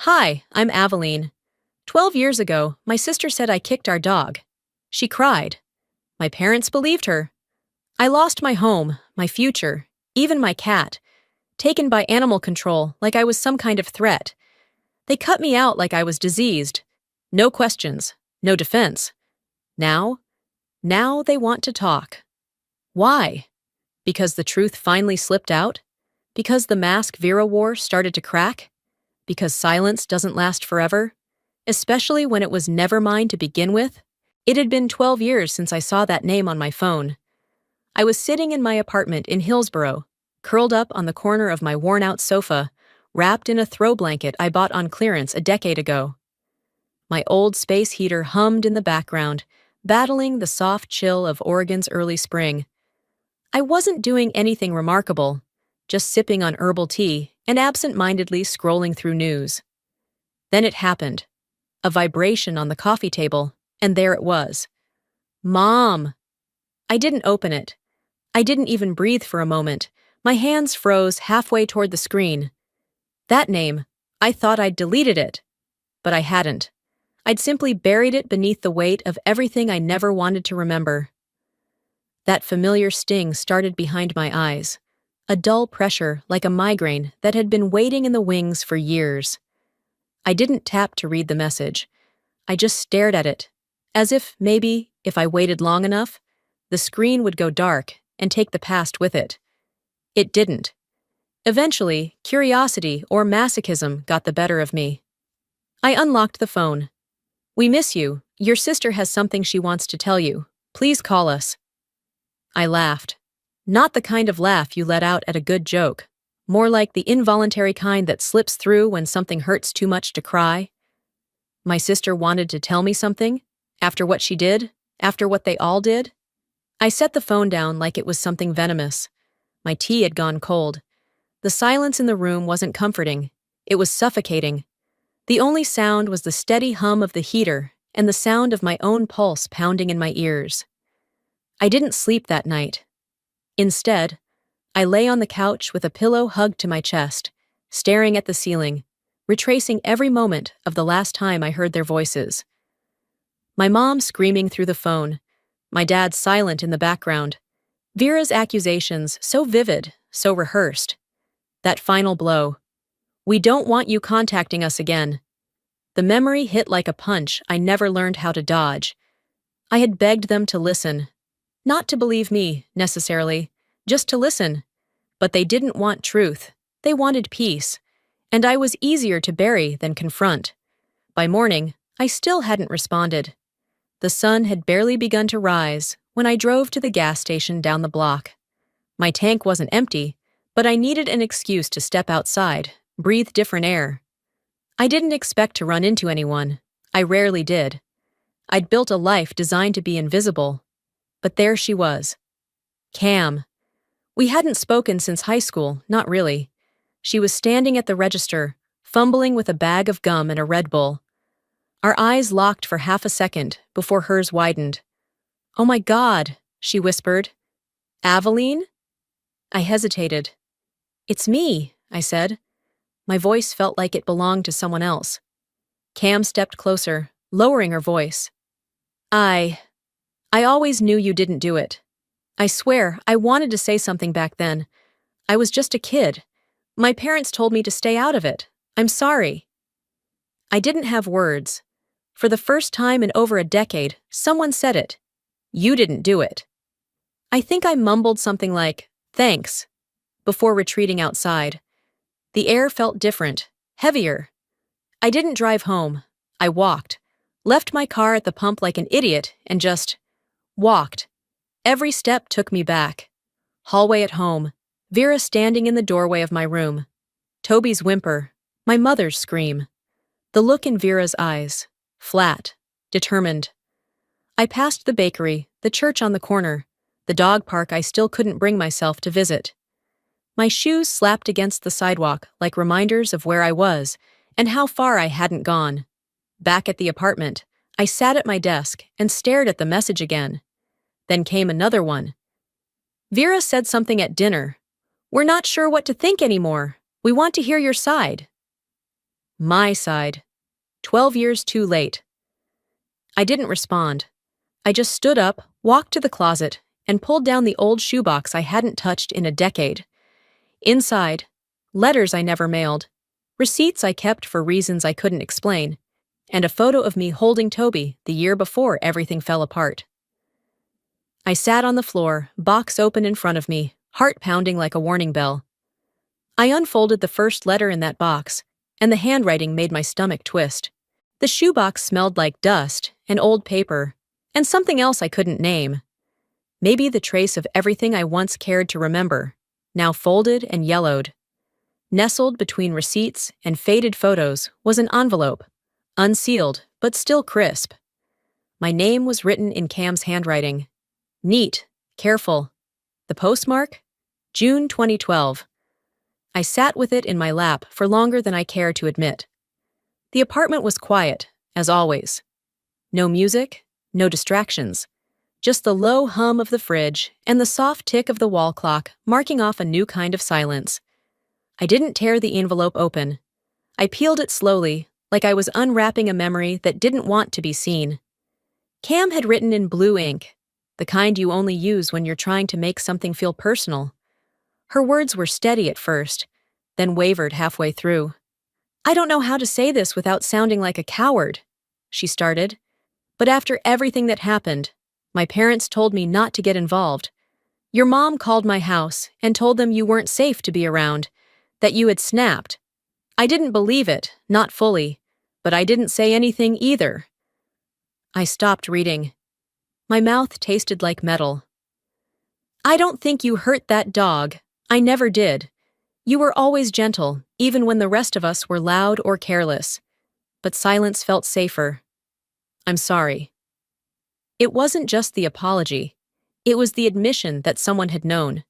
Hi, I'm Aveline. 12 years ago, my sister said I kicked our dog. She cried. My parents believed her. I lost my home, my future, even my cat, taken by animal control like I was some kind of threat. They cut me out like I was diseased. No questions, no defense. Now? Now they want to talk. Why? Because the truth finally slipped out? Because the mask Vera wore started to crack? Because silence doesn't last forever? Especially when it was never mine to begin with? It had been 12 years since I saw that name on my phone. I was sitting in my apartment in Hillsborough, curled up on the corner of my worn-out sofa, wrapped in a throw blanket I bought on clearance a decade ago. My old space heater hummed in the background, battling the soft chill of Oregon's early spring. I wasn't doing anything remarkable, just sipping on herbal tea and absent-mindedly scrolling through news. Then it happened. A vibration on the coffee table, and there it was. Mom! I didn't open it. I didn't even breathe for a moment. My hands froze halfway toward the screen. That name, I thought I'd deleted it. But I hadn't. I'd simply buried it beneath the weight of everything I never wanted to remember. That familiar sting started behind my eyes, a dull pressure like a migraine that had been waiting in the wings for years. I didn't tap to read the message. I just stared at it, as if maybe, if I waited long enough, the screen would go dark and take the past with it. It didn't. Eventually, curiosity or masochism got the better of me. I unlocked the phone. "We miss you. Your sister has something she wants to tell you. Please call us." I laughed. Not the kind of laugh you let out at a good joke. More like the involuntary kind that slips through when something hurts too much to cry. My sister wanted to tell me something? After what she did? After what they all did? I set the phone down like it was something venomous. My tea had gone cold. The silence in the room wasn't comforting. It was suffocating. The only sound was the steady hum of the heater and the sound of my own pulse pounding in my ears. I didn't sleep that night. Instead, I lay on the couch with a pillow hugged to my chest, staring at the ceiling, retracing every moment of the last time I heard their voices. My mom screaming through the phone, my dad silent in the background, Vera's accusations so vivid, so rehearsed. That final blow. "We don't want you contacting us again." The memory hit like a punch I never learned how to dodge. I had begged them to listen. Not to believe me, necessarily, just to listen. But they didn't want truth. They wanted peace. And I was easier to bury than confront. By morning, I still hadn't responded. The sun had barely begun to rise when I drove to the gas station down the block. My tank wasn't empty, but I needed an excuse to step outside, breathe different air. I didn't expect to run into anyone. I rarely did. I'd built a life designed to be invisible. But there she was. Cam. We hadn't spoken since high school, not really. She was standing at the register, fumbling with a bag of gum and a Red Bull. Our eyes locked for half a second before hers widened. "Oh my God," she whispered. "Aveline?" I hesitated. "It's me," I said. My voice felt like it belonged to someone else. Cam stepped closer, lowering her voice. I always knew you didn't do it. I swear, I wanted to say something back then. I was just a kid. My parents told me to stay out of it. I'm sorry." I didn't have words. For the first time in over a decade, someone said it. "You didn't do it." I think I mumbled something like, "Thanks," before retreating outside. The air felt different, heavier. I didn't drive home. I walked, left my car at the pump like an idiot, and just walked. Every step took me back. Hallway at home, Vera standing in the doorway of my room. Toby's whimper, my mother's scream. The look in Vera's eyes, flat, determined. I passed the bakery, the church on the corner, the dog park I still couldn't bring myself to visit. My shoes slapped against the sidewalk like reminders of where I was and how far I hadn't gone. Back at the apartment, I sat at my desk and stared at the message again. Then came another one. "Vera said something at dinner. We're not sure what to think anymore. We want to hear your side." My side. 12 years too late. I didn't respond. I just stood up, walked to the closet, and pulled down the old shoebox I hadn't touched in a decade. Inside, letters I never mailed, receipts I kept for reasons I couldn't explain, and a photo of me holding Toby the year before everything fell apart. I sat on the floor, box open in front of me, heart pounding like a warning bell. I unfolded the first letter in that box, and the handwriting made my stomach twist. The shoebox smelled like dust and old paper, and something else I couldn't name. Maybe the trace of everything I once cared to remember, now folded and yellowed. Nestled between receipts and faded photos was an envelope, unsealed but still crisp. My name was written in Cam's handwriting. Neat, careful. The postmark? June 2012. I sat with it in my lap for longer than I care to admit. The apartment was quiet, as always. No music, no distractions. Just the low hum of the fridge and the soft tick of the wall clock marking off a new kind of silence. I didn't tear the envelope open. I peeled it slowly, like I was unwrapping a memory that didn't want to be seen. Cam had written in blue ink, the kind you only use when you're trying to make something feel personal. Her words were steady at first, then wavered halfway through. "I don't know how to say this without sounding like a coward," she started. "But after everything that happened, my parents told me not to get involved. Your mom called my house and told them you weren't safe to be around, that you had snapped. I didn't believe it, not fully, but I didn't say anything either." I stopped reading. My mouth tasted like metal. "I don't think you hurt that dog. I never did. You were always gentle, even when the rest of us were loud or careless. But silence felt safer. I'm sorry." It wasn't just the apology. It was the admission that someone had known.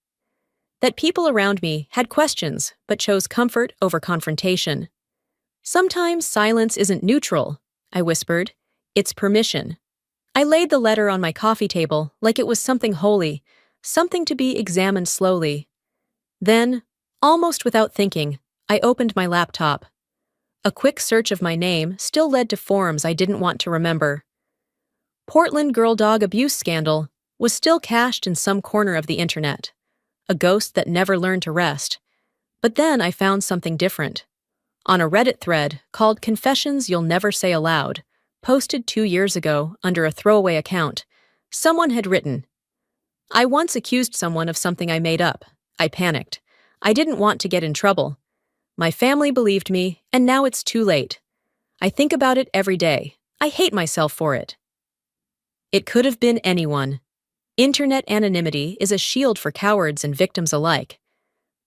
That people around me had questions but chose comfort over confrontation. "Sometimes silence isn't neutral," I whispered. "It's permission." I laid the letter on my coffee table like it was something holy, something to be examined slowly. Then, almost without thinking, I opened my laptop. A quick search of my name still led to forums I didn't want to remember. Portland girl dog abuse scandal was still cached in some corner of the internet, a ghost that never learned to rest. But then I found something different. On a Reddit thread called Confessions You'll Never Say Aloud, posted 2 years ago under a throwaway account, someone had written, "I once accused someone of something I made up. I panicked. I didn't want to get in trouble. My family believed me, and now it's too late. I think about it every day. I hate myself for it." It could have been anyone. Internet anonymity is a shield for cowards and victims alike.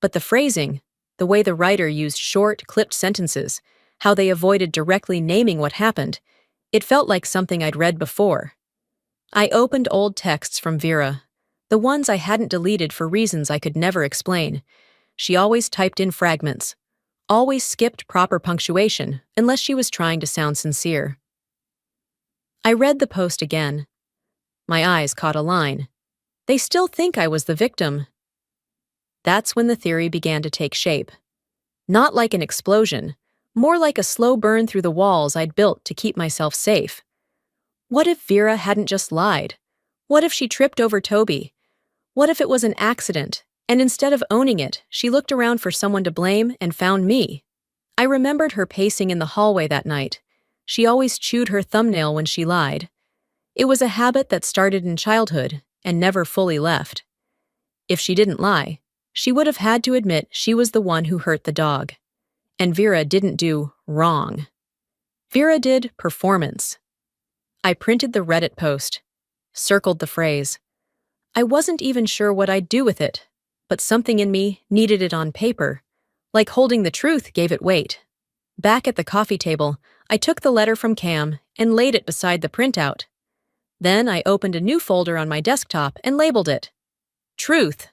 But the phrasing, the way the writer used short, clipped sentences, how they avoided directly naming what happened, it felt like something I'd read before. I opened old texts from Vera, the ones I hadn't deleted for reasons I could never explain. She always typed in fragments, always skipped proper punctuation unless she was trying to sound sincere. I read the post again. My eyes caught a line. "They still think I was the victim." That's when the theory began to take shape. Not like an explosion, more like a slow burn through the walls I'd built to keep myself safe. What if Vera hadn't just lied? What if she tripped over Toby? What if it was an accident, and instead of owning it, she looked around for someone to blame and found me? I remembered her pacing in the hallway that night. She always chewed her thumbnail when she lied. It was a habit that started in childhood and never fully left. If she didn't lie, she would have had to admit she was the one who hurt the dog. And Vera didn't do wrong. Vera did performance. I printed the Reddit post, circled the phrase. I wasn't even sure what I'd do with it, but something in me needed it on paper. Like holding the truth gave it weight. Back at the coffee table, I took the letter from Cam and laid it beside the printout. Then I opened a new folder on my desktop and labeled it Truth.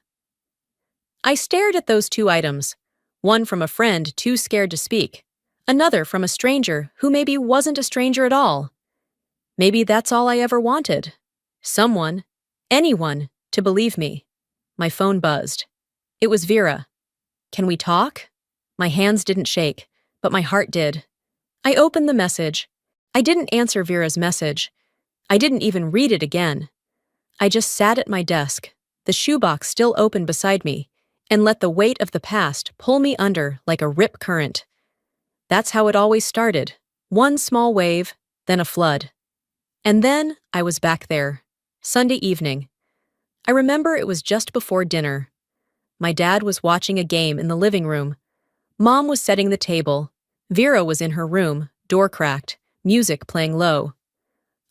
I stared at those 2 items, one from a friend too scared to speak, another from a stranger who maybe wasn't a stranger at all. Maybe that's all I ever wanted. Someone, anyone, to believe me. My phone buzzed. It was Vera. "Can we talk?" My hands didn't shake, but my heart did. I opened the message. I didn't answer Vera's message. I didn't even read it again. I just sat at my desk, the shoebox still open beside me, and let the weight of the past pull me under like a rip current. That's how it always started. One small wave, then a flood. And then I was back there. Sunday evening. I remember it was just before dinner. My dad was watching a game in the living room. Mom was setting the table. Vera was in her room, door cracked, music playing low.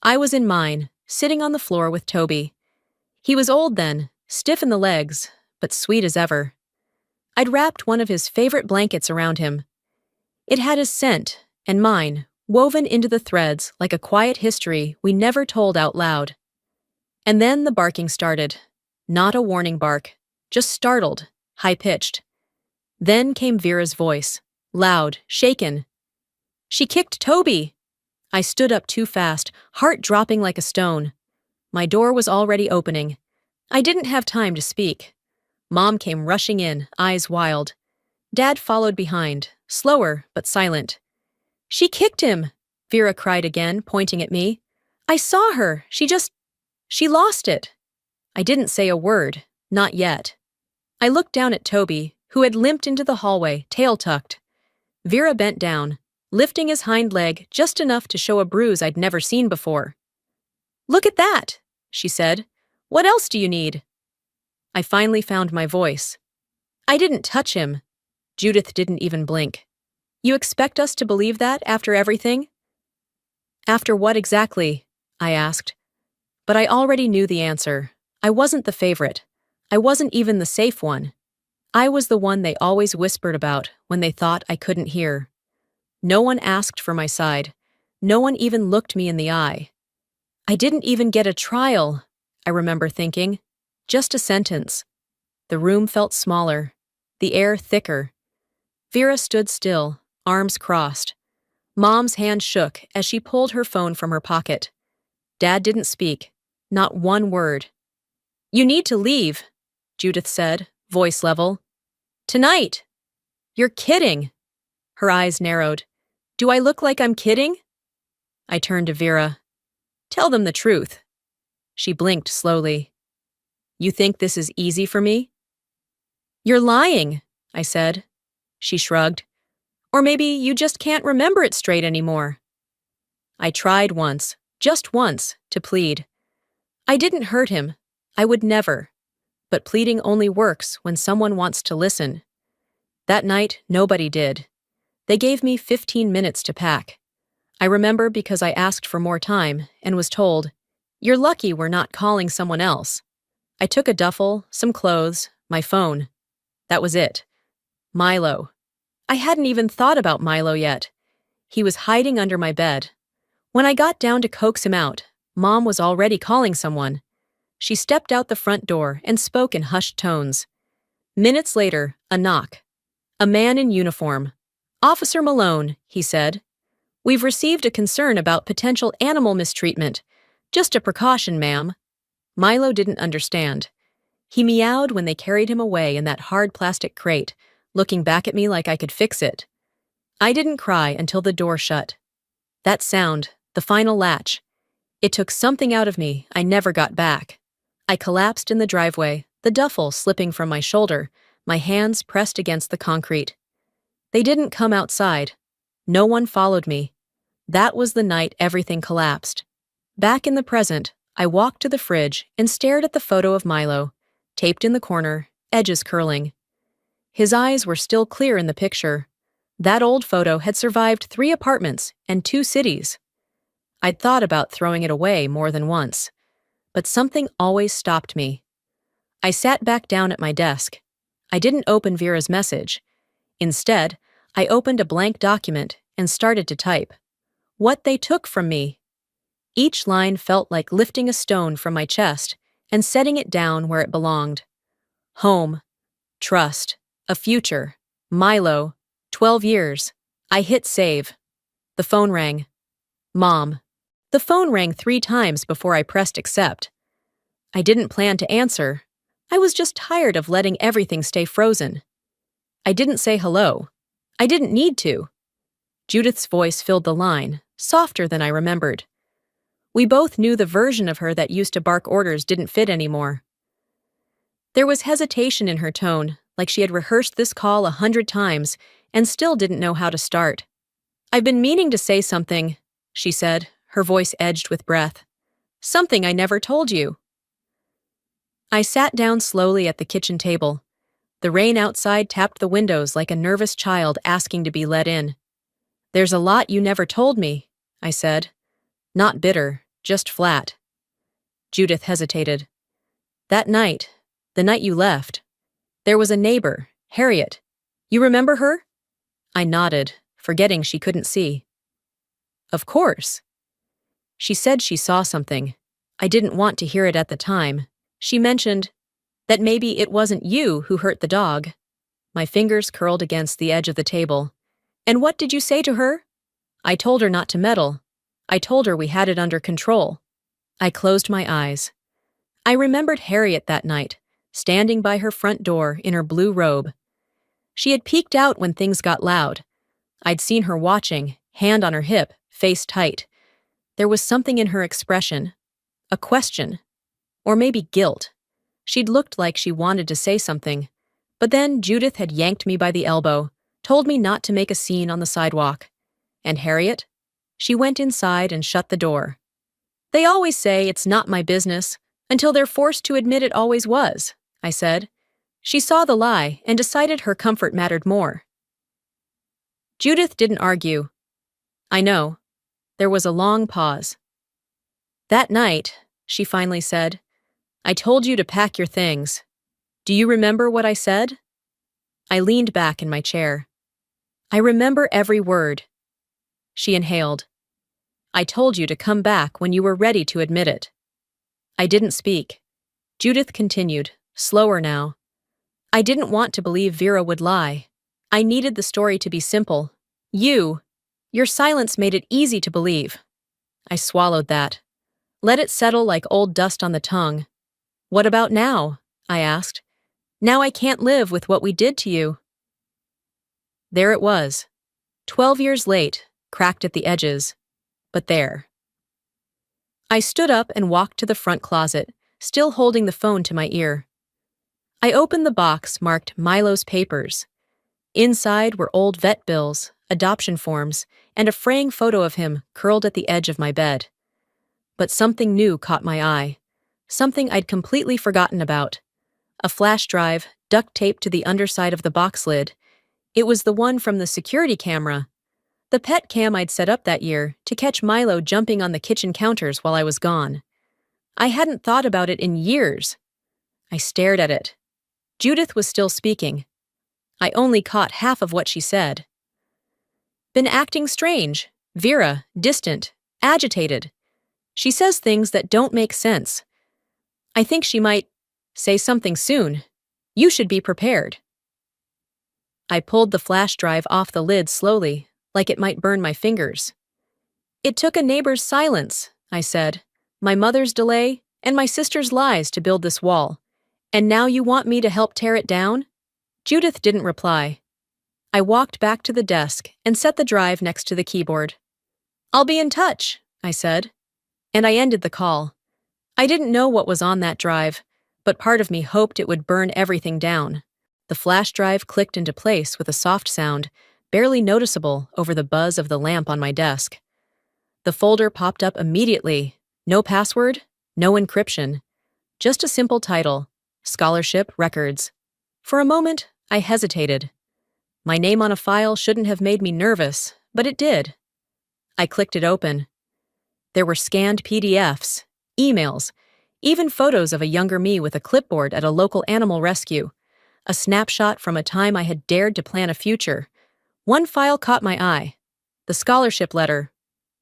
I was in mine, sitting on the floor with Toby. He was old then, stiff in the legs, but sweet as ever. I'd wrapped one of his favorite blankets around him. It had his scent, and mine, woven into the threads like a quiet history we never told out loud. And then the barking started. Not a warning bark, just startled, high-pitched. Then came Vera's voice, loud, shaken. "She kicked Toby!" I stood up too fast, heart dropping like a stone. My door was already opening. I didn't have time to speak. Mom came rushing in, eyes wild. Dad followed behind, slower but silent. "She kicked him!" Vera cried again, pointing at me. "I saw her. She lost it." I didn't say a word, not yet. I looked down at Toby, who had limped into the hallway, tail tucked. Vera bent down, lifting his hind leg just enough to show a bruise I'd never seen before. "Look at that," she said. "What else do you need?" I finally found my voice. "I didn't touch him." Judith didn't even blink. "You expect us to believe that after everything?" "After what exactly?" I asked. But I already knew the answer. I wasn't the favorite. I wasn't even the safe one. I was the one they always whispered about when they thought I couldn't hear. No one asked for my side. No one even looked me in the eye. I didn't even get a trial, I remember thinking. Just a sentence. The room felt smaller, the air thicker. Vera stood still, arms crossed. Mom's hand shook as she pulled her phone from her pocket. Dad didn't speak, not one word. "You need to leave," Judith said, voice level. "Tonight." "You're kidding." Her eyes narrowed. "Do I look like I'm kidding?" I turned to Vera. "Tell them the truth." She blinked slowly. "You think this is easy for me?" "You're lying," I said. She shrugged. "Or maybe you just can't remember it straight anymore." I tried once, just once, to plead. I didn't hurt him. I would never. But pleading only works when someone wants to listen. That night, nobody did. They gave me 15 minutes to pack. I remember because I asked for more time and was told, "You're lucky we're not calling someone else." I took a duffel, some clothes, my phone. That was it. Milo. I hadn't even thought about Milo yet. He was hiding under my bed. When I got down to coax him out, Mom was already calling someone. She stepped out the front door and spoke in hushed tones. Minutes later, a knock. A man in uniform. "Officer Malone," he said. "We've received a concern about potential animal mistreatment. Just a precaution, ma'am." Milo didn't understand. He meowed when they carried him away in that hard plastic crate, looking back at me like I could fix it. I didn't cry until the door shut. That sound, the final latch. It took something out of me I never got back. I collapsed in the driveway, the duffel slipping from my shoulder, my hands pressed against the concrete. They didn't come outside. No one followed me. That was the night everything collapsed. Back in the present, I walked to the fridge and stared at the photo of Milo, taped in the corner, edges curling. His eyes were still clear in the picture. That old photo had survived 3 apartments and 2 cities. I'd thought about throwing it away more than once, but something always stopped me. I sat back down at my desk. I didn't open Vera's message. Instead, I opened a blank document and started to type. What they took from me. Each line felt like lifting a stone from my chest and setting it down where it belonged. Home, trust, a future, Milo, 12 years. I hit save. The phone rang. Mom. The phone rang 3 times before I pressed accept. I didn't plan to answer. I was just tired of letting everything stay frozen. I didn't say hello. I didn't need to. Judith's voice filled the line, softer than I remembered. We both knew the version of her that used to bark orders didn't fit anymore. There was hesitation in her tone, like she had rehearsed this call 100 times and still didn't know how to start. "I've been meaning to say something," she said, her voice edged with breath. "Something I never told you." I sat down slowly at the kitchen table. The rain outside tapped the windows like a nervous child asking to be let in. "There's a lot you never told me," I said. Not bitter, just flat. Judith hesitated. "That night, the night you left, there was a neighbor, Harriet. You remember her?" I nodded, forgetting she couldn't see. "Of course." She said she saw something. I didn't want to hear it at the time. She mentioned that maybe it wasn't you who hurt the dog. My fingers curled against the edge of the table. "And what did you say to her?" "I told her not to meddle. I told her we had it under control." I closed my eyes. I remembered Harriet that night, standing by her front door in her blue robe. She had peeked out when things got loud. I'd seen her watching, hand on her hip, face tight. There was something in her expression. A question. Or maybe guilt. She'd looked like she wanted to say something. But then Judith had yanked me by the elbow, told me not to make a scene on the sidewalk. And Harriet? She went inside and shut the door. "They always say it's not my business, until they're forced to admit it always was," I said. She saw the lie and decided her comfort mattered more. Judith didn't argue. "I know." There was a long pause. "That night," she finally said, "I told you to pack your things. Do you remember what I said?" I leaned back in my chair. "I remember every word." She inhaled. "I told you to come back when you were ready to admit it." I didn't speak. Judith continued, slower now. "I didn't want to believe Vera would lie. I needed the story to be simple. Your silence made it easy to believe." I swallowed that. Let it settle like old dust on the tongue. "What about now?" I asked. "Now I can't live with what we did to you." There it was. 12 years late, cracked at the edges. But there. I stood up and walked to the front closet, still holding the phone to my ear. I opened the box marked Milo's papers. Inside were old vet bills, adoption forms, and a fraying photo of him curled at the edge of my bed. But something new caught my eye. Something I'd completely forgotten about. A flash drive, duct taped to the underside of the box lid. It was the one from the security camera. The pet cam I'd set up that year to catch Milo jumping on the kitchen counters while I was gone. I hadn't thought about it in years. I stared at it. Judith was still speaking. I only caught half of what she said. "Been acting strange. Vera, distant, agitated. She says things that don't make sense. I think she might say something soon. You should be prepared." I pulled the flash drive off the lid slowly, like it might burn my fingers. "It took a neighbor's silence," I said, "my mother's delay, and my sister's lies to build this wall. And now you want me to help tear it down?" Judith didn't reply. I walked back to the desk and set the drive next to the keyboard. "I'll be in touch," I said. And I ended the call. I didn't know what was on that drive, but part of me hoped it would burn everything down. The flash drive clicked into place with a soft sound, barely noticeable over the buzz of the lamp on my desk. The folder popped up immediately. No password, no encryption. Just a simple title, Scholarship Records. For a moment, I hesitated. My name on a file shouldn't have made me nervous, but it did. I clicked it open. There were scanned PDFs, emails, even photos of a younger me with a clipboard at a local animal rescue, a snapshot from a time I had dared to plan a future. One file caught my eye. The scholarship letter.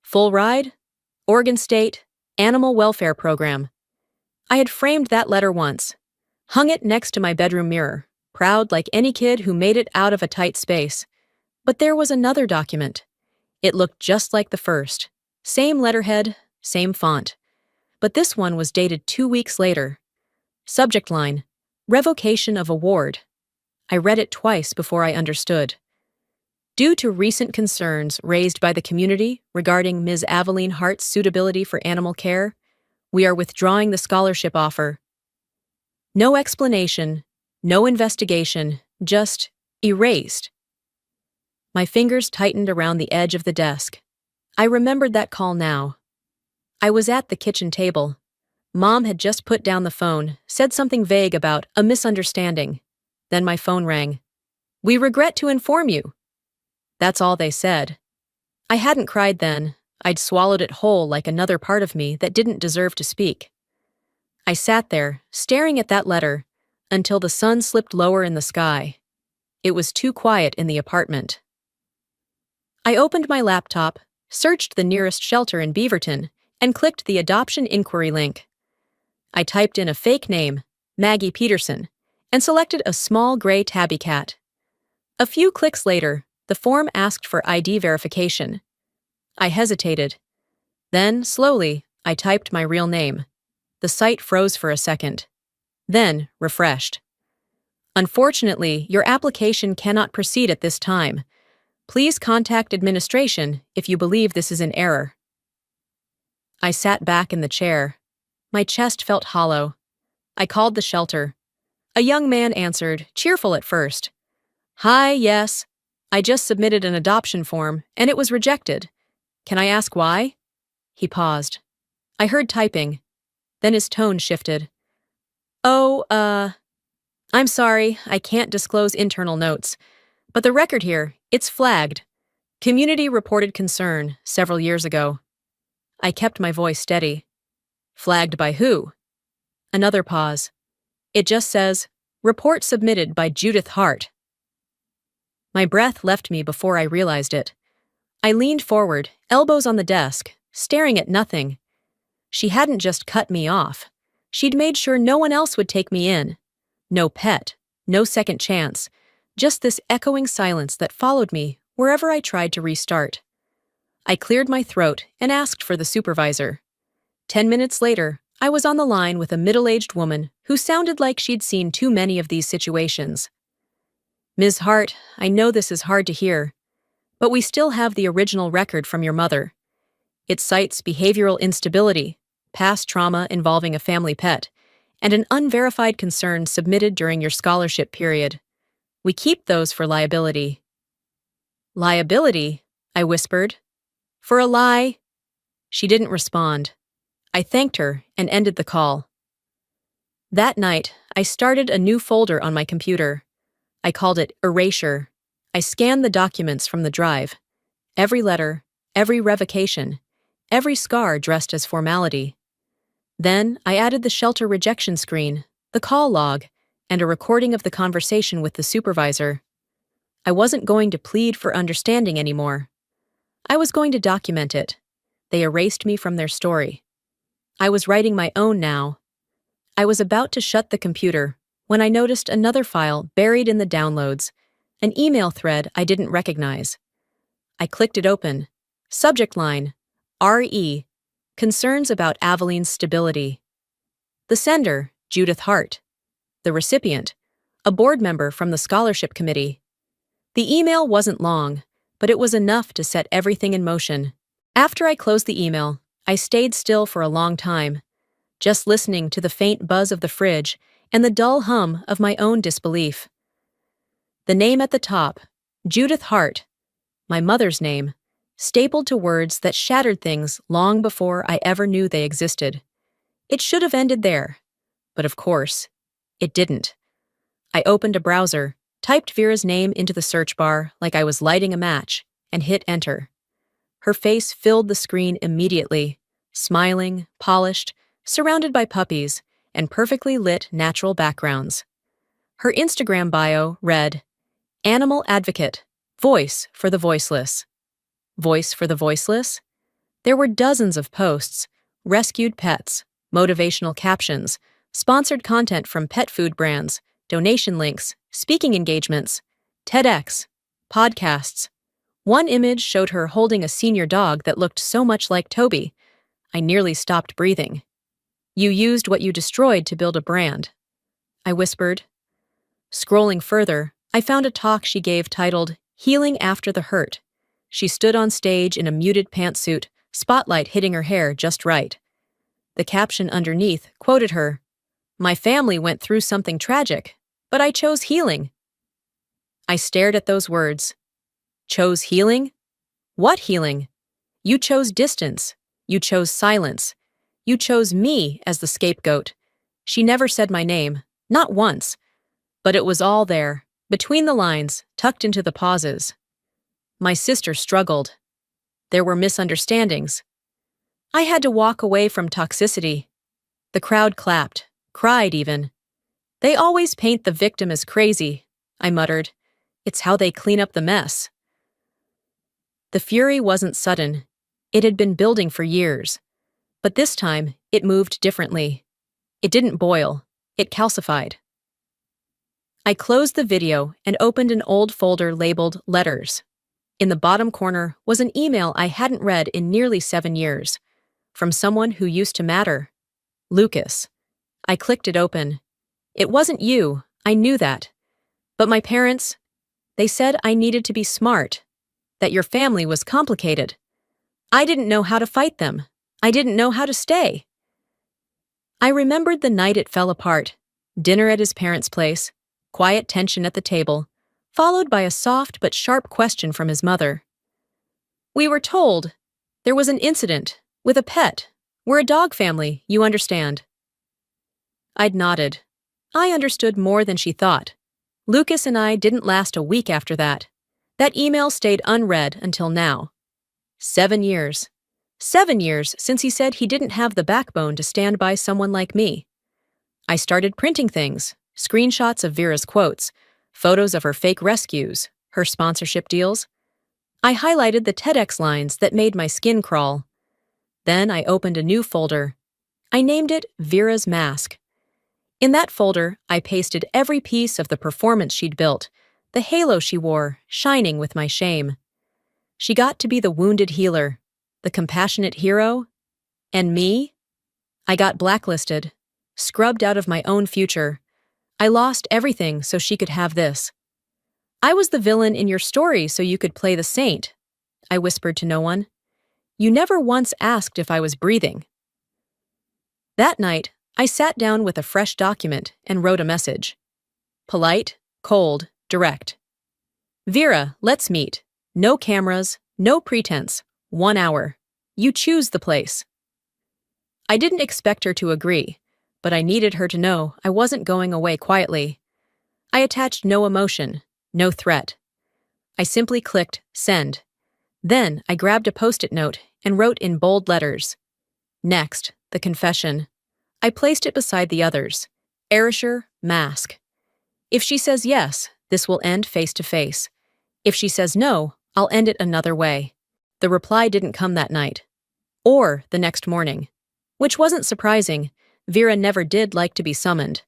Full ride? Oregon State, Animal Welfare Program. I had framed that letter once, hung it next to my bedroom mirror, proud like any kid who made it out of a tight space. But there was another document. It looked just like the first. Same letterhead, same font. But this one was dated 2 weeks later. Subject line, Revocation of Award. I read it twice before I understood. Due to recent concerns raised by the community regarding Ms. Aveline Hart's suitability for animal care, we are withdrawing the scholarship offer. No explanation, no investigation, just erased. My fingers tightened around the edge of the desk. I remembered that call now. I was at the kitchen table. Mom had just put down the phone, said something vague about a misunderstanding. Then my phone rang. "We regret to inform you." That's all they said. I hadn't cried then. I'd swallowed it whole like another part of me that didn't deserve to speak. I sat there, staring at that letter, until the sun slipped lower in the sky. It was too quiet in the apartment. I opened my laptop, searched the nearest shelter in Beaverton, and clicked the adoption inquiry link. I typed in a fake name, Maggie Peterson, and selected a small gray tabby cat. A few clicks later, the form asked for ID verification. I hesitated. Then, slowly, I typed my real name. The site froze for a second. Then, refreshed. "Unfortunately, your application cannot proceed at this time. Please contact administration if you believe this is an error." I sat back in the chair. My chest felt hollow. I called the shelter. A young man answered, cheerful at first. "Hi, yes. I just submitted an adoption form, and it was rejected. Can I ask why?" He paused. I heard typing. Then his tone shifted. "Oh, I'm sorry, I can't disclose internal notes. But the record here, it's flagged. Community reported concern several years ago." I kept my voice steady. "Flagged by who?" Another pause. It just says, "Report submitted by Judith Hart." My breath left me before I realized it. I leaned forward, elbows on the desk, staring at nothing. She hadn't just cut me off. She'd made sure no one else would take me in. No pet, no second chance, just this echoing silence that followed me wherever I tried to restart. I cleared my throat and asked for the supervisor. 10 minutes later, I was on the line with a middle-aged woman who sounded like she'd seen too many of these situations. "Ms. Hart, I know this is hard to hear, but we still have the original record from your mother. It cites behavioral instability, past trauma involving a family pet, and an unverified concern submitted during your scholarship period. We keep those for liability." "Liability?" I whispered. "For a lie?" She didn't respond. I thanked her and ended the call. That night, I started a new folder on my computer. I called it Erasure. I scanned the documents from the drive. Every letter, every revocation, every scar dressed as formality. Then I added the shelter rejection screen, the call log, and a recording of the conversation with the supervisor. I wasn't going to plead for understanding anymore. I was going to document it. They erased me from their story. I was writing my own now. I was about to shut the computer when I noticed another file buried in the downloads, an email thread I didn't recognize. I clicked it open. Subject line, RE, concerns about Aveline's stability. The sender, Judith Hart. The recipient, a board member from the scholarship committee. The email wasn't long, but it was enough to set everything in motion. After I closed the email, I stayed still for a long time, just listening to the faint buzz of the fridge and the dull hum of my own disbelief. The name at the top, Judith Hart, my mother's name, stapled to words that shattered things long before I ever knew they existed. It should have ended there, but of course, it didn't. I opened a browser, typed Vera's name into the search bar like I was lighting a match, and hit enter. Her face filled the screen immediately, smiling, polished, surrounded by puppies, and perfectly lit natural backgrounds. Her Instagram bio read, "Animal advocate, voice for the voiceless." Voice for the voiceless? There were dozens of posts, rescued pets, motivational captions, sponsored content from pet food brands, donation links, speaking engagements, TEDx, podcasts. One image showed her holding a senior dog that looked so much like Toby. I nearly stopped breathing. "You used what you destroyed to build a brand," I whispered. Scrolling further, I found a talk she gave titled Healing after the hurt. She stood on stage in a muted pantsuit, spotlight hitting her hair just right. The caption underneath quoted her, "My family went through something tragic, but I chose healing." I stared at those words. Chose healing? What healing? You chose distance. You chose silence. You chose me as the scapegoat. She never said my name, not once. But it was all there, between the lines, tucked into the pauses. My sister struggled. There were misunderstandings. I had to walk away from toxicity. The crowd clapped, cried even. They always paint the victim as crazy, I muttered. It's how they clean up the mess. The fury wasn't sudden. It had been building for years. But this time, it moved differently. It didn't boil. It calcified. I closed the video and opened an old folder labeled Letters. In the bottom corner was an email I hadn't read in nearly 7 years, from someone who used to matter. Lucas. I clicked it open. It wasn't you, I knew that. But my parents, they said I needed to be smart, that your family was complicated. I didn't know how to fight them. I didn't know how to stay. I remembered the night it fell apart, dinner at his parents' place, quiet tension at the table, followed by a soft but sharp question from his mother. We were told there was an incident with a pet. We're a dog family, you understand. I'd nodded. I understood more than she thought. Lucas and I didn't last a week after that. That email stayed unread until now. 7 years. 7 years since he said he didn't have the backbone to stand by someone like me. I started printing things, screenshots of Vera's quotes, photos of her fake rescues, her sponsorship deals. I highlighted the TEDx lines that made my skin crawl. Then I opened a new folder. I named it Vera's Mask. In that folder, I pasted every piece of the performance she'd built, the halo she wore, shining with my shame. She got to be the wounded healer, the compassionate hero, and me? I got blacklisted, scrubbed out of my own future. I lost everything so she could have this. I was the villain in your story so you could play the saint, I whispered to no one. You never once asked if I was breathing. That night, I sat down with a fresh document and wrote a message. Polite, cold, direct. Vera, let's meet. No cameras, no pretense. 1 hour. You choose the place. I didn't expect her to agree, but I needed her to know I wasn't going away quietly. I attached no emotion, no threat. I simply clicked send. Then I grabbed a post-it note and wrote in bold letters. Next, the confession. I placed it beside the others. Arisher, Mask. If she says yes, this will end face to face. If she says no, I'll end it another way. The reply didn't come that night. Or the next morning. Which wasn't surprising. Vera never did like to be summoned.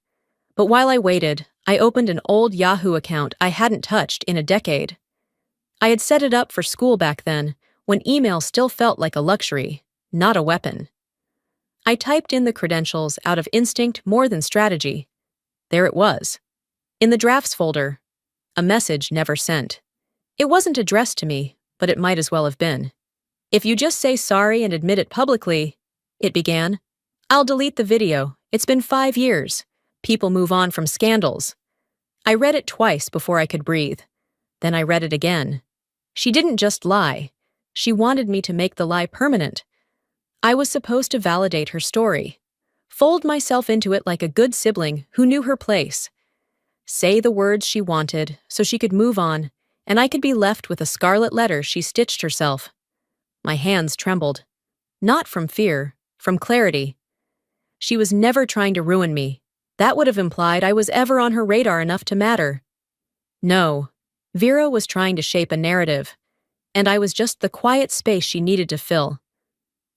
But while I waited, I opened an old Yahoo account I hadn't touched in a decade. I had set it up for school back then, when email still felt like a luxury, not a weapon. I typed in the credentials out of instinct more than strategy. There it was. In the drafts folder. A message never sent. It wasn't addressed to me, but it might as well have been. If you just say sorry and admit it publicly, it began. I'll delete the video. It's been 5 years. People move on from scandals. I read it twice before I could breathe. Then I read it again. She didn't just lie. She wanted me to make the lie permanent. I was supposed to validate her story. Fold myself into it like a good sibling who knew her place. Say the words she wanted so she could move on, and I could be left with a scarlet letter she stitched herself. My hands trembled. Not from fear, from clarity. She was never trying to ruin me. That would have implied I was ever on her radar enough to matter. No, Vera was trying to shape a narrative, and I was just the quiet space she needed to fill.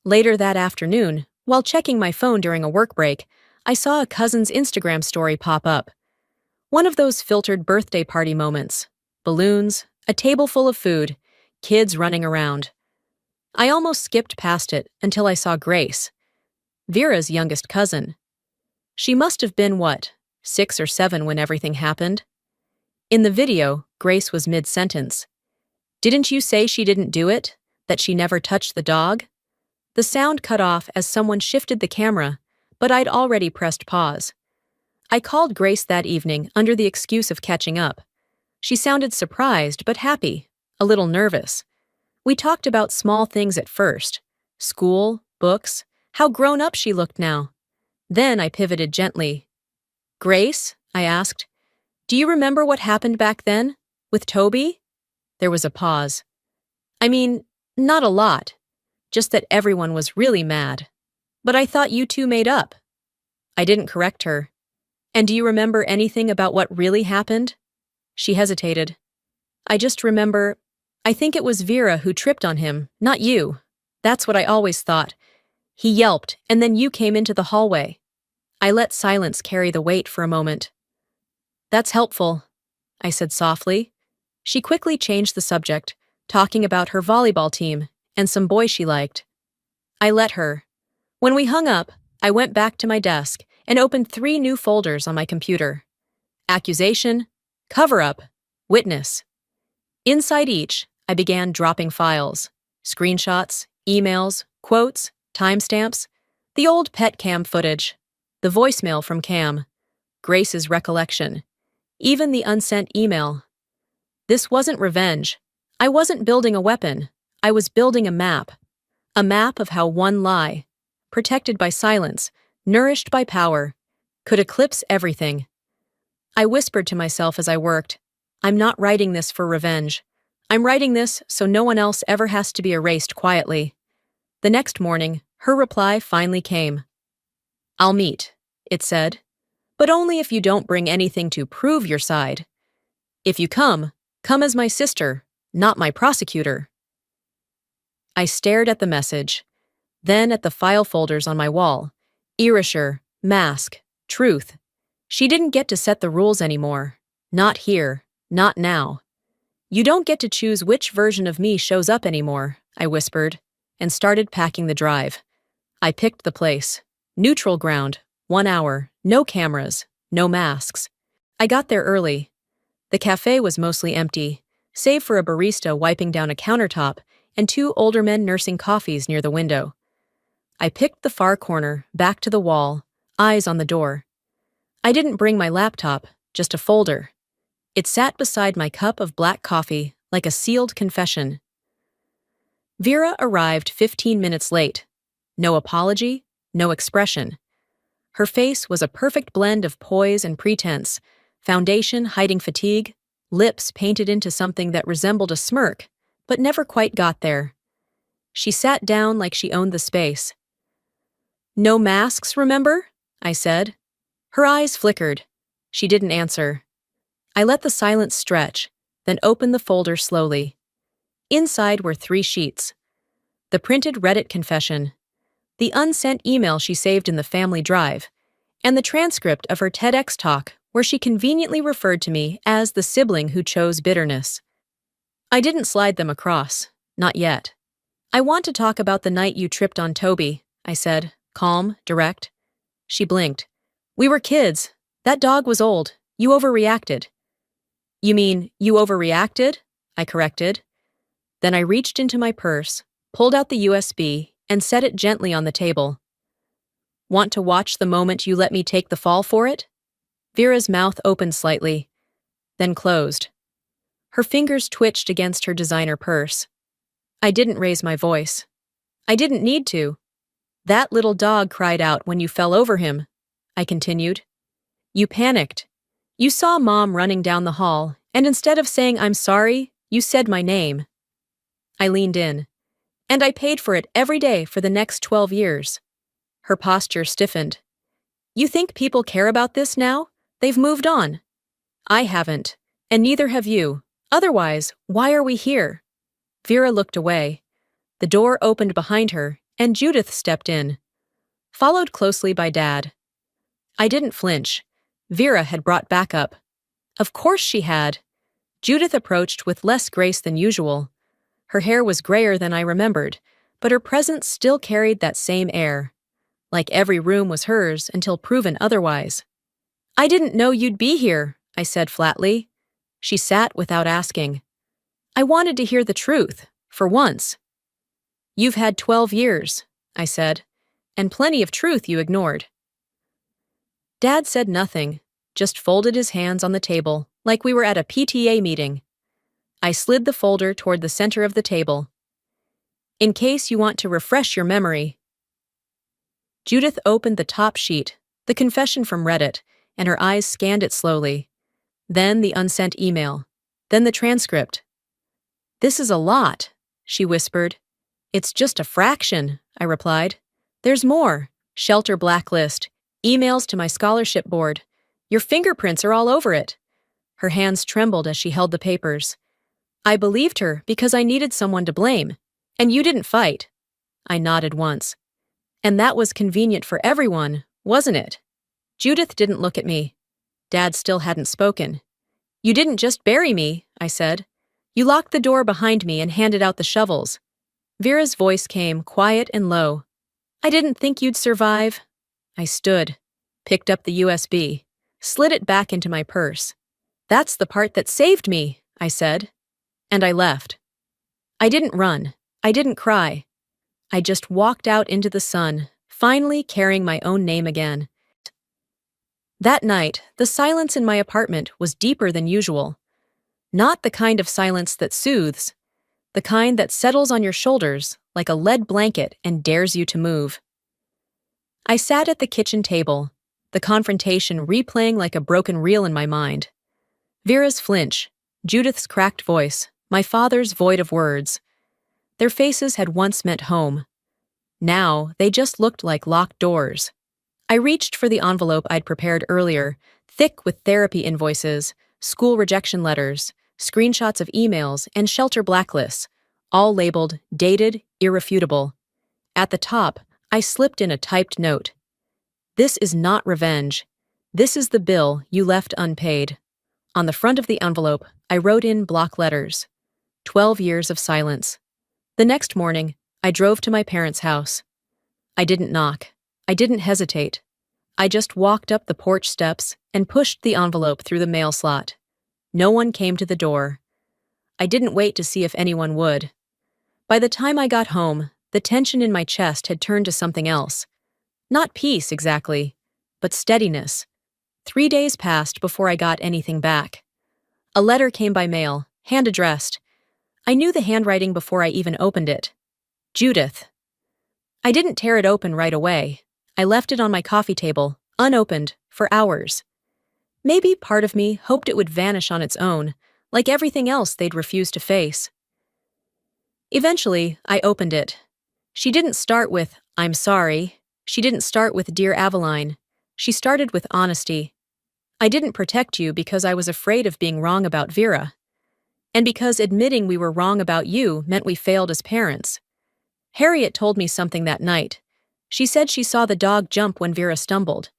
Later that afternoon, while checking my phone during a work break, I saw a cousin's Instagram story pop up. One of those filtered birthday party moments. Balloons, a table full of food, kids running around. I almost skipped past it until I saw Grace, Vera's youngest cousin. She must have been, 6 or 7 when everything happened? In the video, Grace was mid-sentence. Didn't you say she didn't do it? That she never touched the dog? The sound cut off as someone shifted the camera, but I'd already pressed pause. I called Grace that evening under the excuse of catching up. She sounded surprised but happy, a little nervous. We talked about small things at first: school, books, how grown up she looked now. Then I pivoted gently. Grace, I asked, do you remember what happened back then? With Toby? There was a pause. I mean, not a lot. Just that everyone was really mad. But I thought you two made up. I didn't correct her. And do you remember anything about what really happened? She hesitated. I just remember, I think it was Vera who tripped on him, not you. That's what I always thought. He yelped, and then you came into the hallway. I let silence carry the weight for a moment. That's helpful, I said softly. She quickly changed the subject, talking about her volleyball team and some boy she liked. I let her. When we hung up, I went back to my desk and opened 3 new folders on my computer. Accusation, cover-up, witness. Inside each, I began dropping files: screenshots, emails, quotes, timestamps, the old pet cam footage, the voicemail from Cam, Grace's recollection, even the unsent email. This wasn't revenge. I wasn't building a weapon. I was building a map of how one lie, protected by silence, nourished by power, could eclipse everything. I whispered to myself as I worked, I'm not writing this for revenge. I'm writing this so no one else ever has to be erased quietly. The next morning, her reply finally came. I'll meet, it said, but only if you don't bring anything to prove your side. If you come as my sister, not my prosecutor. I stared at the message, then at the file folders on my wall. Erasure, mask, truth. She didn't get to set the rules anymore. Not here, not now. You don't get to choose which version of me shows up anymore, I whispered, and started packing the drive. I picked the place. Neutral ground, 1 hour, no cameras, no masks. I got there early. The cafe was mostly empty, save for a barista wiping down a countertop and 2 older men nursing coffees near the window. I picked the far corner, back to the wall, eyes on the door. I didn't bring my laptop, just a folder. It sat beside my cup of black coffee like a sealed confession. Vera arrived 15 minutes late. No apology, no expression. Her face was a perfect blend of poise and pretense, foundation hiding fatigue, lips painted into something that resembled a smirk, but never quite got there. She sat down like she owned the space. No masks, remember? I said. Her eyes flickered. She didn't answer. I let the silence stretch, then opened the folder slowly. Inside were 3 sheets. The printed Reddit confession, the unsent email she saved in the family drive, and the transcript of her TEDx talk where she conveniently referred to me as the sibling who chose bitterness. I didn't slide them across, not yet. I want to talk about the night you tripped on Toby, I said, calm, direct. She blinked. We were kids. That dog was old. You overreacted. You mean, you overreacted? I corrected. Then I reached into my purse, pulled out the USB, and set it gently on the table. Want to watch the moment you let me take the fall for it? Vera's mouth opened slightly, then closed. Her fingers twitched against her designer purse. I didn't raise my voice. I didn't need to. That little dog cried out when you fell over him, I continued. You panicked. You saw Mom running down the hall, and instead of saying I'm sorry, you said my name. I leaned in. And I paid for it every day for the next 12 years. Her posture stiffened. You think people care about this now? They've moved on. I haven't, and neither have you. Otherwise, why are we here? Vera looked away. The door opened behind her, and Judith stepped in, followed closely by Dad. I didn't flinch. Vera had brought backup. Of course she had. Judith approached with less grace than usual. Her hair was grayer than I remembered, but her presence still carried that same air. Like every room was hers until proven otherwise. I didn't know you'd be here, I said flatly. She sat without asking. I wanted to hear the truth, for once. You've had 12 years, I said, and plenty of truth you ignored. Dad said nothing, just folded his hands on the table like we were at a PTA meeting. I slid the folder toward the center of the table. In case you want to refresh your memory. Judith opened the top sheet, the confession from Reddit, and her eyes scanned it slowly. Then the unsent email. Then the transcript. This is a lot, she whispered. It's just a fraction, I replied. There's more. Shelter blacklist. Emails to my scholarship board. Your fingerprints are all over it. Her hands trembled as she held the papers. I believed her because I needed someone to blame. And you didn't fight. I nodded once. And that was convenient for everyone, wasn't it? Judith didn't look at me. Dad still hadn't spoken. You didn't just bury me, I said. You locked the door behind me and handed out the shovels. Vera's voice came, quiet and low. I didn't think you'd survive. I stood, picked up the USB, slid it back into my purse. That's the part that saved me, I said. And I left. I didn't run. I didn't cry. I just walked out into the sun, finally carrying my own name again. That night, the silence in my apartment was deeper than usual. Not the kind of silence that soothes, the kind that settles on your shoulders like a lead blanket and dares you to move. I sat at the kitchen table, the confrontation replaying like a broken reel in my mind. Vera's flinch, Judith's cracked voice, my father's void of words. Their faces had once meant home. Now, they just looked like locked doors. I reached for the envelope I'd prepared earlier, thick with therapy invoices, school rejection letters, screenshots of emails, and shelter blacklists, all labeled dated, irrefutable. At the top, I slipped in a typed note. This is not revenge. This is the bill you left unpaid. On the front of the envelope, I wrote in block letters. 12 years of silence. The next morning, I drove to my parents' house. I didn't knock. I didn't hesitate. I just walked up the porch steps and pushed the envelope through the mail slot. No one came to the door. I didn't wait to see if anyone would. By the time I got home, the tension in my chest had turned to something else. Not peace, exactly, but steadiness. 3 days passed before I got anything back. A letter came by mail, hand-addressed. I knew the handwriting before I even opened it. Judith. I didn't tear it open right away. I left it on my coffee table, unopened, for hours. Maybe part of me hoped it would vanish on its own, like everything else they'd refused to face. Eventually, I opened it. She didn't start with, I'm sorry. She didn't start with Dear Aveline. She started with honesty. I didn't protect you because I was afraid of being wrong about Vera. And because admitting we were wrong about you meant we failed as parents. Harriet told me something that night. She said she saw the dog jump when Vera stumbled.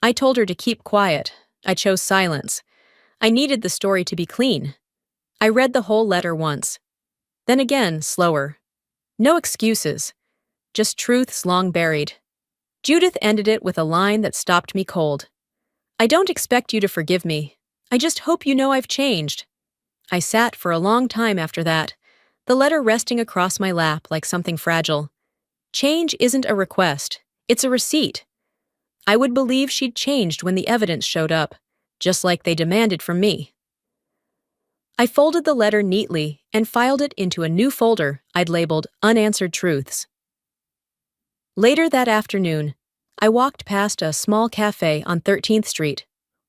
I told her to keep quiet. I chose silence. I needed the story to be clean. I read the whole letter once. Then again, slower. No excuses. Just truths long buried. Judith ended it with a line that stopped me cold. I don't expect you to forgive me. I just hope you know I've changed. I sat for a long time after that, the letter resting across my lap like something fragile. Change isn't a request, it's a receipt. I would believe she'd changed when the evidence showed up, just like they demanded from me. I folded the letter neatly and filed it into a new folder I'd labeled Unanswered Truths. Later that afternoon, I walked past a small cafe on 13th Street,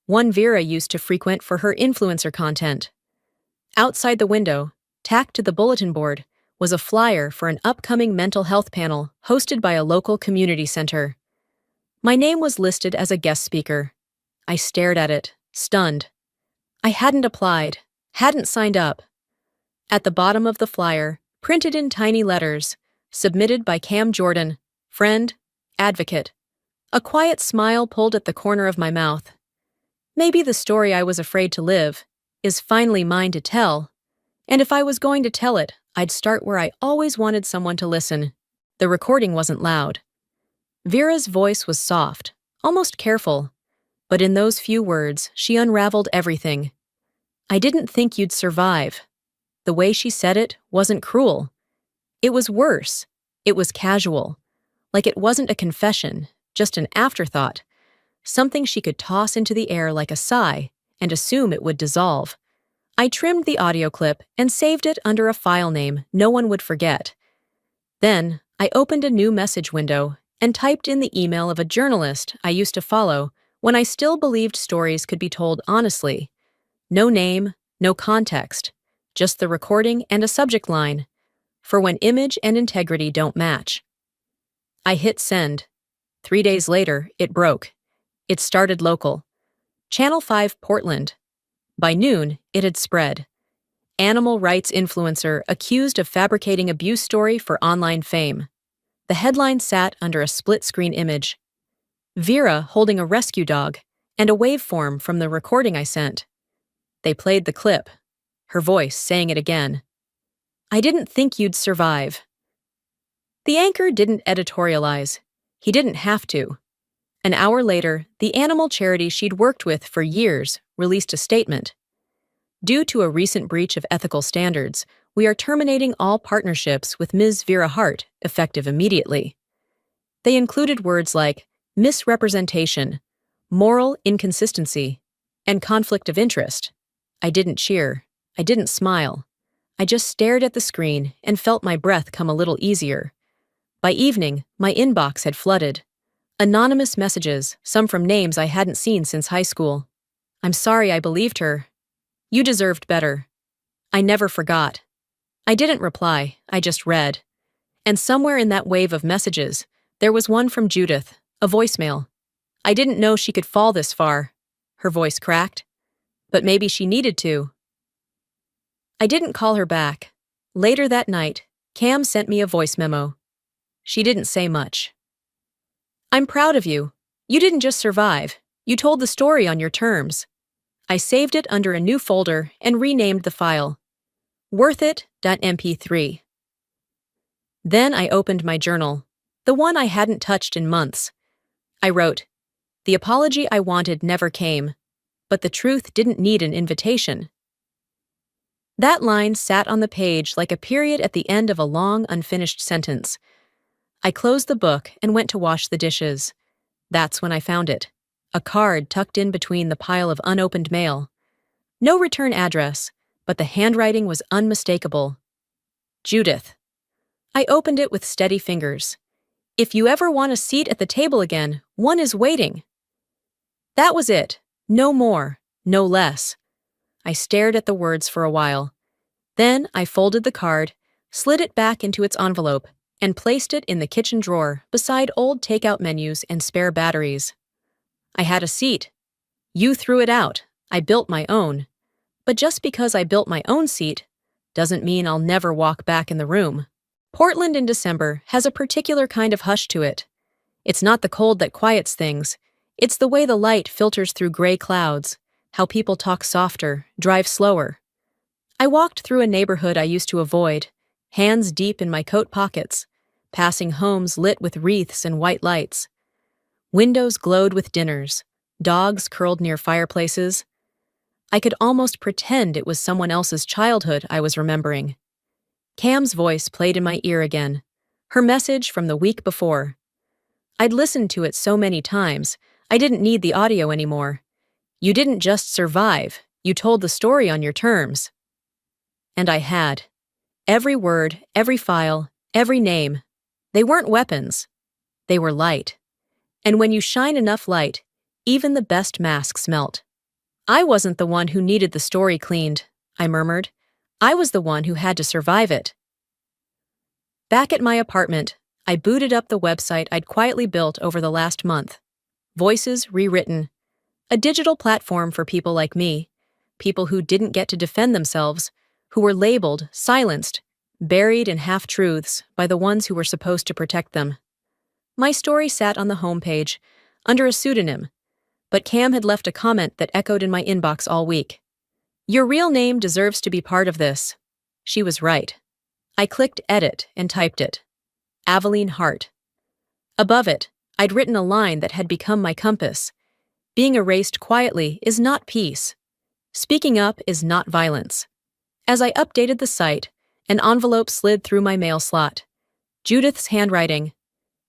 one Vera used to frequent for her influencer content. Outside the window, tacked to the bulletin board, was a flyer for an upcoming mental health panel hosted by a local community center. My name was listed as a guest speaker. I stared at it, stunned. I hadn't applied, hadn't signed up. At the bottom of the flyer, printed in tiny letters, submitted by Cam Jordan, friend, advocate. A quiet smile pulled at the corner of my mouth. Maybe the story I was afraid to live is finally mine to tell. And if I was going to tell it, I'd start where I always wanted someone to listen. The recording wasn't loud. Vera's voice was soft, almost careful. But in those few words, she unraveled everything. I didn't think you'd survive. The way she said it wasn't cruel. It was worse. It was casual. Like it wasn't a confession, just an afterthought. Something she could toss into the air like a sigh and assume it would dissolve. I trimmed the audio clip and saved it under a file name no one would forget. Then, I opened a new message window and typed in the email of a journalist I used to follow when I still believed stories could be told honestly. No name, no context, just the recording and a subject line, for when image and integrity don't match. I hit send. 3 days later, it broke. It started local. Channel 5 Portland. By noon, it had spread. Animal rights influencer accused of fabricating abuse story for online fame. The headline sat under a split-screen image. Vera holding a rescue dog and a waveform from the recording I sent. They played the clip, her voice saying it again. I didn't think you'd survive. The anchor didn't editorialize. He didn't have to. An hour later, the animal charity she'd worked with for years released a statement. Due to a recent breach of ethical standards, we are terminating all partnerships with Ms. Vera Hart, effective immediately. They included words like misrepresentation, moral inconsistency, and conflict of interest. I didn't cheer. I didn't smile. I just stared at the screen and felt my breath come a little easier. By evening, my inbox had flooded. Anonymous messages, some from names I hadn't seen since high school. I'm sorry I believed her. You deserved better. I never forgot. I didn't reply, I just read. And somewhere in that wave of messages, there was one from Judith, a voicemail. I didn't know she could fall this far. Her voice cracked. But maybe she needed to. I didn't call her back. Later that night, Cam sent me a voice memo. She didn't say much. I'm proud of you. You didn't just survive. You told the story on your terms. I saved it under a new folder and renamed the file. Worthit.mp3. Then I opened my journal, the one I hadn't touched in months. I wrote, "The apology I wanted never came, but the truth didn't need an invitation." That line sat on the page like a period at the end of a long, unfinished sentence. I closed the book and went to wash the dishes. That's when I found it. A card tucked in between the pile of unopened mail. No return address, but the handwriting was unmistakable. Judith. I opened it with steady fingers. If you ever want a seat at the table again, one is waiting. That was it. No more, no less. I stared at the words for a while. Then I folded the card, slid it back into its envelope, and placed it in the kitchen drawer beside old takeout menus and spare batteries. I had a seat. You threw it out. I built my own. But just because I built my own seat doesn't mean I'll never walk back in the room. Portland in December has a particular kind of hush to it. It's not the cold that quiets things. It's the way the light filters through gray clouds, how people talk softer, drive slower. I walked through a neighborhood I used to avoid, hands deep in my coat pockets, passing homes lit with wreaths and white lights. Windows glowed with dinners, dogs curled near fireplaces. I could almost pretend it was someone else's childhood I was remembering. Cam's voice played in my ear again, her message from the week before. I'd listened to it so many times, I didn't need the audio anymore. You didn't just survive, you told the story on your terms. And I had. Every word, every file, every name. They weren't weapons. They were light. And when you shine enough light, even the best masks melt. I wasn't the one who needed the story cleaned, I murmured. I was the one who had to survive it. Back at my apartment, I booted up the website I'd quietly built over the last month. Voices Rewritten. A digital platform for people like me, people who didn't get to defend themselves, who were labeled, silenced, buried in half-truths by the ones who were supposed to protect them. My story sat on the homepage, under a pseudonym, but Cam had left a comment that echoed in my inbox all week. Your real name deserves to be part of this. She was right. I clicked edit and typed it. Aveline Hart. Above it, I'd written a line that had become my compass. Being erased quietly is not peace. Speaking up is not violence. As I updated the site, an envelope slid through my mail slot. Judith's handwriting.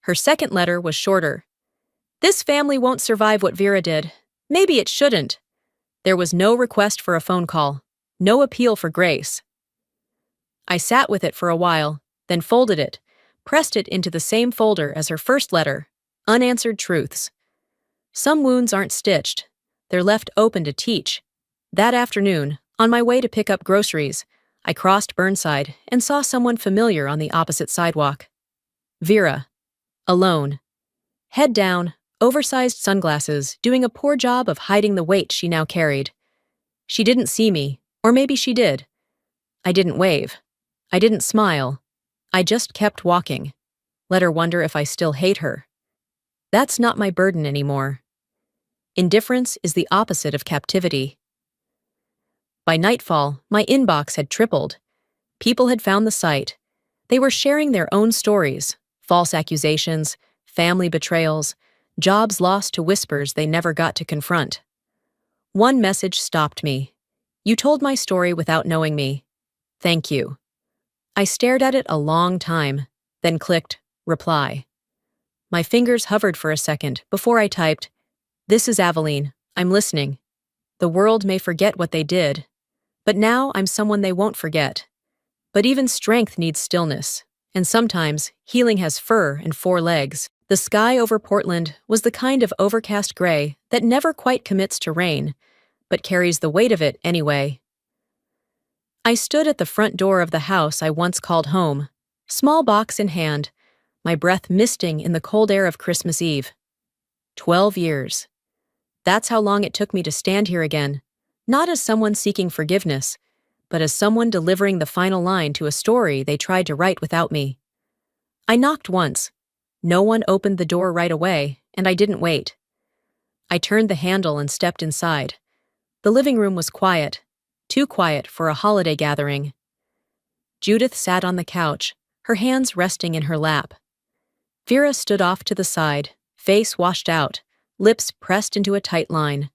Her second letter was shorter. This family won't survive what Vera did. Maybe it shouldn't. There was no request for a phone call, no appeal for grace. I sat with it for a while, then folded it, pressed it into the same folder as her first letter, Unanswered Truths. Some wounds aren't stitched. They're left open to teach. That afternoon, on my way to pick up groceries, I crossed Burnside and saw someone familiar on the opposite sidewalk. Vera. Alone. Head down, oversized sunglasses, doing a poor job of hiding the weight she now carried. She didn't see me, or maybe she did. I didn't wave. I didn't smile. I just kept walking. Let her wonder if I still hate her. That's not my burden anymore. Indifference is the opposite of captivity. By nightfall, my inbox had tripled. People had found the site. They were sharing their own stories, false accusations, family betrayals, jobs lost to whispers they never got to confront. One message stopped me. You told my story without knowing me. Thank you. I stared at it a long time, then clicked reply. My fingers hovered for a second before I typed, "This is Aveline. I'm listening. The world may forget what they did, but now I'm someone they won't forget. But even strength needs stillness, and sometimes healing has fur and four legs." The sky over Portland was the kind of overcast gray that never quite commits to rain, but carries the weight of it anyway. I stood at the front door of the house I once called home, small box in hand, my breath misting in the cold air of Christmas Eve. 12 years. That's how long it took me to stand here again, not as someone seeking forgiveness, but as someone delivering the final line to a story they tried to write without me. I knocked once. No one opened the door right away, and I didn't wait. I turned the handle and stepped inside. The living room was quiet, too quiet for a holiday gathering. Judith sat on the couch, her hands resting in her lap. Vera stood off to the side, face washed out, lips pressed into a tight line.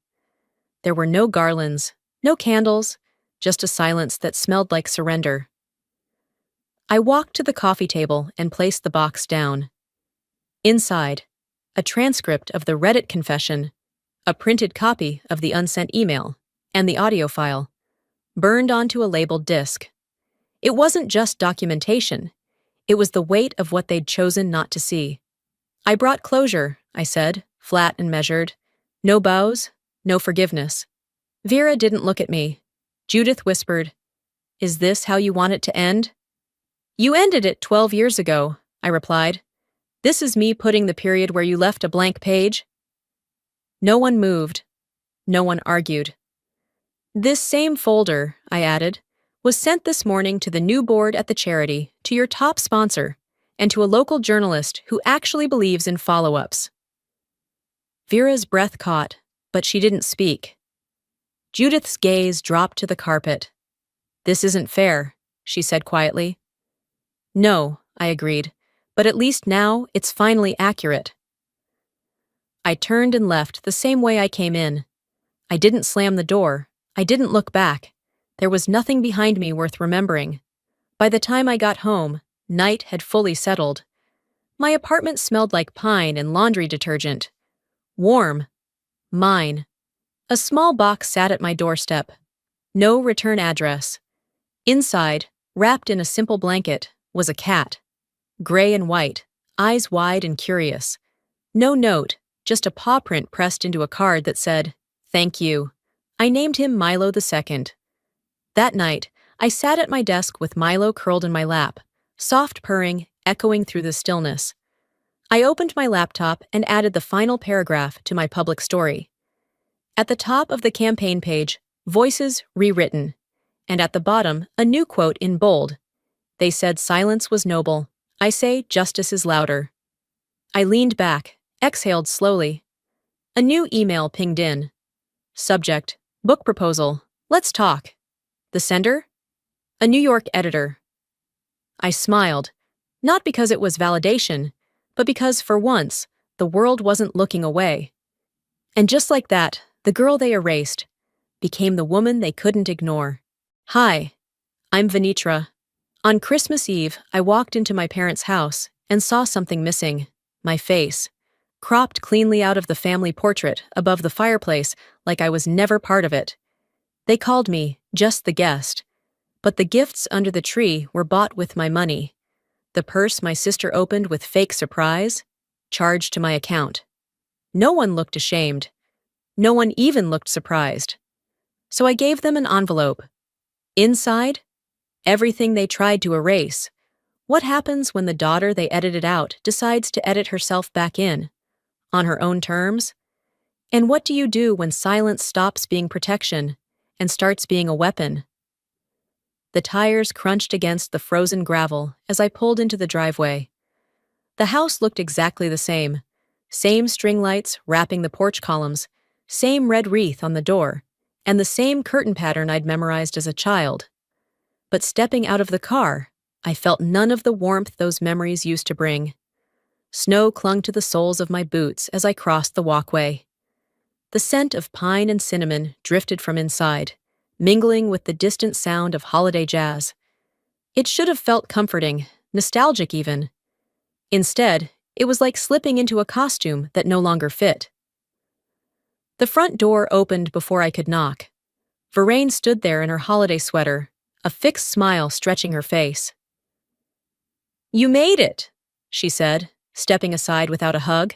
There were no garlands, no candles, just a silence that smelled like surrender. I walked to the coffee table and placed the box down. Inside, a transcript of the Reddit confession, a printed copy of the unsent email, and the audio file, burned onto a labeled disc. It wasn't just documentation. It was the weight of what they'd chosen not to see. I brought closure, I said, flat and measured. No bows, no forgiveness. Vera didn't look at me. Judith whispered, "Is this how you want it to end?" "You ended it 12 years ago," I replied. "This is me putting the period where you left a blank page." No one moved. No one argued. "This same folder," I added, "was sent this morning to the new board at the charity, to your top sponsor, and to a local journalist who actually believes in follow-ups." Vera's breath caught, but she didn't speak. Judith's gaze dropped to the carpet. "This isn't fair," she said quietly. "No," I agreed. "But at least now it's finally accurate." I turned and left the same way I came in. I didn't slam the door. I didn't look back. There was nothing behind me worth remembering. By the time I got home, night had fully settled. My apartment smelled like pine and laundry detergent. Warm. Mine. A small box sat at my doorstep. No return address. Inside, wrapped in a simple blanket, was a cat. Gray and white, eyes wide and curious. No note, just a paw print pressed into a card that said, "Thank you." I named him Milo II. That night, I sat at my desk with Milo curled in my lap, soft purring echoing through the stillness. I opened my laptop and added the final paragraph to my public story. At the top of the campaign page, voices rewritten, and at the bottom, a new quote in bold. They said silence was noble. I say justice is louder. I leaned back, exhaled slowly. A new email pinged in. Subject, book proposal, let's talk. The sender? A New York editor. I smiled, not because it was validation, but because, for once, the world wasn't looking away. And just like that, the girl they erased became the woman they couldn't ignore. "Hi," I'm Venitra. On Christmas Eve, I walked into my parents' house and saw something missing: my face, cropped cleanly out of the family portrait above the fireplace like I was never part of it. They called me just the guest, but the gifts under the tree were bought with my money. The purse my sister opened with fake surprise, charged to my account. No one looked ashamed. No one even looked surprised. So I gave them an envelope. Inside, everything they tried to erase. What happens when the daughter they edited out decides to edit herself back in? On her own terms? And what do you do when silence stops being protection and starts being a weapon? The tires crunched against the frozen gravel as I pulled into the driveway. The house looked exactly the same. Same string lights wrapping the porch columns, same red wreath on the door, and the same curtain pattern I'd memorized as a child. But stepping out of the car, I felt none of the warmth those memories used to bring. Snow clung to the soles of my boots as I crossed the walkway. The scent of pine and cinnamon drifted from inside, mingling with the distant sound of holiday jazz. It should have felt comforting, nostalgic even. Instead, it was like slipping into a costume that no longer fit. The front door opened before I could knock. Vervain stood there in her holiday sweater, a fixed smile stretching her face. "You made it," she said, stepping aside without a hug.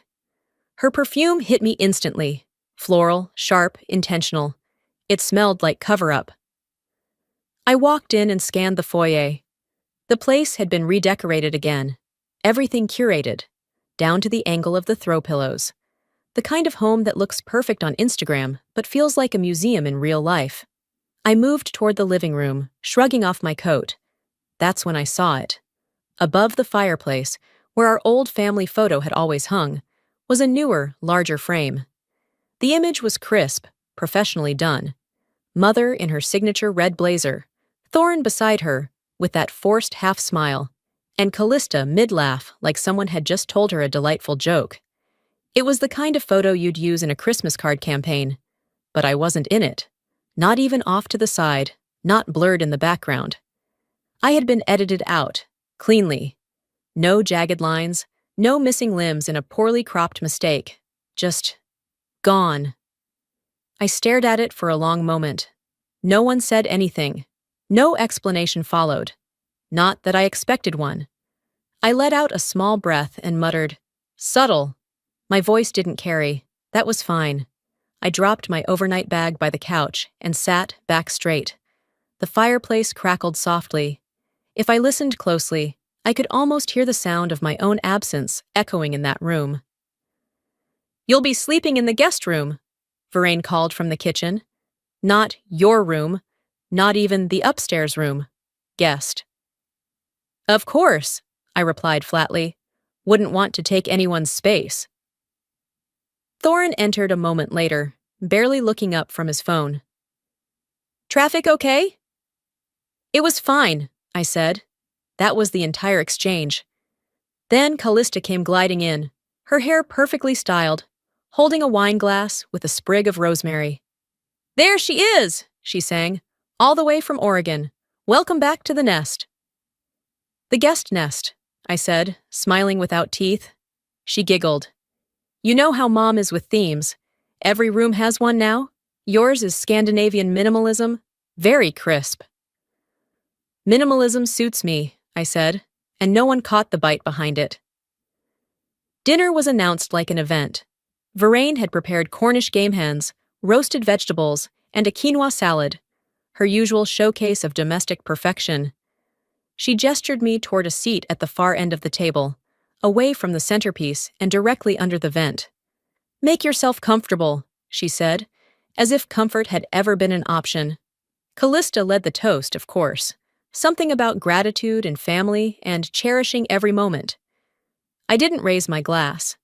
Her perfume hit me instantly, floral, sharp, intentional. It smelled like cover-up. I walked in and scanned the foyer. The place had been redecorated again, everything curated, down to the angle of the throw pillows. The kind of home that looks perfect on Instagram but feels like a museum in real life. I moved toward the living room, shrugging off my coat. That's when I saw it. Above the fireplace, where our old family photo had always hung, was a newer, larger frame. The image was crisp, professionally done. Mother in her signature red blazer, Thorne beside her, with that forced half-smile, and Callista mid-laugh like someone had just told her a delightful joke. It was the kind of photo you'd use in a Christmas card campaign. But I wasn't in it. Not even off to the side, not blurred in the background. I had been edited out, cleanly. No jagged lines, no missing limbs in a poorly cropped mistake. Just gone. I stared at it for a long moment. No one said anything. No explanation followed. Not that I expected one. I let out a small breath and muttered, "Subtle." My voice didn't carry. That was fine. I dropped my overnight bag by the couch and sat back straight. The fireplace crackled softly. If I listened closely, I could almost hear the sound of my own absence echoing in that room. "You'll be sleeping in the guest room," Vervain called from the kitchen. "Not your room, not even the upstairs room. Guest." "Of course," I replied flatly. "Wouldn't want to take anyone's space." Thorne entered a moment later, barely looking up from his phone. "Traffic okay?" "It was fine," I said. That was the entire exchange. Then Callista came gliding in, her hair perfectly styled, holding a wine glass with a sprig of rosemary. "There she is," she sang, "all the way from Oregon. Welcome back to the nest." "The guest nest," I said, smiling without teeth. She giggled. "You know how Mom is with themes. Every room has one now. Yours is Scandinavian minimalism, very crisp." "Minimalism suits me," I said, and no one caught the bite behind it. Dinner was announced like an event. Vervain had prepared Cornish game hens, roasted vegetables, and a quinoa salad, her usual showcase of domestic perfection. She gestured me toward a seat at the far end of the table, away from the centerpiece and directly under the vent. "Make yourself comfortable," she said, as if comfort had ever been an option. Callista led the toast, of course, something about gratitude and family and cherishing every moment. I didn't raise my glass.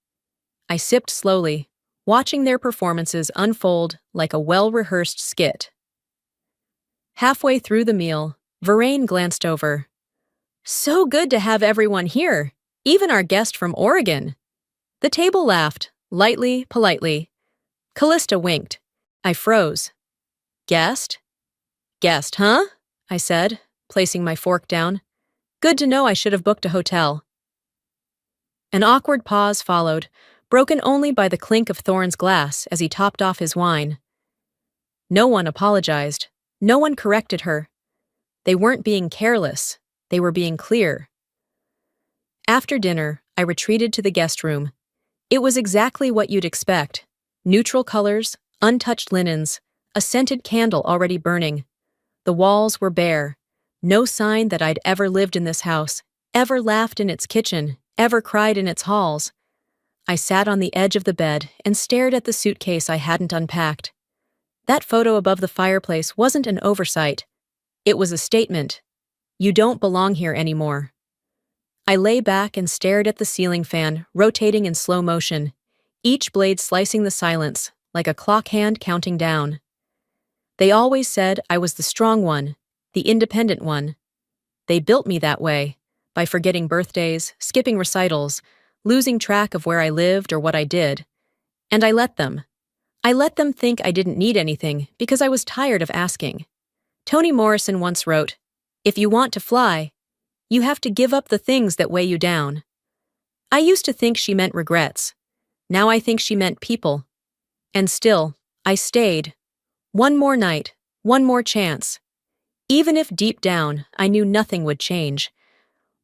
I sipped slowly, watching their performances unfold like a well-rehearsed skit. Halfway through the meal, Vervain glanced over. "So good to have everyone here, even our guest from Oregon." The table laughed, lightly, politely. Callista winked. I froze. "Guest?" "Guest, huh?" I said, placing my fork down. Good to know I should have booked a hotel. An awkward pause followed, broken only by the clink of Thorne's glass as he topped off his wine. No one apologized. No one corrected her. They weren't being careless. They were being clear. After dinner, I retreated to the guest room. It was exactly what you'd expect. Neutral colors, untouched linens, a scented candle already burning. The walls were bare. No sign that I'd ever lived in this house, ever laughed in its kitchen, ever cried in its halls. I sat on the edge of the bed and stared at the suitcase I hadn't unpacked. That photo above the fireplace wasn't an oversight. It was a statement. You don't belong here anymore. I lay back and stared at the ceiling fan, rotating in slow motion, each blade slicing the silence, like a clock hand counting down. They always said I was the strong one, the independent one. They built me that way, by forgetting birthdays, skipping recitals, losing track of where I lived or what I did. And I let them. I let them think I didn't need anything because I was tired of asking. Toni Morrison once wrote, "If you want to fly, you have to give up the things that weigh you down." I used to think she meant regrets. Now I think she meant people. And still, I stayed. One more night, one more chance. Even if deep down, I knew nothing would change.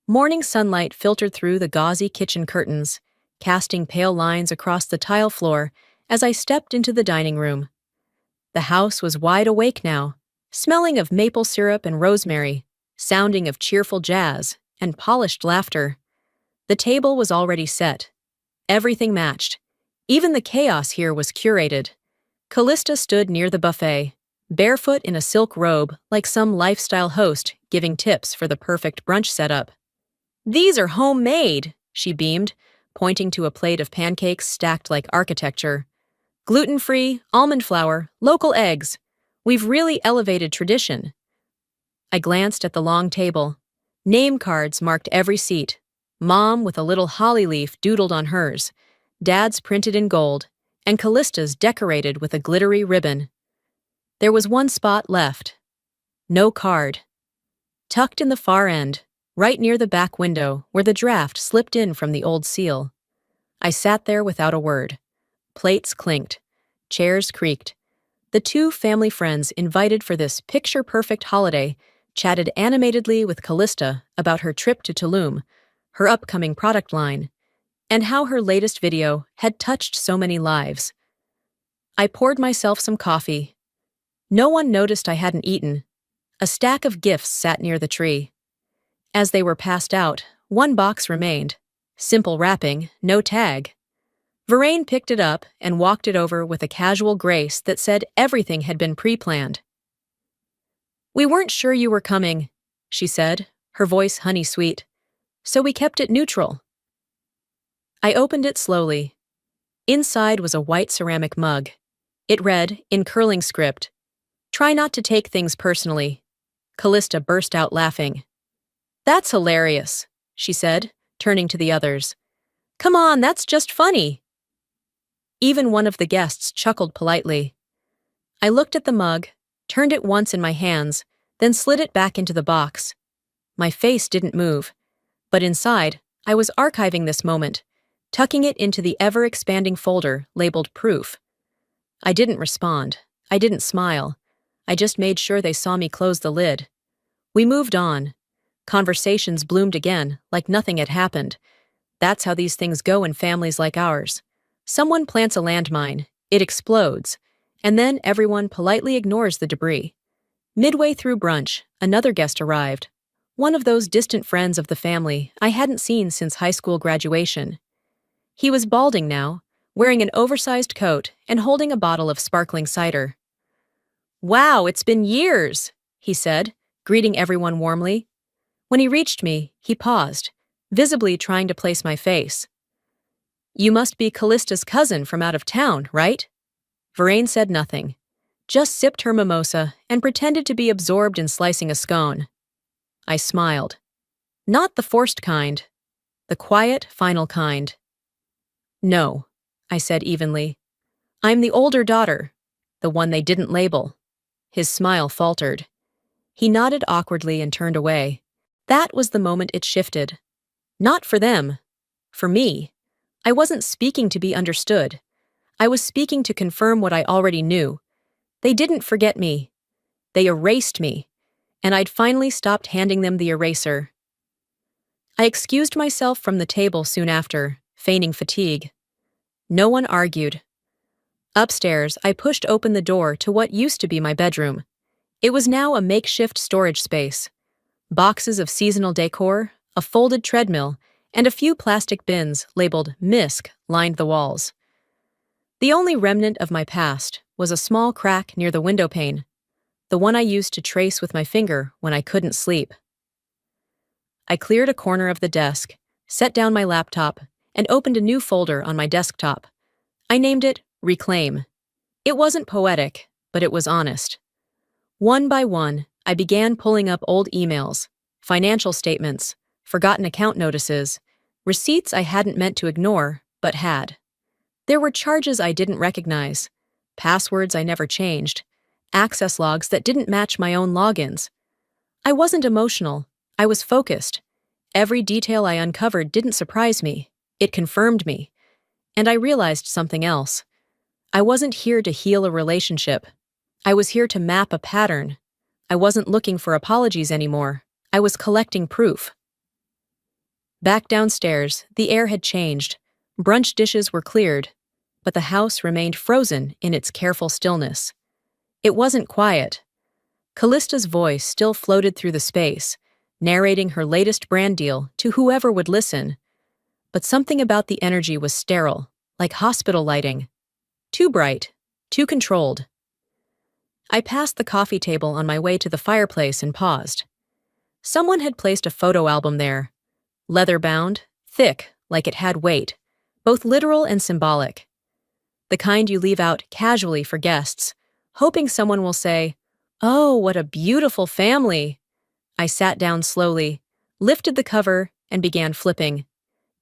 Morning sunlight filtered through the gauzy kitchen curtains, casting pale lines across the tile floor as I stepped into the dining room. The house was wide awake now, smelling of maple syrup and rosemary, sounding of cheerful jazz and polished laughter. The table was already set. Everything matched. Even the chaos here was curated. Callista stood near the buffet, barefoot in a silk robe like some lifestyle host giving tips for the perfect brunch setup. "These are homemade," she beamed, pointing to a plate of pancakes stacked like architecture. "Gluten-free, almond flour, local eggs. We've really elevated tradition." I glanced at the long table. Name cards marked every seat. Mom with a little holly leaf doodled on hers, Dad's printed in gold, and Callista's decorated with a glittery ribbon. There was one spot left. No card. Tucked in the far end, right near the back window where the draft slipped in from the old seal. I sat there without a word. Plates clinked. Chairs creaked. The two family friends invited for this picture-perfect holiday chatted animatedly with Callista about her trip to Tulum, her upcoming product line, and how her latest video had touched so many lives. I poured myself some coffee. No one noticed I hadn't eaten. A stack of gifts sat near the tree. As they were passed out, one box remained. Simple wrapping, no tag. Vervain picked it up and walked it over with a casual grace that said everything had been pre-planned. "We weren't sure you were coming," she said, her voice honey-sweet, "so we kept it neutral." I opened it slowly. Inside was a white ceramic mug. It read, in curling script, "Try not to take things personally." Callista burst out laughing. "That's hilarious," she said, turning to the others. "Come on, that's just funny." Even one of the guests chuckled politely. I looked at the mug, turned it once in my hands, then slid it back into the box. My face didn't move, but inside, I was archiving this moment, tucking it into the ever-expanding folder labeled Proof. I didn't respond. I didn't smile. I just made sure they saw me close the lid. We moved on. Conversations bloomed again, like nothing had happened. That's how these things go in families like ours. Someone plants a landmine, it explodes, and then everyone politely ignores the debris. Midway through brunch, another guest arrived. One of those distant friends of the family I hadn't seen since high school graduation. He was balding now, wearing an oversized coat and holding a bottle of sparkling cider. "Wow, it's been years," he said, greeting everyone warmly. When he reached me, he paused, visibly trying to place my face. "You must be Callista's cousin from out of town, right?" Vervain said nothing, just sipped her mimosa and pretended to be absorbed in slicing a scone. I smiled. Not the forced kind. The quiet, final kind. "No," I said evenly. "I'm the older daughter, the one they didn't label." His smile faltered. He nodded awkwardly and turned away. That was the moment it shifted. Not for them. For me. I wasn't speaking to be understood. I was speaking to confirm what I already knew. They didn't forget me. They erased me. And I'd finally stopped handing them the eraser. I excused myself from the table soon after, feigning fatigue. No one argued. Upstairs, I pushed open the door to what used to be my bedroom. It was now a makeshift storage space. Boxes of seasonal decor, a folded treadmill, and a few plastic bins labeled MISC lined the walls. The only remnant of my past was a small crack near the window pane, the one I used to trace with my finger when I couldn't sleep. I cleared a corner of the desk, set down my laptop, and opened a new folder on my desktop. I named it Reclaim. It wasn't poetic, but it was honest. One by one, I began pulling up old emails, financial statements, forgotten account notices, receipts I hadn't meant to ignore, but had. There were charges I didn't recognize, passwords I never changed, access logs that didn't match my own logins. I wasn't emotional. I was focused. Every detail I uncovered didn't surprise me. It confirmed me. And I realized something else. I wasn't here to heal a relationship. I was here to map a pattern. I wasn't looking for apologies anymore. I was collecting proof. Back downstairs, the air had changed. Brunch dishes were cleared, but the house remained frozen in its careful stillness. It wasn't quiet. Callista's voice still floated through the space, narrating her latest brand deal to whoever would listen. But something about the energy was sterile, like hospital lighting. Too bright, too controlled. I passed the coffee table on my way to the fireplace and paused. Someone had placed a photo album there, leather-bound, thick, like it had weight, both literal and symbolic. The kind you leave out casually for guests, hoping someone will say, "Oh, what a beautiful family." I sat down slowly, lifted the cover, and began flipping.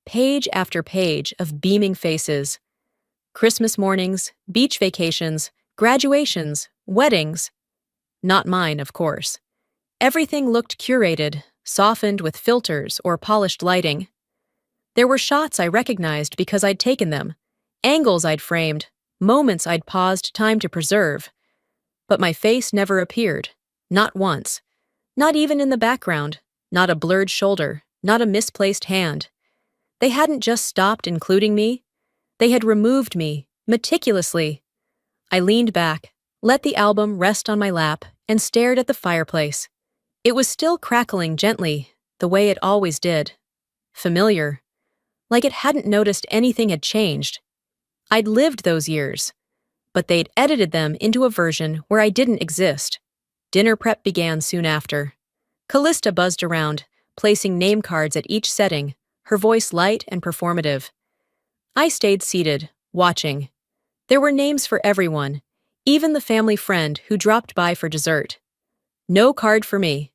Page after page of beaming faces. Christmas mornings, beach vacations, graduations, weddings. Not mine, of course. Everything looked curated, softened with filters or polished lighting. There were shots I recognized because I'd taken them, angles I'd framed, moments I'd paused time to preserve. But my face never appeared, not once. Not even in the background, not a blurred shoulder, not a misplaced hand. They hadn't just stopped including me. They had removed me, meticulously. I leaned back, let the album rest on my lap, and stared at the fireplace. It was still crackling gently, the way it always did. Familiar. Like it hadn't noticed anything had changed. I'd lived those years, but they'd edited them into a version where I didn't exist. Dinner prep began soon after. Callista buzzed around, placing name cards at each setting, her voice light and performative. I stayed seated, watching. There were names for everyone, even the family friend who dropped by for dessert. No card for me.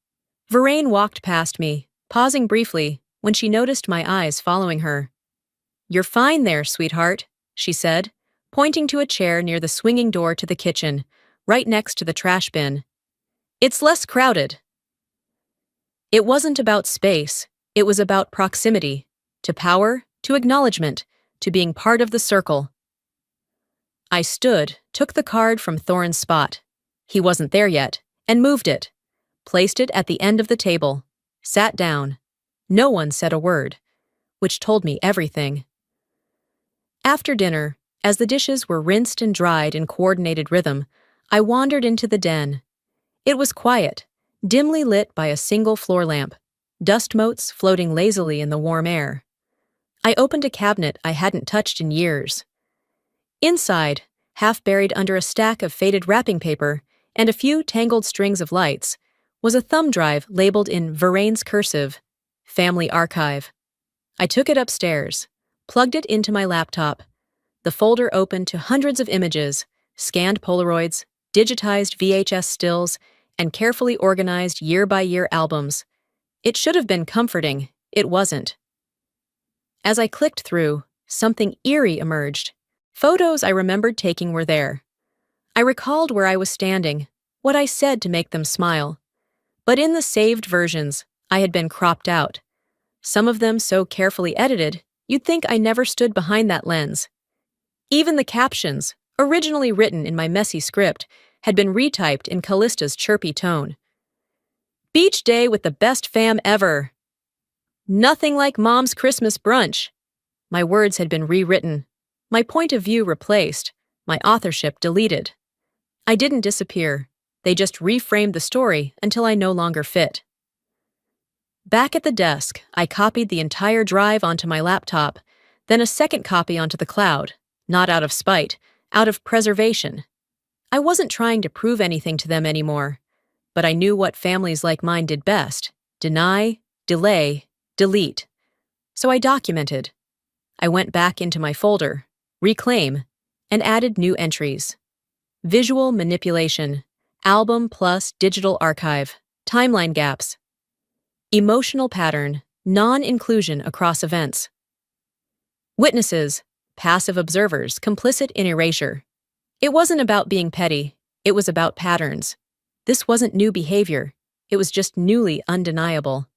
Verraine walked past me, pausing briefly when she noticed my eyes following her. "You're fine there, sweetheart," she said, pointing to a chair near the swinging door to the kitchen, right next to the trash bin. "It's less crowded." It wasn't about space, it was about proximity, to power, to acknowledgement, to being part of the circle. I stood, took the card from Thorin's spot. He wasn't there yet, and moved it. Placed it at the end of the table. Sat down. No one said a word, which told me everything. After dinner, as the dishes were rinsed and dried in coordinated rhythm, I wandered into the den. It was quiet, dimly lit by a single floor lamp, dust motes floating lazily in the warm air. I opened a cabinet I hadn't touched in years. Inside, half buried under a stack of faded wrapping paper and a few tangled strings of lights, was a thumb drive labeled in Verraine's cursive, Family Archive. I took it upstairs, plugged it into my laptop. The folder opened to hundreds of images, scanned Polaroids, digitized VHS stills, and carefully organized year-by-year albums. It should have been comforting. It wasn't. As I clicked through, something eerie emerged. Photos I remembered taking were there. I recalled where I was standing, what I said to make them smile. But in the saved versions, I had been cropped out. Some of them so carefully edited, you'd think I never stood behind that lens. Even the captions, originally written in my messy script, had been retyped in Callista's chirpy tone. Beach day with the best fam ever. Nothing like Mom's Christmas brunch. My words had been rewritten, my point of view replaced, my authorship deleted. I didn't disappear. They just reframed the story until I no longer fit. Back at the desk, I copied the entire drive onto my laptop, then a second copy onto the cloud, not out of spite, out of preservation. I wasn't trying to prove anything to them anymore, but I knew what families like mine did best: deny, delay, delete. So I documented. I went back into my folder, reclaim, and added new entries. Visual manipulation, album plus digital archive, timeline gaps. Emotional pattern, non-inclusion across events. Witnesses, passive observers, complicit in erasure. It wasn't about being petty, it was about patterns. This wasn't new behavior, it was just newly undeniable.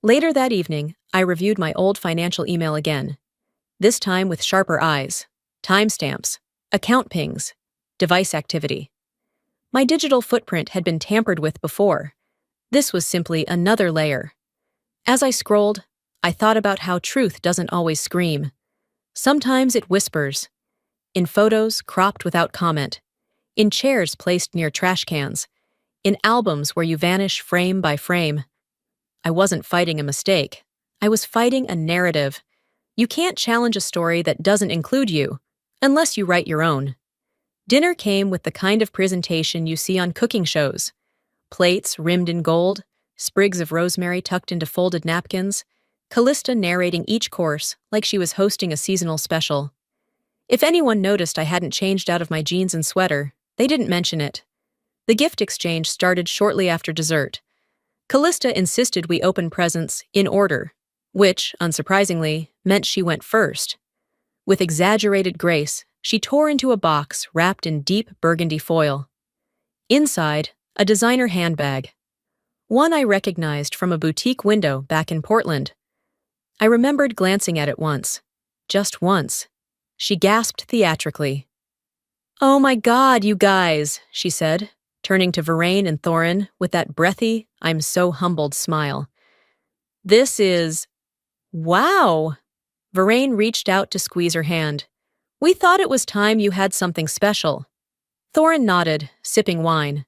Later that evening, I reviewed my old financial email again, this time with sharper eyes, timestamps, account pings, device activity. My digital footprint had been tampered with before. This was simply another layer. As I scrolled, I thought about how truth doesn't always scream. Sometimes it whispers. In photos cropped without comment, in chairs placed near trash cans, in albums where you vanish frame by frame. I wasn't fighting a mistake. I was fighting a narrative. You can't challenge a story that doesn't include you, unless you write your own. Dinner came with the kind of presentation you see on cooking shows. Plates rimmed in gold, sprigs of rosemary tucked into folded napkins, Callista narrating each course like she was hosting a seasonal special. If anyone noticed I hadn't changed out of my jeans and sweater, they didn't mention it. The gift exchange started shortly after dessert. Callista insisted we open presents in order, which, unsurprisingly, meant she went first. With exaggerated grace, she tore into a box wrapped in deep burgundy foil. Inside, a designer handbag. One I recognized from a boutique window back in Portland. I remembered glancing at it once. Just once. She gasped theatrically. "Oh my God, you guys," she said, turning to Verraine and Thorin with that breathy, I'm so humbled smile. "This is... wow!" Verraine reached out to squeeze her hand. "We thought it was time you had something special." Thorin nodded, sipping wine.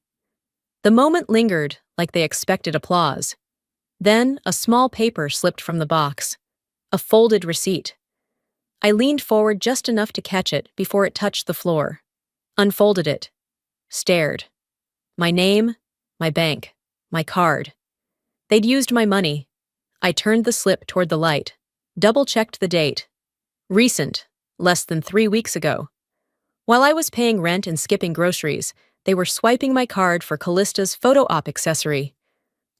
The moment lingered, like they expected applause. Then a small paper slipped from the box. A folded receipt. I leaned forward just enough to catch it before it touched the floor. Unfolded it. Stared. My name, my bank, my card. They'd used my money. I turned the slip toward the light. Double-checked the date. Recent, less than 3 weeks ago. While I was paying rent and skipping groceries, they were swiping my card for Callista's photo op accessory.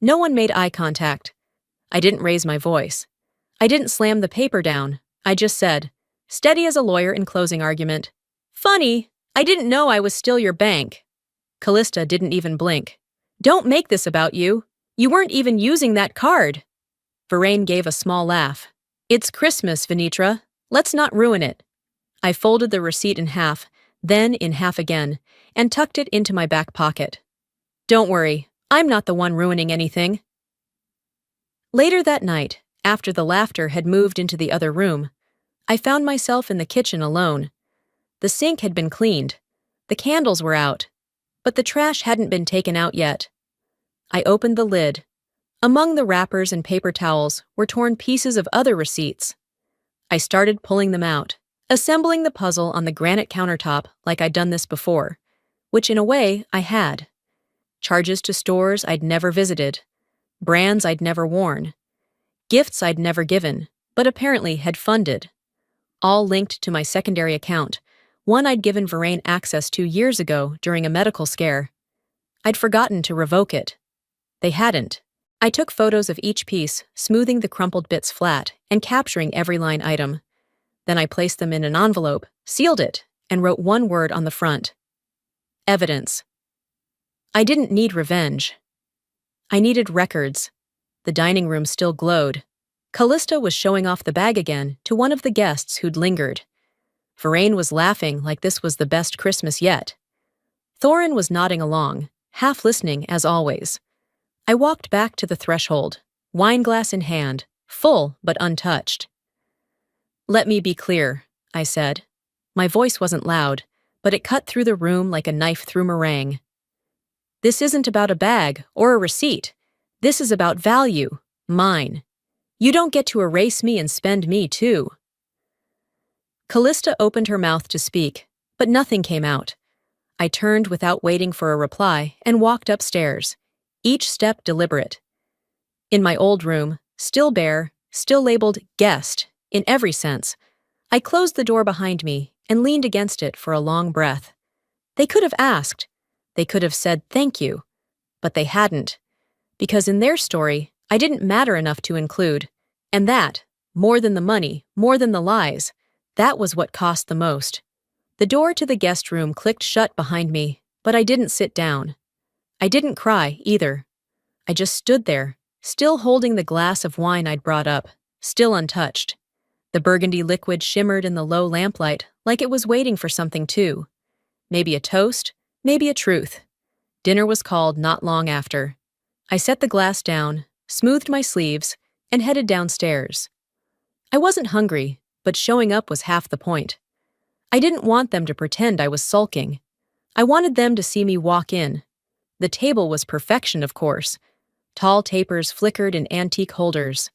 No one made eye contact. I didn't raise my voice. I didn't slam the paper down. I just said, steady as a lawyer in closing argument, "Funny, I didn't know I was still your bank." Callista didn't even blink. "Don't make this about you. You weren't even using that card." Verraine gave a small laugh. "It's Christmas, Venetra. Let's not ruin it." I folded the receipt in half, then in half again, and tucked it into my back pocket. "Don't worry, I'm not the one ruining anything." Later that night, after the laughter had moved into the other room, I found myself in the kitchen alone. The sink had been cleaned. The candles were out, but the trash hadn't been taken out yet. I opened the lid. Among the wrappers and paper towels were torn pieces of other receipts. I started pulling them out, assembling the puzzle on the granite countertop like I'd done this before, which in a way I had. Charges to stores I'd never visited, brands I'd never worn, gifts I'd never given, but apparently had funded. All linked to my secondary account, one I'd given Verraine access to years ago during a medical scare. I'd forgotten to revoke it. They hadn't. I took photos of each piece, smoothing the crumpled bits flat and capturing every line item. Then I placed them in an envelope, sealed it, and wrote one word on the front. Evidence. I didn't need revenge. I needed records. The dining room still glowed. Callista was showing off the bag again to one of the guests who'd lingered. Vervain was laughing like this was the best Christmas yet. Thorin was nodding along, half listening as always. I walked back to the threshold, wineglass in hand, full but untouched. "Let me be clear," I said. My voice wasn't loud, but it cut through the room like a knife through meringue. "This isn't about a bag or a receipt. This is about value, mine. You don't get to erase me and spend me too." Callista opened her mouth to speak, but nothing came out. I turned without waiting for a reply and walked upstairs, each step deliberate. In my old room, still bare, still labeled guest, in every sense, I closed the door behind me and leaned against it for a long breath. They could have asked. They could have said thank you. But they hadn't. Because in their story, I didn't matter enough to include. And that, more than the money, more than the lies, that was what cost the most. The door to the guest room clicked shut behind me, but I didn't sit down. I didn't cry, either. I just stood there, still holding the glass of wine I'd brought up, still untouched. The burgundy liquid shimmered in the low lamplight like it was waiting for something too. Maybe a toast, maybe a truth. Dinner was called not long after. I set the glass down, smoothed my sleeves, and headed downstairs. I wasn't hungry, but showing up was half the point. I didn't want them to pretend I was sulking. I wanted them to see me walk in. The table was perfection, of course. Tall tapers flickered in antique holders.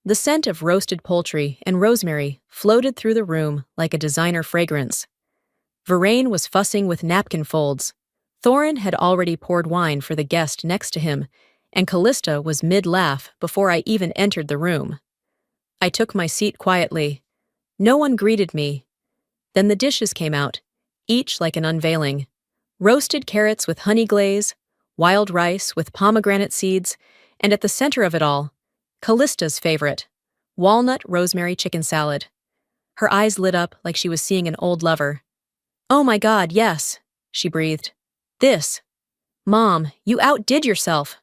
The scent of roasted poultry and rosemary floated through the room like a designer fragrance. Vervain was fussing with napkin folds. Thorin had already poured wine for the guest next to him, and Callista was mid-laugh before I even entered the room. I took my seat quietly. No one greeted me. Then the dishes came out, each like an unveiling. Roasted carrots with honey glaze, wild rice with pomegranate seeds, and at the center of it all, Callista's favorite, walnut rosemary chicken salad. Her eyes lit up like she was seeing an old lover. "Oh my God, yes," she breathed. "This. Mom, you outdid yourself."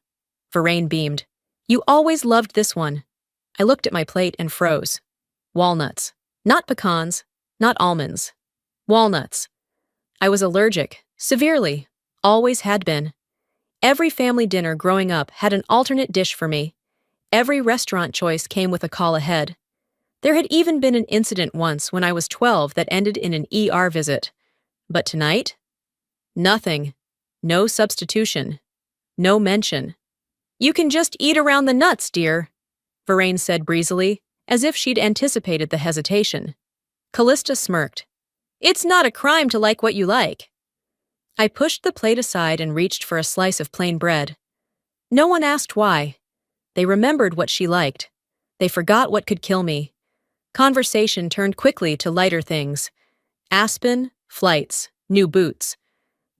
Vervain beamed. "You always loved this one." I looked at my plate and froze. Walnuts. Not pecans, not almonds. Walnuts. I was allergic, severely, always had been. Every family dinner growing up had an alternate dish for me. Every restaurant choice came with a call ahead. There had even been an incident once when I was 12 that ended in an ER visit. But tonight? Nothing. No substitution. No mention. "You can just eat around the nuts, dear," Vervain said breezily, as if she'd anticipated the hesitation. Callista smirked. "It's not a crime to like what you like." I pushed the plate aside and reached for a slice of plain bread. No one asked why. They remembered what she liked. They forgot what could kill me. Conversation turned quickly to lighter things. Aspen, flights, new boots.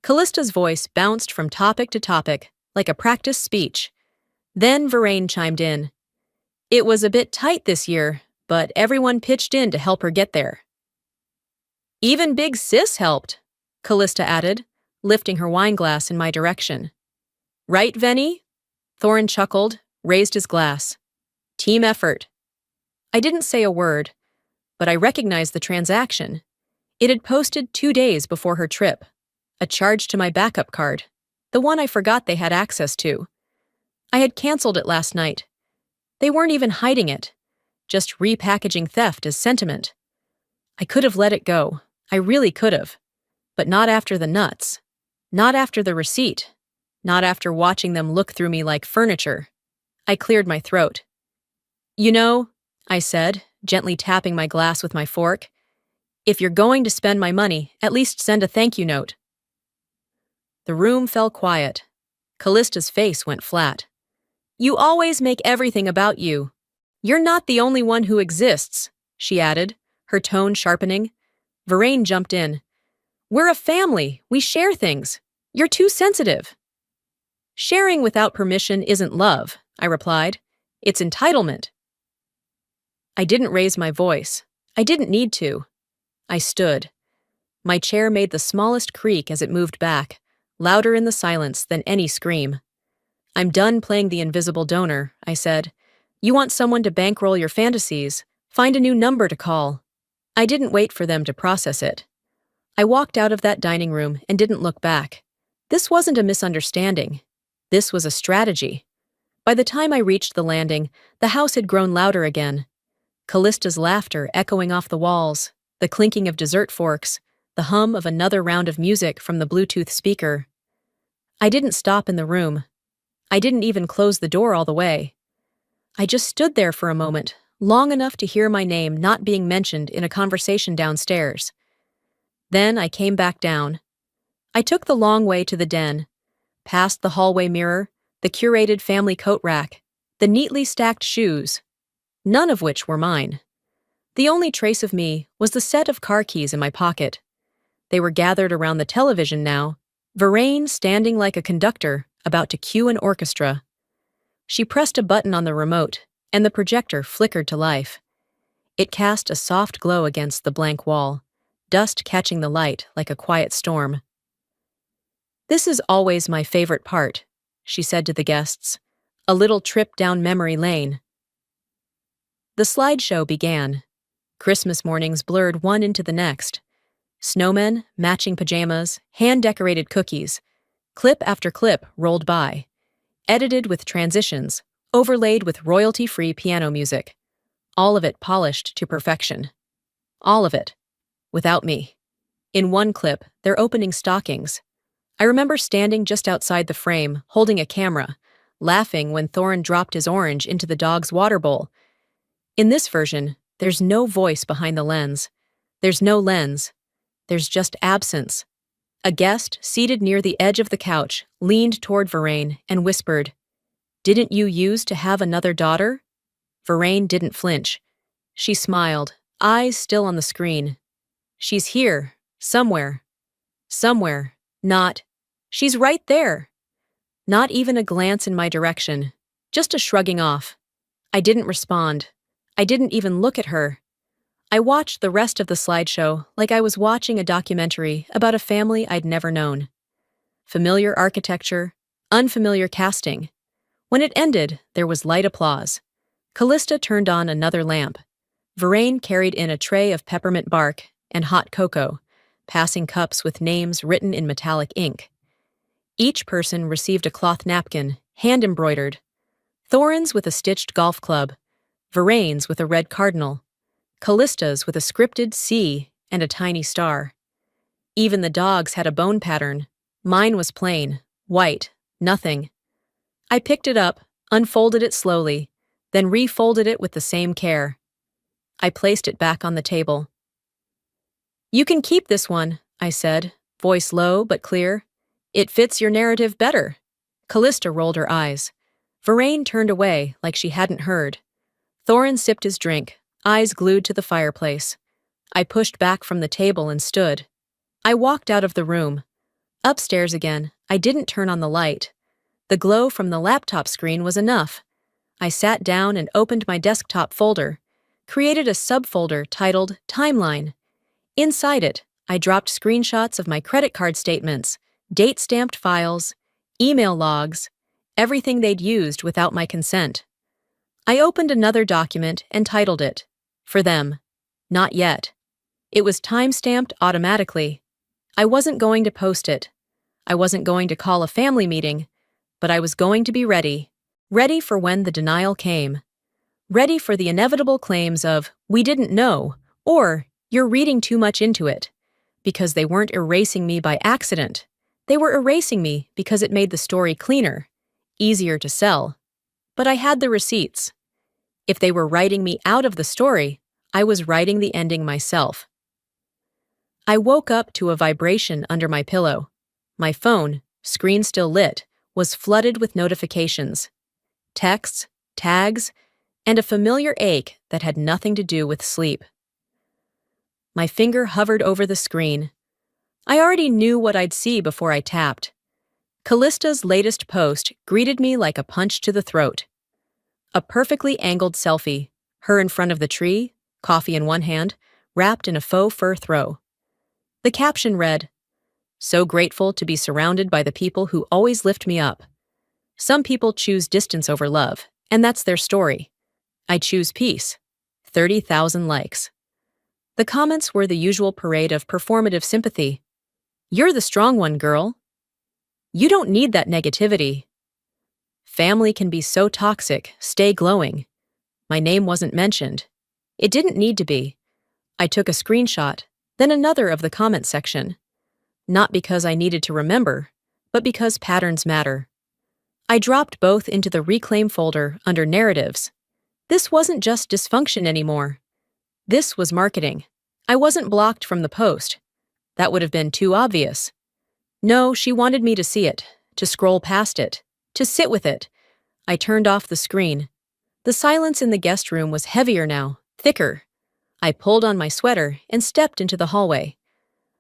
Callista's voice bounced from topic to topic, like a practice speech. Then Vervain chimed in. "It was a bit tight this year, but everyone pitched in to help her get there." "Even Big Sis helped," Callista added, lifting her wineglass in my direction. "Right, Venny?" Thorin chuckled, raised his glass. "Team effort." I didn't say a word, but I recognized the transaction. It had posted 2 days before her trip. A charge to my backup card, the one I forgot they had access to. I had canceled it last night. They weren't even hiding it, just repackaging theft as sentiment. I could have let it go. I really could have. But not after the nuts. Not after the receipt. Not after watching them look through me like furniture. I cleared my throat. "You know," I said, gently tapping my glass with my fork, "if you're going to spend my money, at least send a thank you note." The room fell quiet. Callista's face went flat. "You always make everything about you. You're not the only one who exists," she added, her tone sharpening. Vervain jumped in. "We're a family. We share things. You're too sensitive." "Sharing without permission isn't love," I replied. "It's entitlement." I didn't raise my voice. I didn't need to. I stood. My chair made the smallest creak as it moved back, louder in the silence than any scream. I'm done playing the invisible donor, I said. You want someone to bankroll your fantasies. Find a new number to call. I didn't wait for them to process it. I walked out of that dining room and didn't look back. This wasn't a misunderstanding. This was a strategy. By the time I reached the landing, the house had grown louder again. Callista's laughter echoing off the walls, the clinking of dessert forks, the hum of another round of music from the Bluetooth speaker. I didn't stop in the room. I didn't even close the door all the way. I just stood there for a moment, long enough to hear my name not being mentioned in a conversation downstairs. Then I came back down. I took the long way to the den, past the hallway mirror, the curated family coat rack, the neatly stacked shoes, none of which were mine. The only trace of me was the set of car keys in my pocket. They were gathered around the television now, Vervain standing like a conductor about to cue an orchestra. She pressed a button on the remote, and the projector flickered to life. It cast a soft glow against the blank wall, dust catching the light like a quiet storm. "This is always my favorite part," she said to the guests, "a little trip down memory lane." The slideshow began. Christmas mornings blurred one into the next. Snowmen, matching pajamas, hand-decorated cookies. Clip after clip rolled by, edited with transitions, overlaid with royalty-free piano music. All of it polished to perfection. All of it. Without me. In one clip, they're opening stockings. I remember standing just outside the frame, holding a camera, laughing when Thorin dropped his orange into the dog's water bowl. In this version, there's no voice behind the lens. There's no lens. There's just absence. A guest, seated near the edge of the couch, leaned toward Vervain and whispered, "Didn't you used to have another daughter?" Vervain didn't flinch. She smiled, eyes still on the screen. "She's here, somewhere. Somewhere. Not. She's right there." Not even a glance in my direction, just a shrugging off. I didn't respond. I didn't even look at her. I watched the rest of the slideshow like I was watching a documentary about a family I'd never known. Familiar architecture, unfamiliar casting. When it ended, there was light applause. Callista turned on another lamp. Vervain carried in a tray of peppermint bark and hot cocoa, passing cups with names written in metallic ink. Each person received a cloth napkin, hand-embroidered. Thorin's with a stitched golf club, Vervain's with a red cardinal, Callista's with a scripted C and a tiny star. Even the dogs had a bone pattern. Mine was plain, white, nothing. I picked it up, unfolded it slowly, then refolded it with the same care. I placed it back on the table. "You can keep this one," I said, voice low but clear. "It fits your narrative better." Callista rolled her eyes. Vervain turned away like she hadn't heard. Thorin sipped his drink, eyes glued to the fireplace. I pushed back from the table and stood. I walked out of the room. Upstairs again, I didn't turn on the light. The glow from the laptop screen was enough. I sat down and opened my desktop folder, created a subfolder titled Timeline. Inside it, I dropped screenshots of my credit card statements, date-stamped files, email logs, everything they'd used without my consent. I opened another document and titled it, For Them. Not yet. It was time-stamped automatically. I wasn't going to post it. I wasn't going to call a family meeting, but I was going to be ready. Ready for when the denial came. Ready for the inevitable claims of, "We didn't know," or "You're reading too much into it," because they weren't erasing me by accident. They were erasing me because it made the story cleaner, easier to sell. But I had the receipts. If they were writing me out of the story, I was writing the ending myself. I woke up to a vibration under my pillow. My phone, screen still lit, was flooded with notifications. Texts, tags, and a familiar ache that had nothing to do with sleep. My finger hovered over the screen. I already knew what I'd see before I tapped. Callista's latest post greeted me like a punch to the throat. A perfectly angled selfie, her in front of the tree, coffee in one hand, wrapped in a faux fur throw. The caption read, "So grateful to be surrounded by the people who always lift me up." Some people choose distance over love, and that's their story. I choose peace. 30,000 likes. The comments were the usual parade of performative sympathy. You're the strong one, girl. You don't need that negativity. Family can be so toxic, stay glowing. My name wasn't mentioned. It didn't need to be. I took a screenshot, then another of the comment section. Not because I needed to remember, but because patterns matter. I dropped both into the Reclaim folder under Narratives. This wasn't just dysfunction anymore. This was marketing. I wasn't blocked from the post. That would have been too obvious. No, she wanted me to see it, to scroll past it, to sit with it. I turned off the screen. The silence in the guest room was heavier now, thicker. I pulled on my sweater and stepped into the hallway.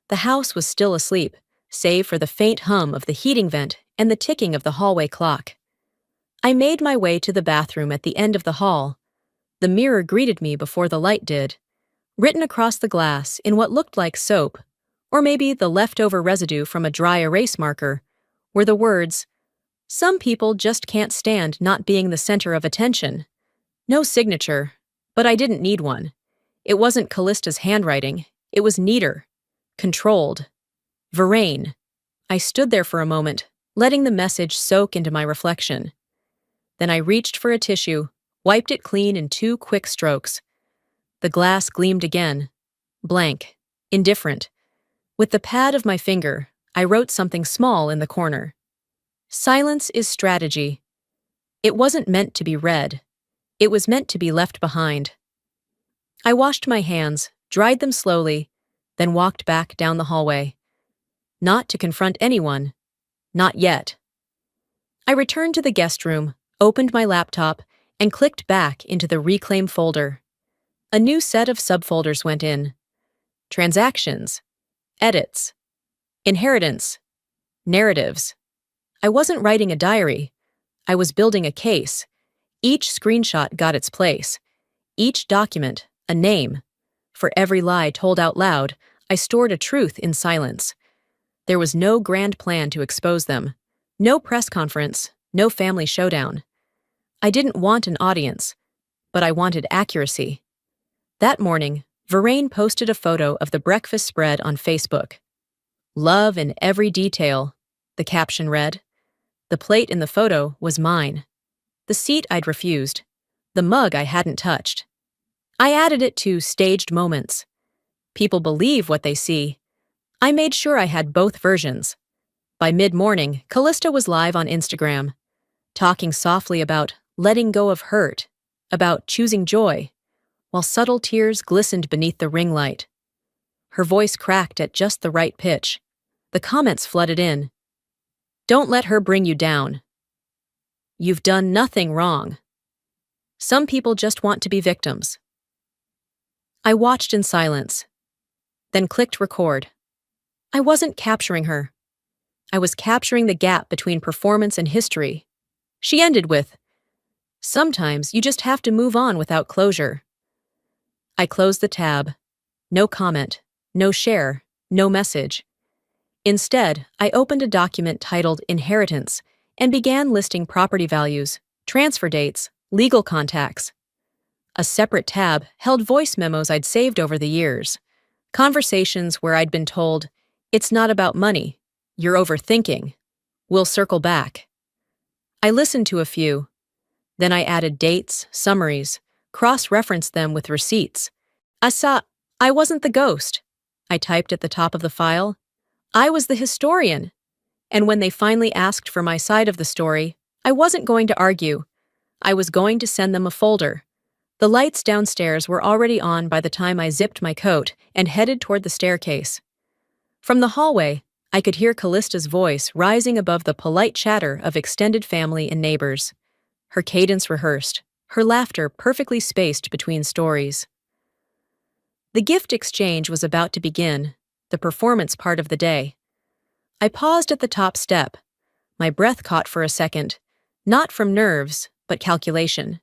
The house was still asleep, save for the faint hum of the heating vent and the ticking of the hallway clock. I made my way to the bathroom at the end of the hall. The mirror greeted me before the light did. Written across the glass in what looked like soap, or maybe the leftover residue from a dry erase marker, were the words, "Some people just can't stand not being the center of attention." No signature, but I didn't need one. It wasn't Callista's handwriting. It was neater. Controlled. Verraine. I stood there for a moment, letting the message soak into my reflection. Then I reached for a tissue, wiped it clean in 2 quick strokes. The glass gleamed again. Blank. Indifferent. With the pad of my finger, I wrote something small in the corner. Silence is strategy. It wasn't meant to be read. It was meant to be left behind. I washed my hands, dried them slowly, then walked back down the hallway. Not to confront anyone. Not yet. I returned to the guest room, opened my laptop, and clicked back into the Reclaim folder. A new set of subfolders went in. Transactions. Edits. Inheritance. Narratives. I wasn't writing a diary. I was building a case. Each screenshot got its place. Each document, a name. For every lie told out loud, I stored a truth in silence. There was no grand plan to expose them. No press conference, no family showdown. I didn't want an audience, but I wanted accuracy. That morning, Verraine posted a photo of the breakfast spread on Facebook. "Love in every detail," the caption read. The plate in the photo was mine. The seat I'd refused. The mug I hadn't touched. I added it to Staged Moments. People believe what they see. I made sure I had both versions. By mid-morning, Callista was live on Instagram, talking softly about letting go of hurt, about choosing joy, while subtle tears glistened beneath the ring light. Her voice cracked at just the right pitch. The comments flooded in. "Don't let her bring you down. You've done nothing wrong. Some people just want to be victims." I watched in silence, then clicked record. I wasn't capturing her. I was capturing the gap between performance and history. She ended with, "Sometimes you just have to move on without closure." I closed the tab. No comment, no share, no message. Instead, I opened a document titled Inheritance and began listing property values, transfer dates, legal contacts. A separate tab held voice memos I'd saved over the years, conversations where I'd been told, "It's not about money. You're overthinking. We'll circle back." I listened to a few. Then I added dates, summaries, cross-referenced them with receipts. I wasn't the ghost, I typed at the top of the file. I was the historian. And when they finally asked for my side of the story, I wasn't going to argue. I was going to send them a folder. The lights downstairs were already on by the time I zipped my coat and headed toward the staircase. From the hallway, I could hear Callista's voice rising above the polite chatter of extended family and neighbors. Her cadence rehearsed, her laughter perfectly spaced between stories. The gift exchange was about to begin, the performance part of the day. I paused at the top step. My breath caught for a second, not from nerves, but calculation.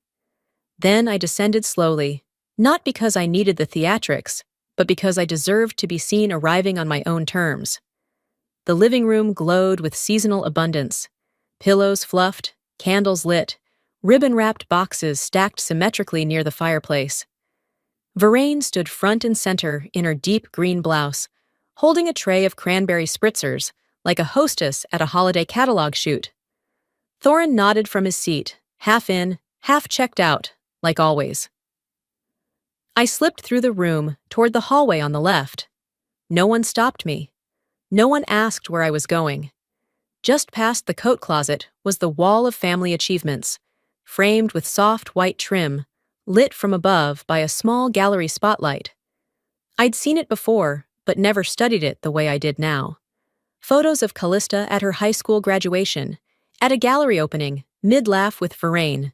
Then I descended slowly, not because I needed the theatrics, but because I deserved to be seen arriving on my own terms. The living room glowed with seasonal abundance. Pillows fluffed, Candles lit, ribbon-wrapped boxes stacked symmetrically near the fireplace. Vervain stood front and center in her deep green blouse, holding a tray of cranberry spritzers like a hostess at a holiday catalog shoot. Thorin nodded from his seat, half in, half checked out, like always. I slipped through the room toward the hallway on the left. No one stopped me. No one asked where I was going. Just past the coat closet was the wall of family achievements, framed with soft white trim, lit from above by a small gallery spotlight. I'd seen it before, but never studied it the way I did now. Photos of Callista at her high school graduation, at a gallery opening, mid-laugh with Vervain,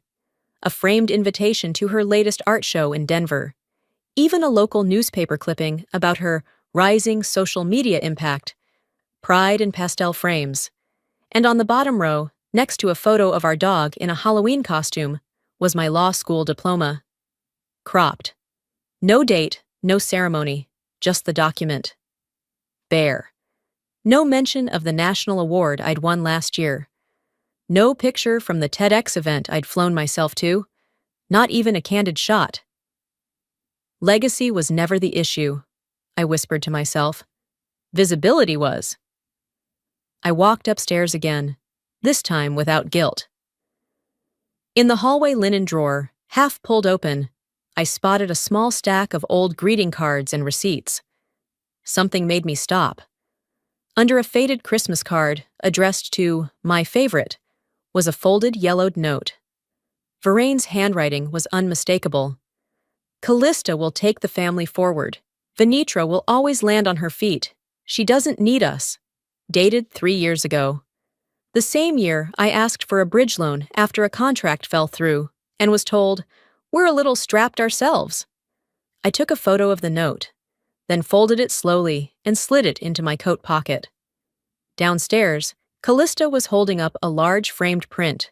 a framed invitation to her latest art show in Denver, even a local newspaper clipping about her rising social media impact, pride in pastel frames. And on the bottom row, next to a photo of our dog in a Halloween costume, was my law school diploma. Cropped. No date, no ceremony, just the document. Bare. No mention of the national award I'd won last year. No picture from the TEDx event I'd flown myself to. Not even a candid shot. Legacy was never the issue, I whispered to myself. Visibility was. I walked upstairs again, this time without guilt. In the hallway linen drawer, half pulled open, I spotted a small stack of old greeting cards and receipts. Something made me stop. Under a faded Christmas card, addressed to my favorite, was a folded yellowed note. Vervain's handwriting was unmistakable. Callista will take the family forward. Venitra will always land on her feet. She doesn't need us. Dated 3 years ago. The same year, I asked for a bridge loan after a contract fell through, and was told, "We're a little strapped ourselves." I took a photo of the note, then folded it slowly and slid it into my coat pocket. Downstairs, Callista was holding up a large framed print.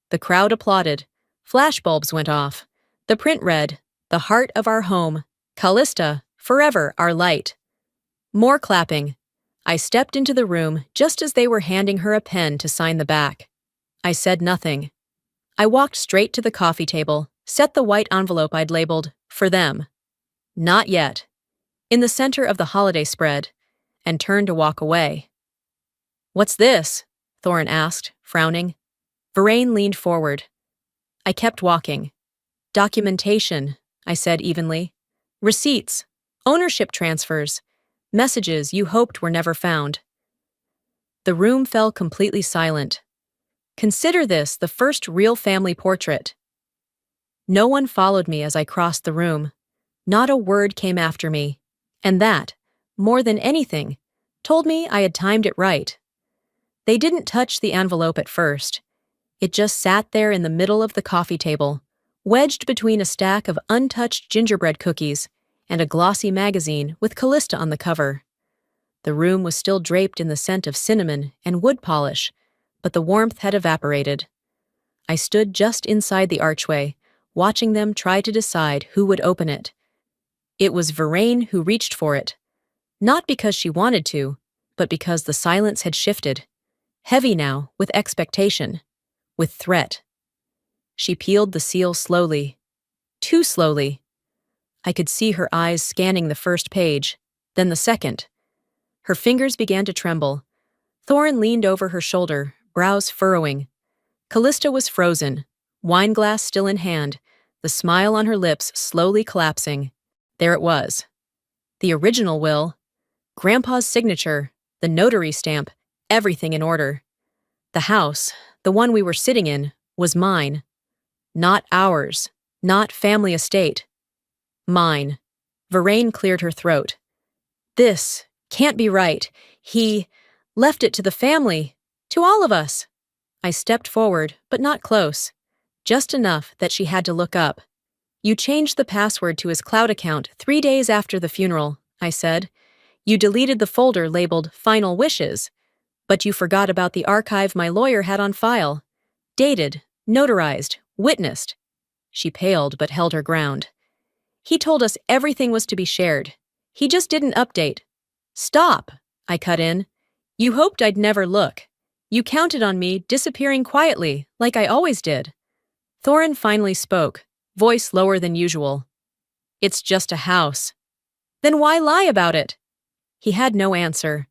The crowd applauded. Flashbulbs went off. The print read, "The heart of our home. Callista, forever our light." More clapping. I stepped into the room just as they were handing her a pen to sign the back. I said nothing. I walked straight to the coffee table, set the white envelope I'd labeled, "For them." Not yet. In the center of the holiday spread, and turned to walk away. "What's this?" Thorin asked, frowning. Vervain leaned forward. I kept walking. "Documentation," I said evenly. "Receipts. Ownership transfers. Messages you hoped were never found." The room fell completely silent. Consider this the first real family portrait. No one followed me as I crossed the room. Not a word came after me. And that, more than anything, told me I had timed it right. They didn't touch the envelope at first. It just sat there in the middle of the coffee table, wedged between a stack of untouched gingerbread cookies and a glossy magazine with Callista on the cover. The room was still draped in the scent of cinnamon and wood polish, but the warmth had evaporated. I stood just inside the archway, watching them try to decide who would open it. It was Vervain who reached for it, not because she wanted to, but because the silence had shifted, heavy now with expectation, with threat. She peeled the seal slowly, too slowly. I could see her eyes scanning the first page, then the second. Her fingers began to tremble. Thorin leaned over her shoulder, brows furrowing. Callista was frozen, wineglass still in hand, the smile on her lips slowly collapsing. There it was. The original will. Grandpa's signature, the notary stamp, everything in order. The house, the one we were sitting in, was mine. Not ours, not family estate. Mine. Vervain cleared her throat. This can't be right. He left it to the family, to all of us. I stepped forward, but not close. Just enough that she had to look up. You changed the password to his cloud account 3 days after the funeral, I said. You deleted the folder labeled Final Wishes, but you forgot about the archive my lawyer had on file. Dated, notarized, witnessed. She paled but held her ground. He told us everything was to be shared. He just didn't update. Stop, I cut in. You hoped I'd never look. You counted on me disappearing quietly, like I always did. Thorin finally spoke, voice lower than usual. It's just a house. Then why lie about it? He had no answer.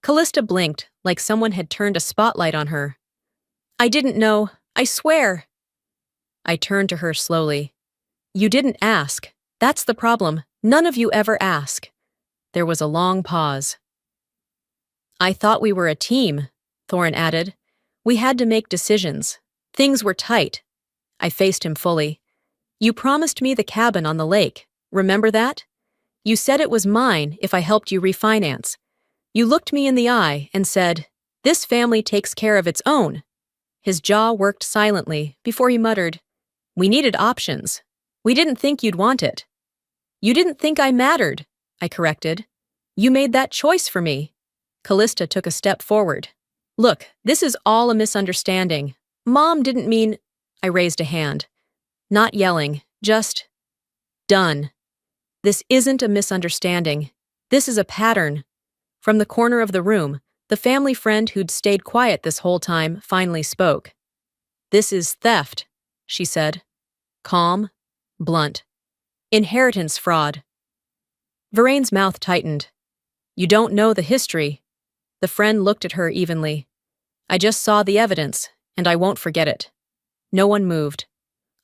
Callista blinked, like someone had turned a spotlight on her. I didn't know, I swear. I turned to her slowly. You didn't ask. That's the problem. None of you ever ask. There was a long pause. I thought we were a team, Thorin added. We had to make decisions. Things were tight. I faced him fully. You promised me the cabin on the lake. Remember that? You said it was mine if I helped you refinance. You looked me in the eye and said, "This family takes care of its own." His jaw worked silently before he muttered, "We needed options. We didn't think you'd want it." You didn't think I mattered, I corrected. You made that choice for me. Callista took a step forward. Look, this is all a misunderstanding. Mom didn't mean... I raised a hand. Not yelling, just... Done. This isn't a misunderstanding. This is a pattern. From the corner of the room, the family friend who'd stayed quiet this whole time finally spoke. This is theft, she said. Calm, blunt. Inheritance fraud. Varane's mouth tightened. You don't know the history. The friend looked at her evenly. I just saw the evidence, and I won't forget it. No one moved.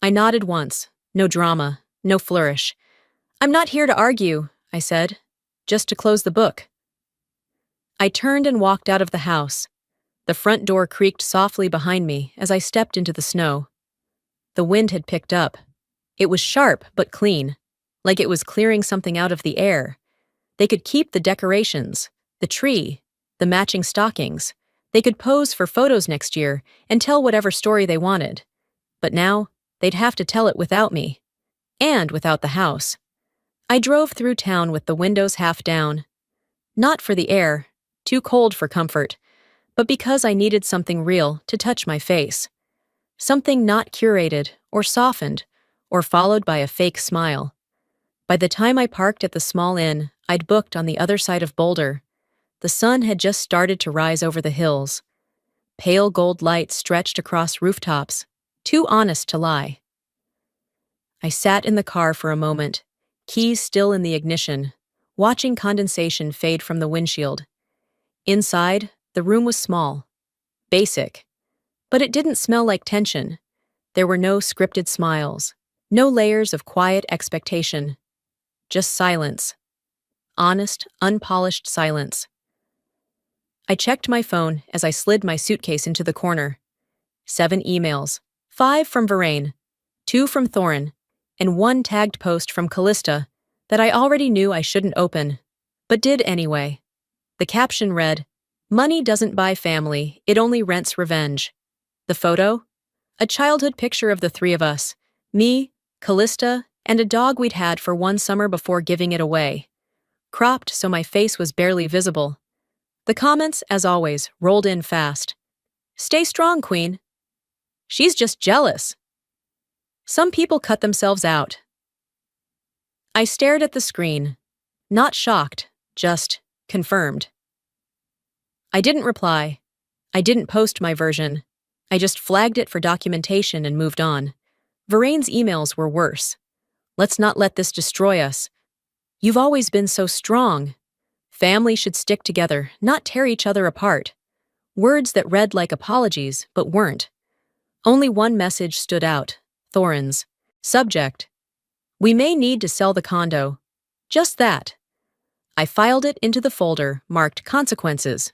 I nodded once. No drama, no flourish. I'm not here to argue, I said. Just to close the book. I turned and walked out of the house. The front door creaked softly behind me as I stepped into the snow. The wind had picked up. It was sharp but clean, like it was clearing something out of the air. They could keep the decorations, the tree, the matching stockings. They could pose for photos next year and tell whatever story they wanted. But now, they'd have to tell it without me. And without the house. I drove through town with the windows half down. Not for the air, too cold for comfort, but because I needed something real to touch my face. Something not curated or softened or followed by a fake smile. By the time I parked at the small inn I'd booked on the other side of Boulder, the sun had just started to rise over the hills. Pale gold light stretched across rooftops, too honest to lie. I sat in the car for a moment, keys still in the ignition, watching condensation fade from the windshield. Inside, the room was small, basic, but it didn't smell like tension. There were no scripted smiles, no layers of quiet expectation, just silence. Honest, unpolished silence. I checked my phone as I slid my suitcase into the corner. 7 emails, 5 from Varane, 2 from Thorin, and 1 tagged post from Callista that I already knew I shouldn't open, but did anyway. The caption read, "Money doesn't buy family, it only rents revenge." The photo? A childhood picture of the 3 of us, me, Callista, and a dog we'd had for one summer before giving it away. Cropped so my face was barely visible. The comments, as always, rolled in fast. "Stay strong, Queen." "She's just jealous." Some people cut themselves out. I stared at the screen. Not shocked, just confirmed. I didn't reply. I didn't post my version. I just flagged it for documentation and moved on. Varane's emails were worse. "Let's not let this destroy us. You've always been so strong. Family should stick together, not tear each other apart." Words that read like apologies, but weren't. Only one message stood out, Thorin's. Subject: "We may need to sell the condo." Just that. I filed it into the folder marked Consequences.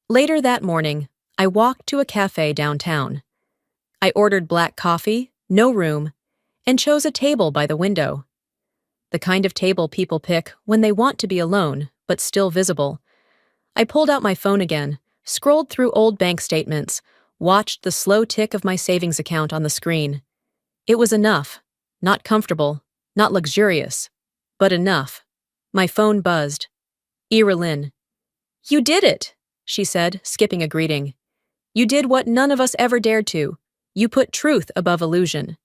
Later that morning, I walked to a cafe downtown. I ordered black coffee, no room, and chose a table by the window. The kind of table people pick when they want to be alone, but still visible. I pulled out my phone again, scrolled through old bank statements, watched the slow tick of my savings account on the screen. It was enough. Not comfortable, not luxurious, but enough. My phone buzzed. Ira Lynn. "You did it," she said, skipping a greeting. "You did what none of us ever dared to. You put truth above illusion."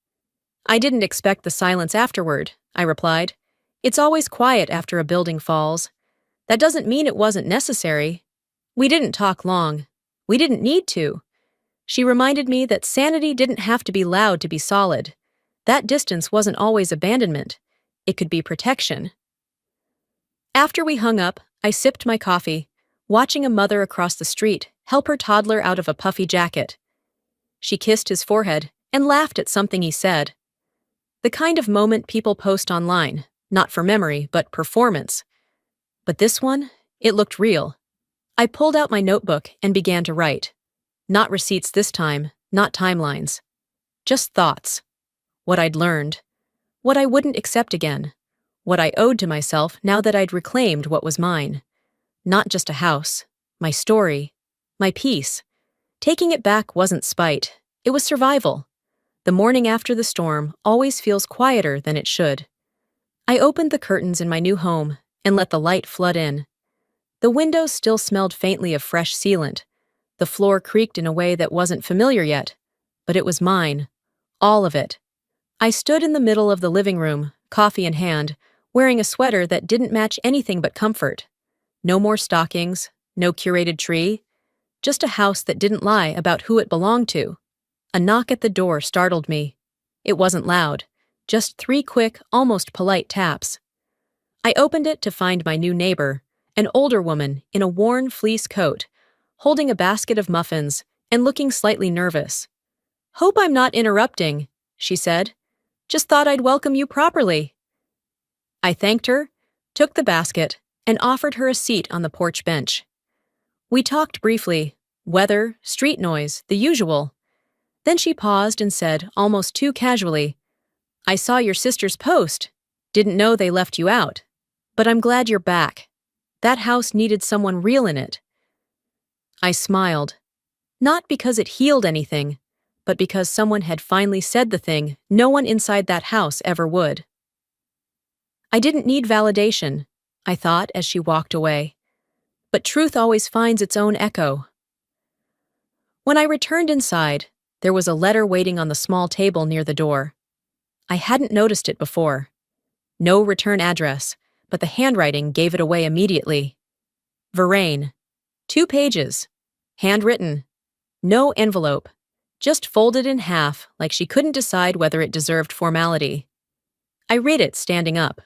"I didn't expect the silence afterward," I replied. "It's always quiet after a building falls. That doesn't mean it wasn't necessary." We didn't talk long, We didn't need to. She reminded me that sanity didn't have to be loud to be solid. That distance wasn't always abandonment. It could be protection. After we hung up, I sipped my coffee, watching a mother across the street help her toddler out of a puffy jacket. She kissed his forehead and laughed at something he said. The kind of moment people post online, not for memory, but performance. But this one, it looked real. I pulled out my notebook and began to write. Not receipts this time, not timelines. Just thoughts. What I'd learned. What I wouldn't accept again. What I owed to myself now that I'd reclaimed what was mine. Not just a house. My story. My peace. Taking it back wasn't spite. It was survival. The morning after the storm always feels quieter than it should. I opened the curtains in my new home and let the light flood in. The windows still smelled faintly of fresh sealant. The floor creaked in a way that wasn't familiar yet, but it was mine. All of it. I stood in the middle of the living room, coffee in hand, wearing a sweater that didn't match anything but comfort. No more stockings, no curated tree, just a house that didn't lie about who it belonged to. A knock at the door startled me. It wasn't loud, just 3 quick, almost polite taps. I opened it to find my new neighbor, an older woman in a worn fleece coat, holding a basket of muffins and looking slightly nervous. "Hope I'm not interrupting," she said. "Just thought I'd welcome you properly." I thanked her, took the basket, and offered her a seat on the porch bench. We talked briefly, weather, street noise, the usual. Then she paused and said, almost too casually, "I saw your sister's post. Didn't know they left you out. But I'm glad you're back. That house needed someone real in it." I smiled. Not because it healed anything, but because someone had finally said the thing no one inside that house ever would. I didn't need validation, I thought as she walked away. But truth always finds its own echo. When I returned inside, there was a letter waiting on the small table near the door. I hadn't noticed it before. No return address, but the handwriting gave it away immediately. Verraine. 2 pages. Handwritten. No envelope. Just folded in half like she couldn't decide whether it deserved formality. I read it standing up.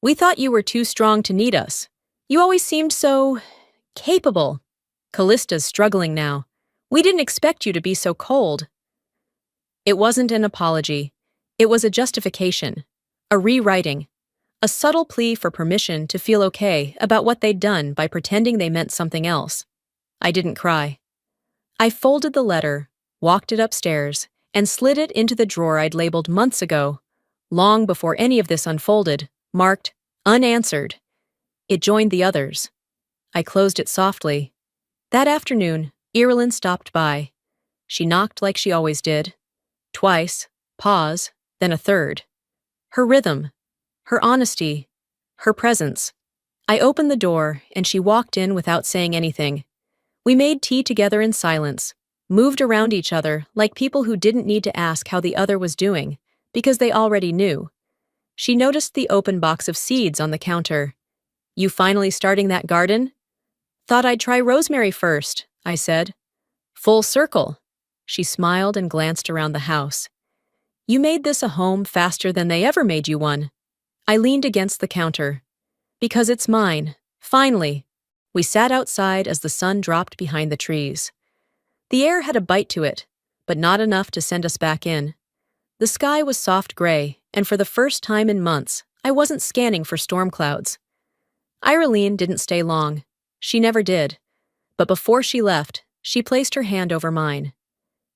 "We thought you were too strong to need us. You always seemed so capable. Callista's struggling now. We didn't expect you to be so cold." It wasn't an apology. It was a justification, a rewriting, a subtle plea for permission to feel okay about what they'd done by pretending they meant something else. I didn't cry. I folded the letter, walked it upstairs, and slid it into the drawer I'd labeled months ago, long before any of this unfolded, marked unanswered. It joined the others. I closed it softly. That afternoon, Irilyn stopped by. She knocked like she always did. Twice, pause, then a third. Her rhythm, her honesty, her presence. I opened the door, and she walked in without saying anything. We made tea together in silence, moved around each other like people who didn't need to ask how the other was doing, because they already knew. She noticed the open box of seeds on the counter. "You finally starting that garden?" "Thought I'd try rosemary first," I said. "Full circle." She smiled and glanced around the house. "You made this a home faster than they ever made you one." I leaned against the counter. "Because it's mine. Finally." We sat outside as the sun dropped behind the trees. The air had a bite to it, but not enough to send us back in. The sky was soft gray, and for the first time in months, I wasn't scanning for storm clouds. Irilyn didn't stay long. She never did. But before she left, she placed her hand over mine.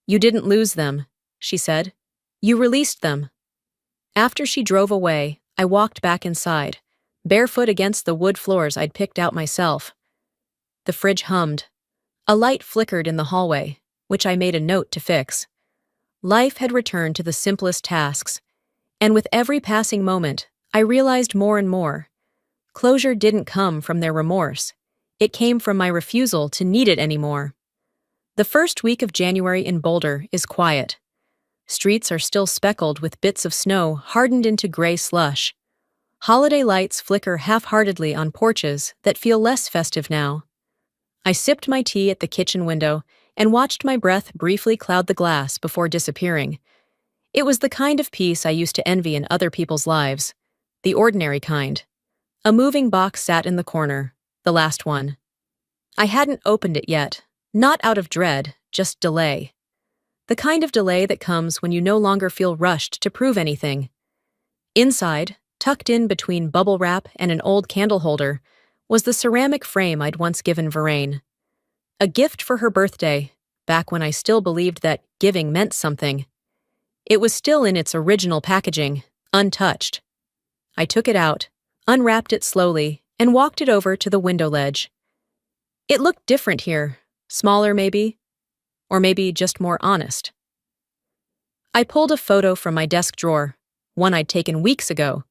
"You didn't lose them," she said. "You released them." After she drove away, I walked back inside, barefoot against the wood floors I'd picked out myself. The fridge hummed. A light flickered in the hallway, which I made a note to fix. Life had returned to the simplest tasks, and with every passing moment, I realized more and more. Closure didn't come from their remorse. It came from my refusal to need it anymore. The first week of January in Boulder is quiet. Streets are still speckled with bits of snow hardened into gray slush. Holiday lights flicker half-heartedly on porches that feel less festive now. I sipped my tea at the kitchen window and watched my breath briefly cloud the glass before disappearing. It was the kind of peace I used to envy in other people's lives. The ordinary kind. A moving box sat in the corner, the last one. I hadn't opened it yet, not out of dread, just delay. The kind of delay that comes when you no longer feel rushed to prove anything. Inside, tucked in between bubble wrap and an old candle holder, was the ceramic frame I'd once given Vervain. A gift for her birthday, back when I still believed that giving meant something. It was still in its original packaging, untouched. I took it out, unwrapped it slowly, and walked it over to the window ledge. It looked different here, smaller maybe, or maybe just more honest. I pulled a photo from my desk drawer, one I'd taken weeks ago.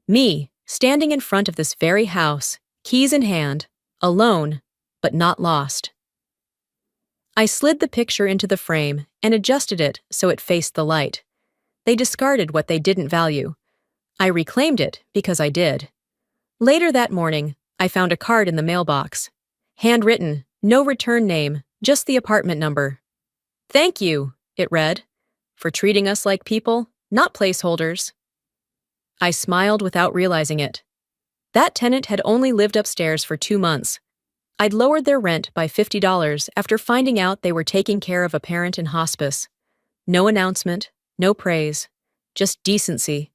Me, standing in front of this very house, keys in hand, alone, but not lost. I slid the picture into the frame and adjusted it so it faced the light. They discarded what they didn't value. I reclaimed it because I did. Later that morning, I found a card in the mailbox. Handwritten, no return name, just the apartment number. "Thank you," it read, "for treating us like people, not placeholders." I smiled without realizing it. That tenant had only lived upstairs for 2 months. I'd lowered their rent by $50 after finding out they were taking care of a parent in hospice. No announcement, no praise, just decency.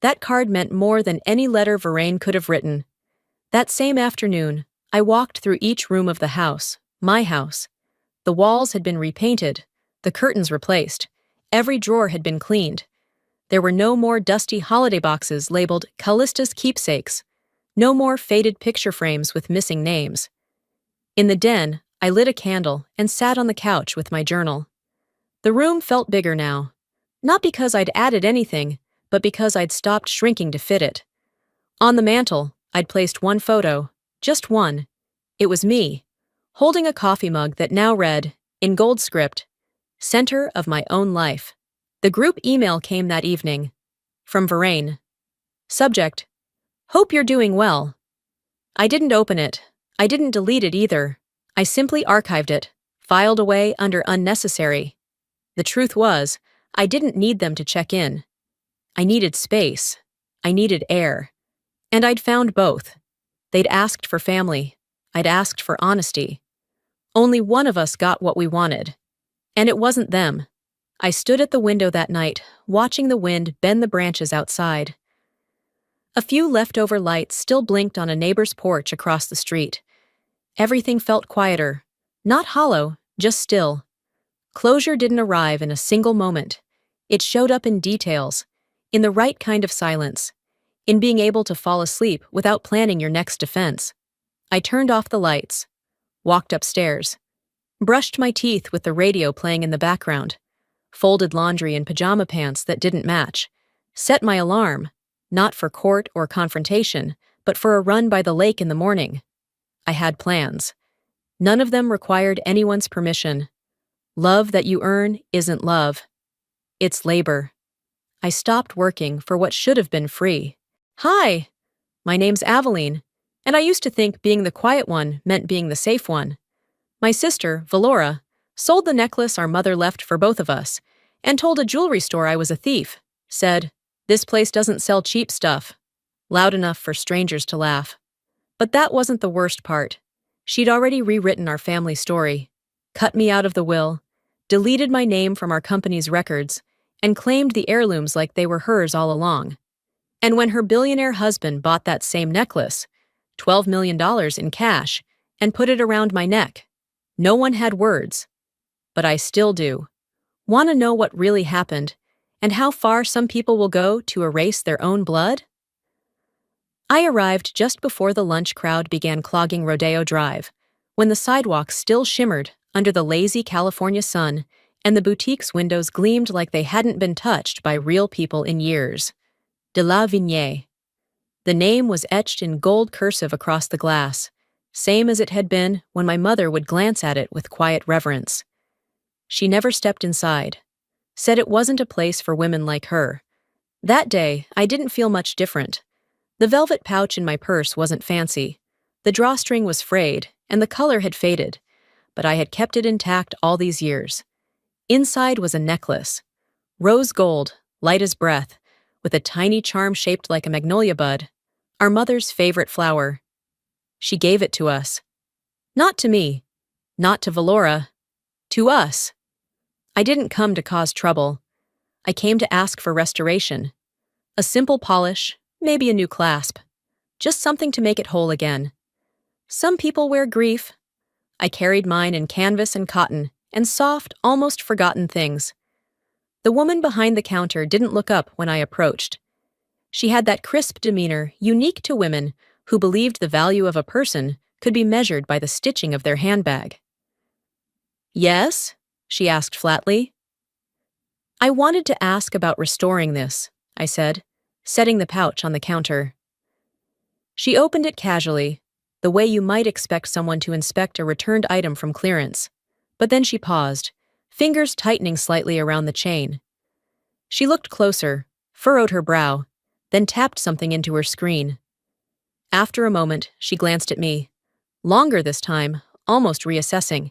That card meant more than any letter Vervain could have written. That same afternoon, I walked through each room of the house, my house. The walls had been repainted, the curtains replaced, every drawer had been cleaned. There were no more dusty holiday boxes labeled Callista's keepsakes, no more faded picture frames with missing names. In the den, I lit a candle and sat on the couch with my journal. The room felt bigger now, not because I'd added anything, but because I'd stopped shrinking to fit it. On the mantel, I'd placed one photo, just one. It was me, holding a coffee mug that now read, in gold script, "Center of my own life." The group email came that evening. From Vervain. Subject: "Hope you're doing well." I didn't open it. I didn't delete it either. I simply archived it, filed away under unnecessary. The truth was, I didn't need them to check in. I needed space. I needed air. And I'd found both. They'd asked for family. I'd asked for honesty. Only one of us got what we wanted. And it wasn't them. I stood at the window that night, watching the wind bend the branches outside. A few leftover lights still blinked on a neighbor's porch across the street. Everything felt quieter. Not hollow, just still. Closure didn't arrive in a single moment. It showed up in details, in the right kind of silence, in being able to fall asleep without planning your next defense. I turned off the lights, walked upstairs, brushed my teeth with the radio playing in the background, folded laundry in pajama pants that didn't match, set my alarm, not for court or confrontation, but for a run by the lake in the morning. I had plans. None of them required anyone's permission. Love that you earn isn't love. It's labor. I stopped working for what should have been free. "Hi, my name's Aveline, and I used to think being the quiet one meant being the safe one. My sister, Valora, sold the necklace our mother left for both of us, and told a jewelry store I was a thief. Said, 'This place doesn't sell cheap stuff.' Loud enough for strangers to laugh. But that wasn't the worst part. She'd already rewritten our family story, cut me out of the will, deleted my name from our company's records, and claimed the heirlooms like they were hers all along. And when her billionaire husband bought that same necklace, $12 million in cash, and put it around my neck, no one had words. But I still do. Want to know what really happened, and how far some people will go to erase their own blood? I arrived just before the lunch crowd began clogging Rodeo Drive, when the sidewalks still shimmered under the lazy California sun and the boutique's windows gleamed like they hadn't been touched by real people in years. De la Vigne. The name was etched in gold cursive across the glass, same as it had been when my mother would glance at it with quiet reverence. She never stepped inside, said it wasn't a place for women like her. That day, I didn't feel much different. The velvet pouch in my purse wasn't fancy. The drawstring was frayed, and the color had faded, but I had kept it intact all these years. Inside was a necklace, rose gold, light as breath, with a tiny charm shaped like a magnolia bud, our mother's favorite flower. She gave it to us. Not to me, not to Valora, to us. I didn't come to cause trouble. I came to ask for restoration. A simple polish, maybe a new clasp. Just something to make it whole again. Some people wear grief. I carried mine in canvas and cotton, and soft, almost forgotten things. The woman behind the counter didn't look up when I approached. She had that crisp demeanor unique to women who believed the value of a person could be measured by the stitching of their handbag. "Yes?" she asked flatly. "I wanted to ask about restoring this," I said, setting the pouch on the counter. She opened it casually, the way you might expect someone to inspect a returned item from clearance. But then she paused, fingers tightening slightly around the chain. She looked closer, furrowed her brow, then tapped something into her screen. After a moment, she glanced at me, longer this time, almost reassessing.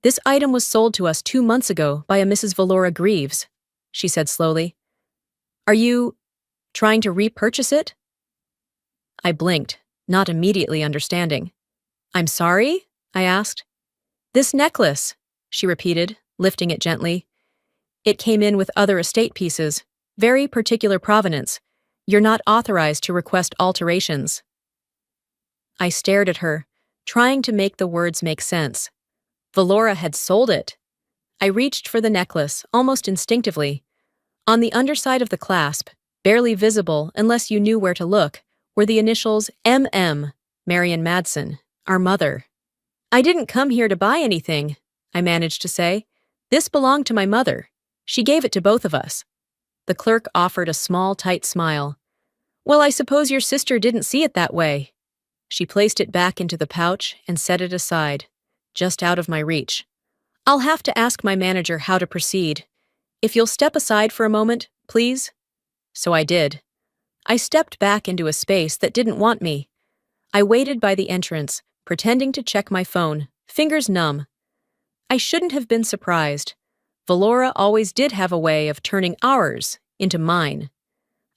"This item was sold to us 2 months ago by a Mrs. Valora Greaves," she said slowly. "Are you trying to repurchase it?" I blinked, not immediately understanding. "I'm sorry?" I asked. "This necklace," she repeated, lifting it gently. "It came in with other estate pieces, very particular provenance. You're not authorized to request alterations." I stared at her, trying to make the words make sense. Valora had sold it. I reached for the necklace, almost instinctively. On the underside of the clasp, barely visible unless you knew where to look, were the initials M.M., Marian Madsen, our mother. "I didn't come here to buy anything," I managed to say. "This belonged to my mother. She gave it to both of us." The clerk offered a small, tight smile. "Well, I suppose your sister didn't see it that way." She placed it back into the pouch and set it aside, just out of my reach. "I'll have to ask my manager how to proceed. If you'll step aside for a moment, please." So I did. I stepped back into a space that didn't want me. I waited by the entrance, pretending to check my phone, fingers numb. I shouldn't have been surprised. Valora always did have a way of turning ours into mine.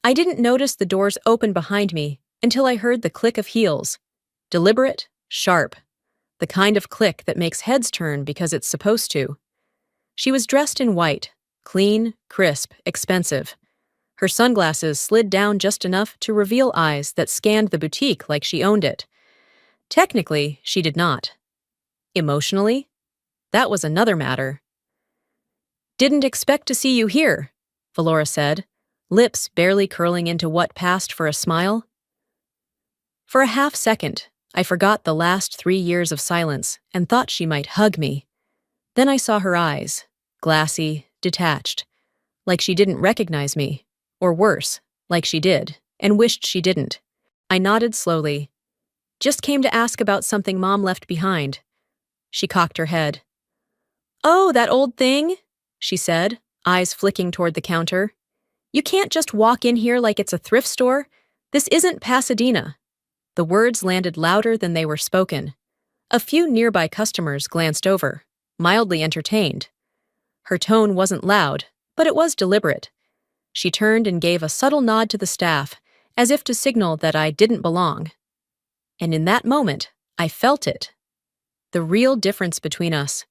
I didn't notice the doors open behind me until I heard the click of heels. Deliberate, sharp. The kind of click that makes heads turn because it's supposed to. She was dressed in white, clean, crisp, expensive. Her sunglasses slid down just enough to reveal eyes that scanned the boutique like she owned it. Technically, she did not. Emotionally? That was another matter. "Didn't expect to see you here," Valora said, lips barely curling into what passed for a smile. For a half second, I forgot the last 3 years of silence and thought she might hug me. Then I saw her eyes, glassy, detached, like she didn't recognize me, or worse, like she did, and wished she didn't. I nodded slowly. "Just came to ask about something Mom left behind." She cocked her head. "Oh, that old thing?" she said, eyes flicking toward the counter. "You can't just walk in here like it's a thrift store. This isn't Pasadena." The words landed louder than they were spoken. A few nearby customers glanced over, mildly entertained. Her tone wasn't loud, but it was deliberate. She turned and gave a subtle nod to the staff, as if to signal that I didn't belong. And in that moment, I felt it. The real difference between us.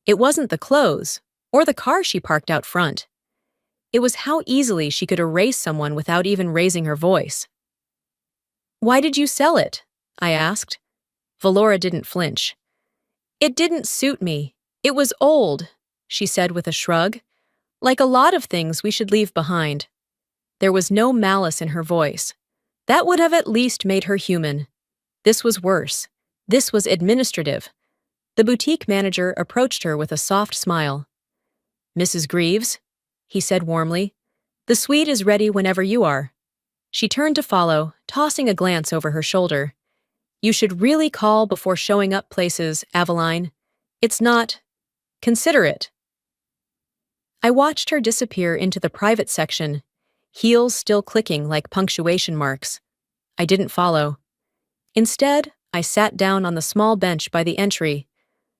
It wasn't the clothes, or the car she parked out front. It was how easily she could erase someone without even raising her voice. "Why did you sell it?" I asked. Valora didn't flinch. "It didn't suit me. It was old," she said with a shrug. "Like a lot of things we should leave behind." There was no malice in her voice. That would have at least made her human. This was worse. This was administrative. The boutique manager approached her with a soft smile. "Mrs. Greaves," he said warmly, "the suite is ready whenever you are." She turned to follow, tossing a glance over her shoulder. "You should really call before showing up places, Aveline. It's not considerate." I watched her disappear into the private section, heels still clicking like punctuation marks. I didn't follow. Instead, I sat down on the small bench by the entry,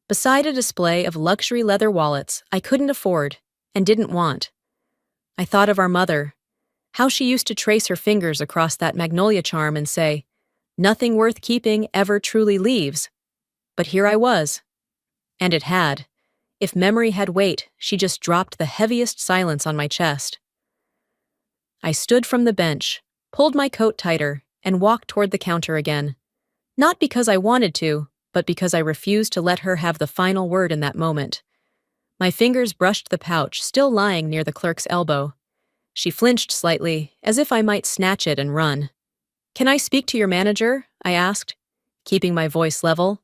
beside a display of luxury leather wallets I couldn't afford and didn't want. I thought of our mother, how she used to trace her fingers across that magnolia charm and say, "Nothing worth keeping ever truly leaves." But here I was. And it had. If memory had weight, she just dropped the heaviest silence on my chest. I stood from the bench, pulled my coat tighter, and walked toward the counter again. Not because I wanted to, but because I refused to let her have the final word in that moment. My fingers brushed the pouch still lying near the clerk's elbow. She flinched slightly, as if I might snatch it and run. "Can I speak to your manager?" I asked, keeping my voice level.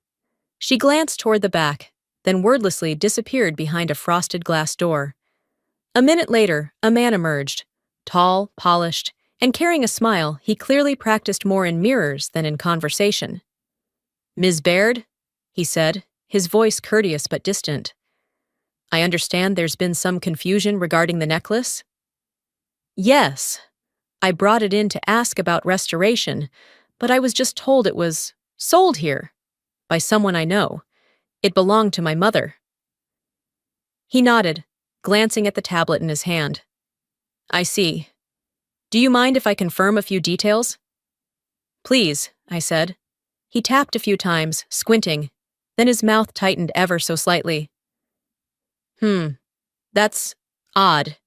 She glanced toward the back, then wordlessly disappeared behind a frosted glass door. A minute later, a man emerged, tall, polished, and carrying a smile he clearly practiced more in mirrors than in conversation. "Ms. Baird?" he said, his voice courteous but distant. "I understand there's been some confusion regarding the necklace?" "Yes. I brought it in to ask about restoration, but I was just told it was sold here by someone I know. It belonged to my mother." He nodded, glancing at the tablet in his hand. "I see. Do you mind if I confirm a few details?" "Please," I said. He tapped a few times, squinting, then his mouth tightened ever so slightly. That's odd.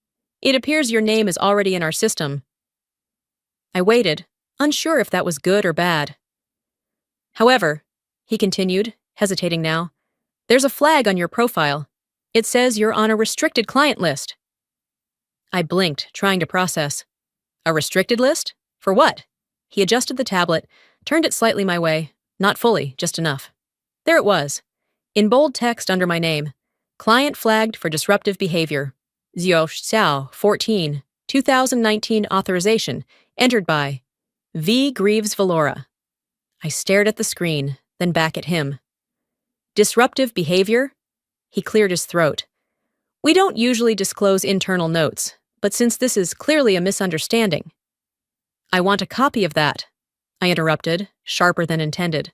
It appears your name is already in our system." I waited, unsure if that was good or bad. "However," he continued, hesitating now, "there's a flag on your profile. It says you're on a restricted client list." I blinked, trying to process. "A restricted list? For what?" He adjusted the tablet, turned it slightly my way, not fully, just enough. There it was, in bold text under my name. "Client flagged for disruptive behavior. Zhou Xiao, 14, 2019 authorization, entered by V. Greaves Valora." I stared at the screen, then back at him. "Disruptive behavior?" He cleared his throat. "We don't usually disclose internal notes, but since this is clearly a misunderstanding." "I want a copy of that," I interrupted, sharper than intended.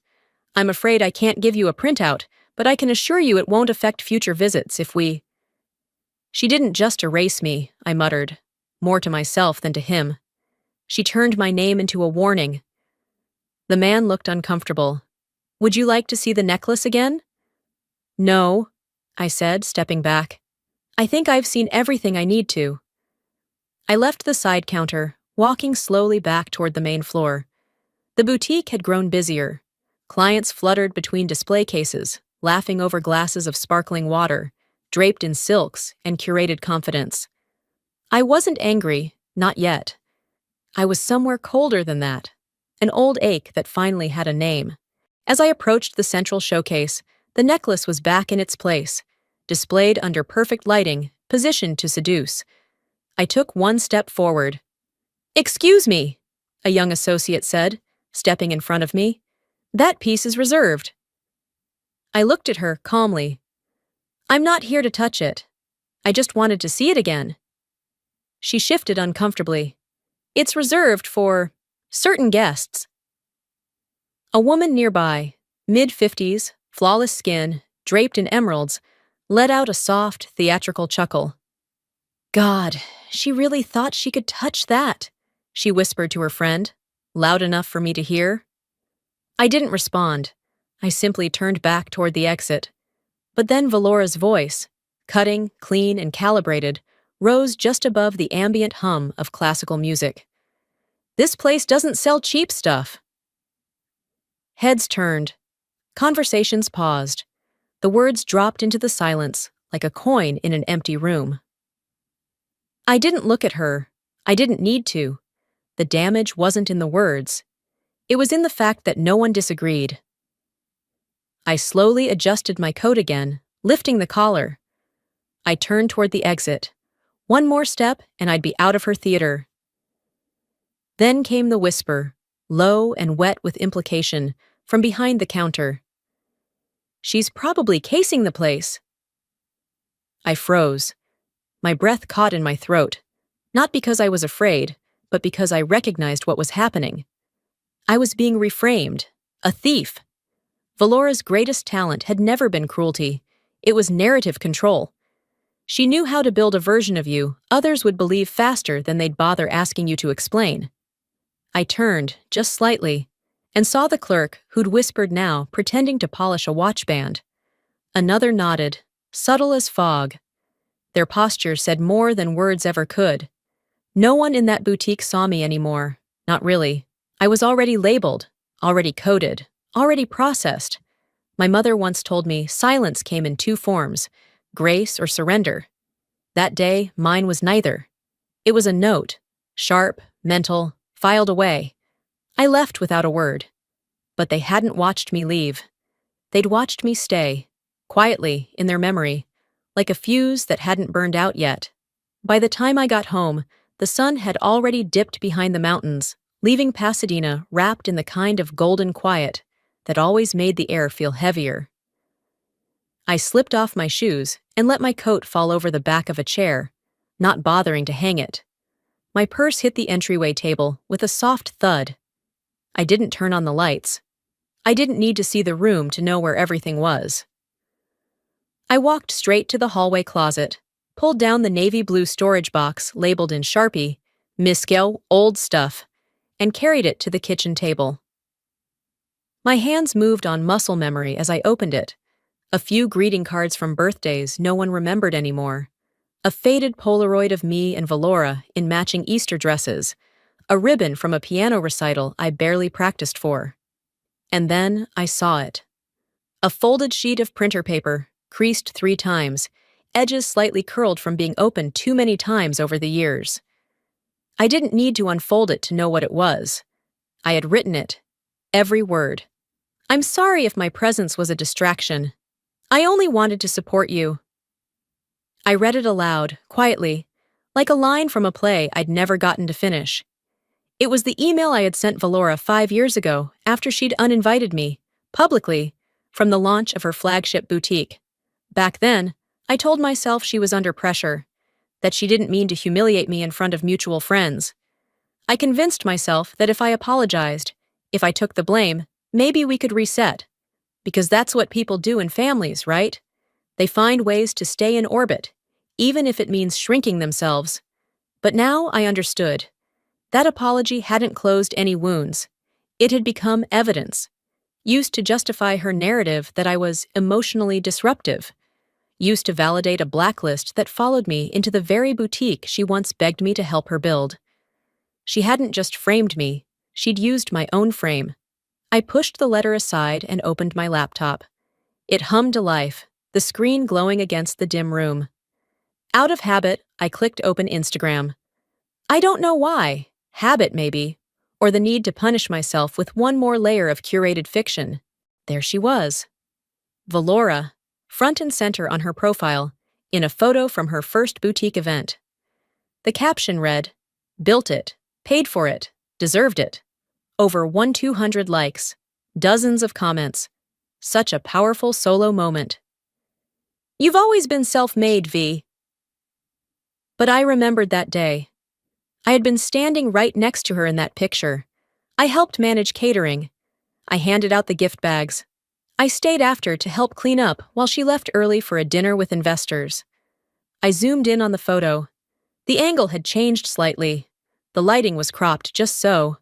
"I'm afraid I can't give you a printout, but I can assure you it won't affect future visits if we—" "She didn't just erase me," I muttered, more to myself than to him. "She turned my name into a warning." The man looked uncomfortable. "Would you like to see the necklace again?" "No," I said, stepping back. "I think I've seen everything I need to." I left the side counter, walking slowly back toward the main floor. The boutique had grown busier. Clients fluttered between display cases, laughing over glasses of sparkling water, draped in silks and curated confidence. I wasn't angry, not yet. I was somewhere colder than that, an old ache that finally had a name. As I approached the central showcase, the necklace was back in its place, displayed under perfect lighting, positioned to seduce. I took one step forward. "Excuse me," a young associate said, stepping in front of me. "That piece is reserved." I looked at her calmly. "I'm not here to touch it. I just wanted to see it again." She shifted uncomfortably. "It's reserved for certain guests." A woman nearby, mid-50s, flawless skin, draped in emeralds, let out a soft, theatrical chuckle. "God, she really thought she could touch that," she whispered to her friend, loud enough for me to hear. I didn't respond. I simply turned back toward the exit. But then Valora's voice, cutting, clean, and calibrated, rose just above the ambient hum of classical music. "This place doesn't sell cheap stuff." Heads turned. Conversations paused. The words dropped into the silence like a coin in an empty room. I didn't look at her. I didn't need to. The damage wasn't in the words. It was in the fact that no one disagreed. I slowly adjusted my coat again, lifting the collar. I turned toward the exit. One more step and I'd be out of her theater. Then came the whisper, low and wet with implication, from behind the counter. "She's probably casing the place." I froze. My breath caught in my throat, not because I was afraid, but because I recognized what was happening. I was being reframed, a thief. Valora's greatest talent had never been cruelty. It was narrative control. She knew how to build a version of you others would believe faster than they'd bother asking you to explain. I turned, just slightly, and saw the clerk, who'd whispered now, pretending to polish a watch band. Another nodded, subtle as fog. Their posture said more than words ever could. No one in that boutique saw me anymore. Not really. I was already labeled, already coded, already processed. My mother once told me silence came in two forms, grace or surrender. That day, mine was neither. It was a note, sharp, mental, filed away. I left without a word. But they hadn't watched me leave. They'd watched me stay, quietly, in their memory, like a fuse that hadn't burned out yet. By the time I got home, the sun had already dipped behind the mountains, leaving Pasadena wrapped in the kind of golden quiet that always made the air feel heavier. I slipped off my shoes and let my coat fall over the back of a chair, not bothering to hang it. My purse hit the entryway table with a soft thud. I didn't turn on the lights. I didn't need to see the room to know where everything was. I walked straight to the hallway closet, pulled down the navy blue storage box labeled in Sharpie, Miskell Old Stuff, and carried it to the kitchen table. My hands moved on muscle memory as I opened it. A few greeting cards from birthdays no one remembered anymore. A faded Polaroid of me and Valora in matching Easter dresses. A ribbon from a piano recital I barely practiced for. And then I saw it. A folded sheet of printer paper, creased 3 times, edges slightly curled from being opened too many times over the years. I didn't need to unfold it to know what it was. I had written it. Every word. I'm sorry if my presence was a distraction. I only wanted to support you. I read it aloud, quietly, like a line from a play I'd never gotten to finish. It was the email I had sent Valora 5 years ago after she'd uninvited me, publicly, from the launch of her flagship boutique. Back then, I told myself she was under pressure, that she didn't mean to humiliate me in front of mutual friends. I convinced myself that if I apologized, if I took the blame, maybe we could reset. Because that's what people do in families, right? They find ways to stay in orbit, even if it means shrinking themselves. But now I understood. That apology hadn't closed any wounds. It had become evidence, used to justify her narrative that I was emotionally disruptive, used to validate a blacklist that followed me into the very boutique she once begged me to help her build. She hadn't just framed me, she'd used my own frame. I pushed the letter aside and opened my laptop. It hummed to life, the screen glowing against the dim room. Out of habit, I clicked open Instagram. I don't know why. Habit, maybe. Or the need to punish myself with one more layer of curated fiction. There she was. Valora, front and center on her profile, in a photo from her first boutique event. The caption read, "Built it, paid for it, deserved it." Over 1,200 likes, dozens of comments. Such a powerful solo moment. You've always been self-made, V. But I remembered that day. I had been standing right next to her in that picture. I helped manage catering. I handed out the gift bags. I stayed after to help clean up while she left early for a dinner with investors. I zoomed in on the photo. The angle had changed slightly. The lighting was cropped just so.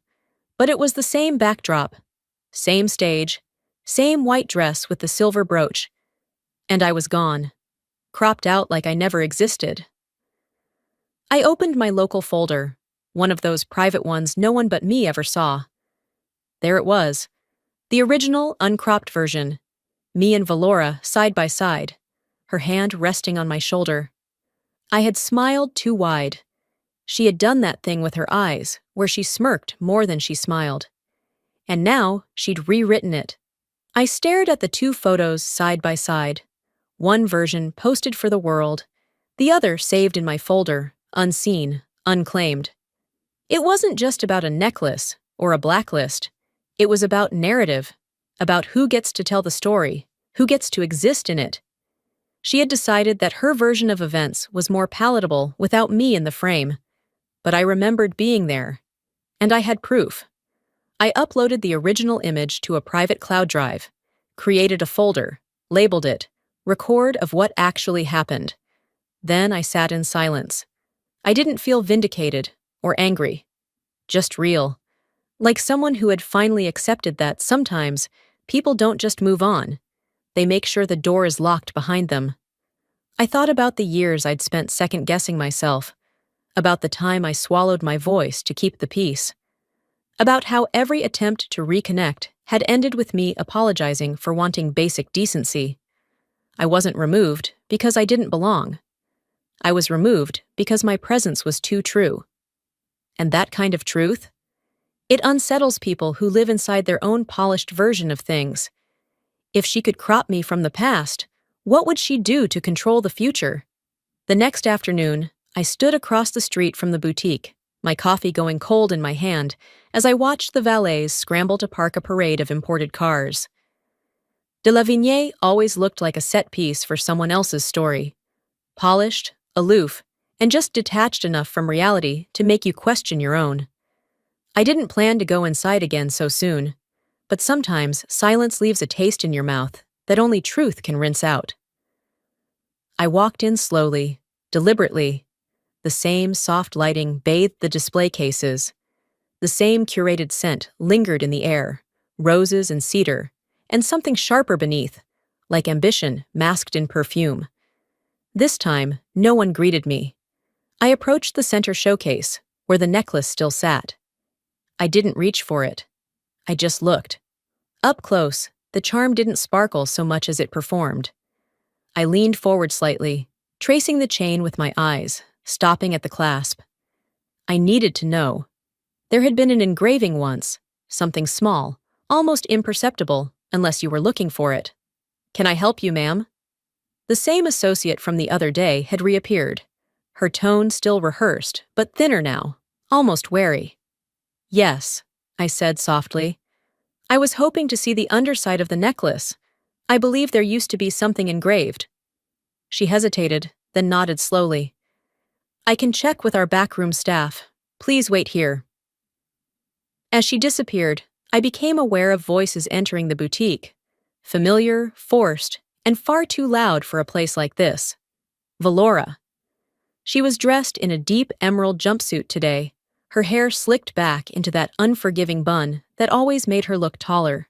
But it was the same backdrop, same stage, same white dress with the silver brooch. And I was gone, cropped out like I never existed. I opened my local folder, one of those private ones no one but me ever saw. There it was, the original uncropped version, me and Valora side by side, her hand resting on my shoulder. I had smiled too wide. She had done that thing with her eyes, where she smirked more than she smiled. And now she'd rewritten it. I stared at the 2 photos side by side. One version posted for the world, the other saved in my folder, unseen, unclaimed. It wasn't just about a necklace or a blacklist. It was about narrative, about who gets to tell the story, who gets to exist in it. She had decided that her version of events was more palatable without me in the frame. But I remembered being there. And I had proof. I uploaded the original image to a private cloud drive, created a folder, labeled it, record of what actually happened. Then I sat in silence. I didn't feel vindicated or angry, just real. Like someone who had finally accepted that sometimes people don't just move on, they make sure the door is locked behind them. I thought about the years I'd spent second-guessing myself, about the time I swallowed my voice to keep the peace, about how every attempt to reconnect had ended with me apologizing for wanting basic decency. I wasn't removed because I didn't belong. I was removed because my presence was too true. And that kind of truth? It unsettles people who live inside their own polished version of things. If she could crop me from the past, what would she do to control the future? The next afternoon, I stood across the street from the boutique, my coffee going cold in my hand, as I watched the valets scramble to park a parade of imported cars. De La Vigne always looked like a set piece for someone else's story. Polished, aloof, and just detached enough from reality to make you question your own. I didn't plan to go inside again so soon, but sometimes silence leaves a taste in your mouth that only truth can rinse out. I walked in slowly, deliberately. The same soft lighting bathed the display cases. The same curated scent lingered in the air, roses and cedar, and something sharper beneath, like ambition masked in perfume. This time, no one greeted me. I approached the center showcase, where the necklace still sat. I didn't reach for it. I just looked. Up close, the charm didn't sparkle so much as it performed. I leaned forward slightly, tracing the chain with my eyes, stopping at the clasp. I needed to know. There had been an engraving once, something small, almost imperceptible, unless you were looking for it. "Can I help you, ma'am?" The same associate from the other day had reappeared, her tone still rehearsed, but thinner now, almost wary. "Yes," I said softly. "I was hoping to see the underside of the necklace. I believe there used to be something engraved." She hesitated, then nodded slowly. "I can check with our backroom staff. Please wait here." As she disappeared, I became aware of voices entering the boutique. Familiar, forced, and far too loud for a place like this. Valora. She was dressed in a deep emerald jumpsuit today, her hair slicked back into that unforgiving bun that always made her look taller.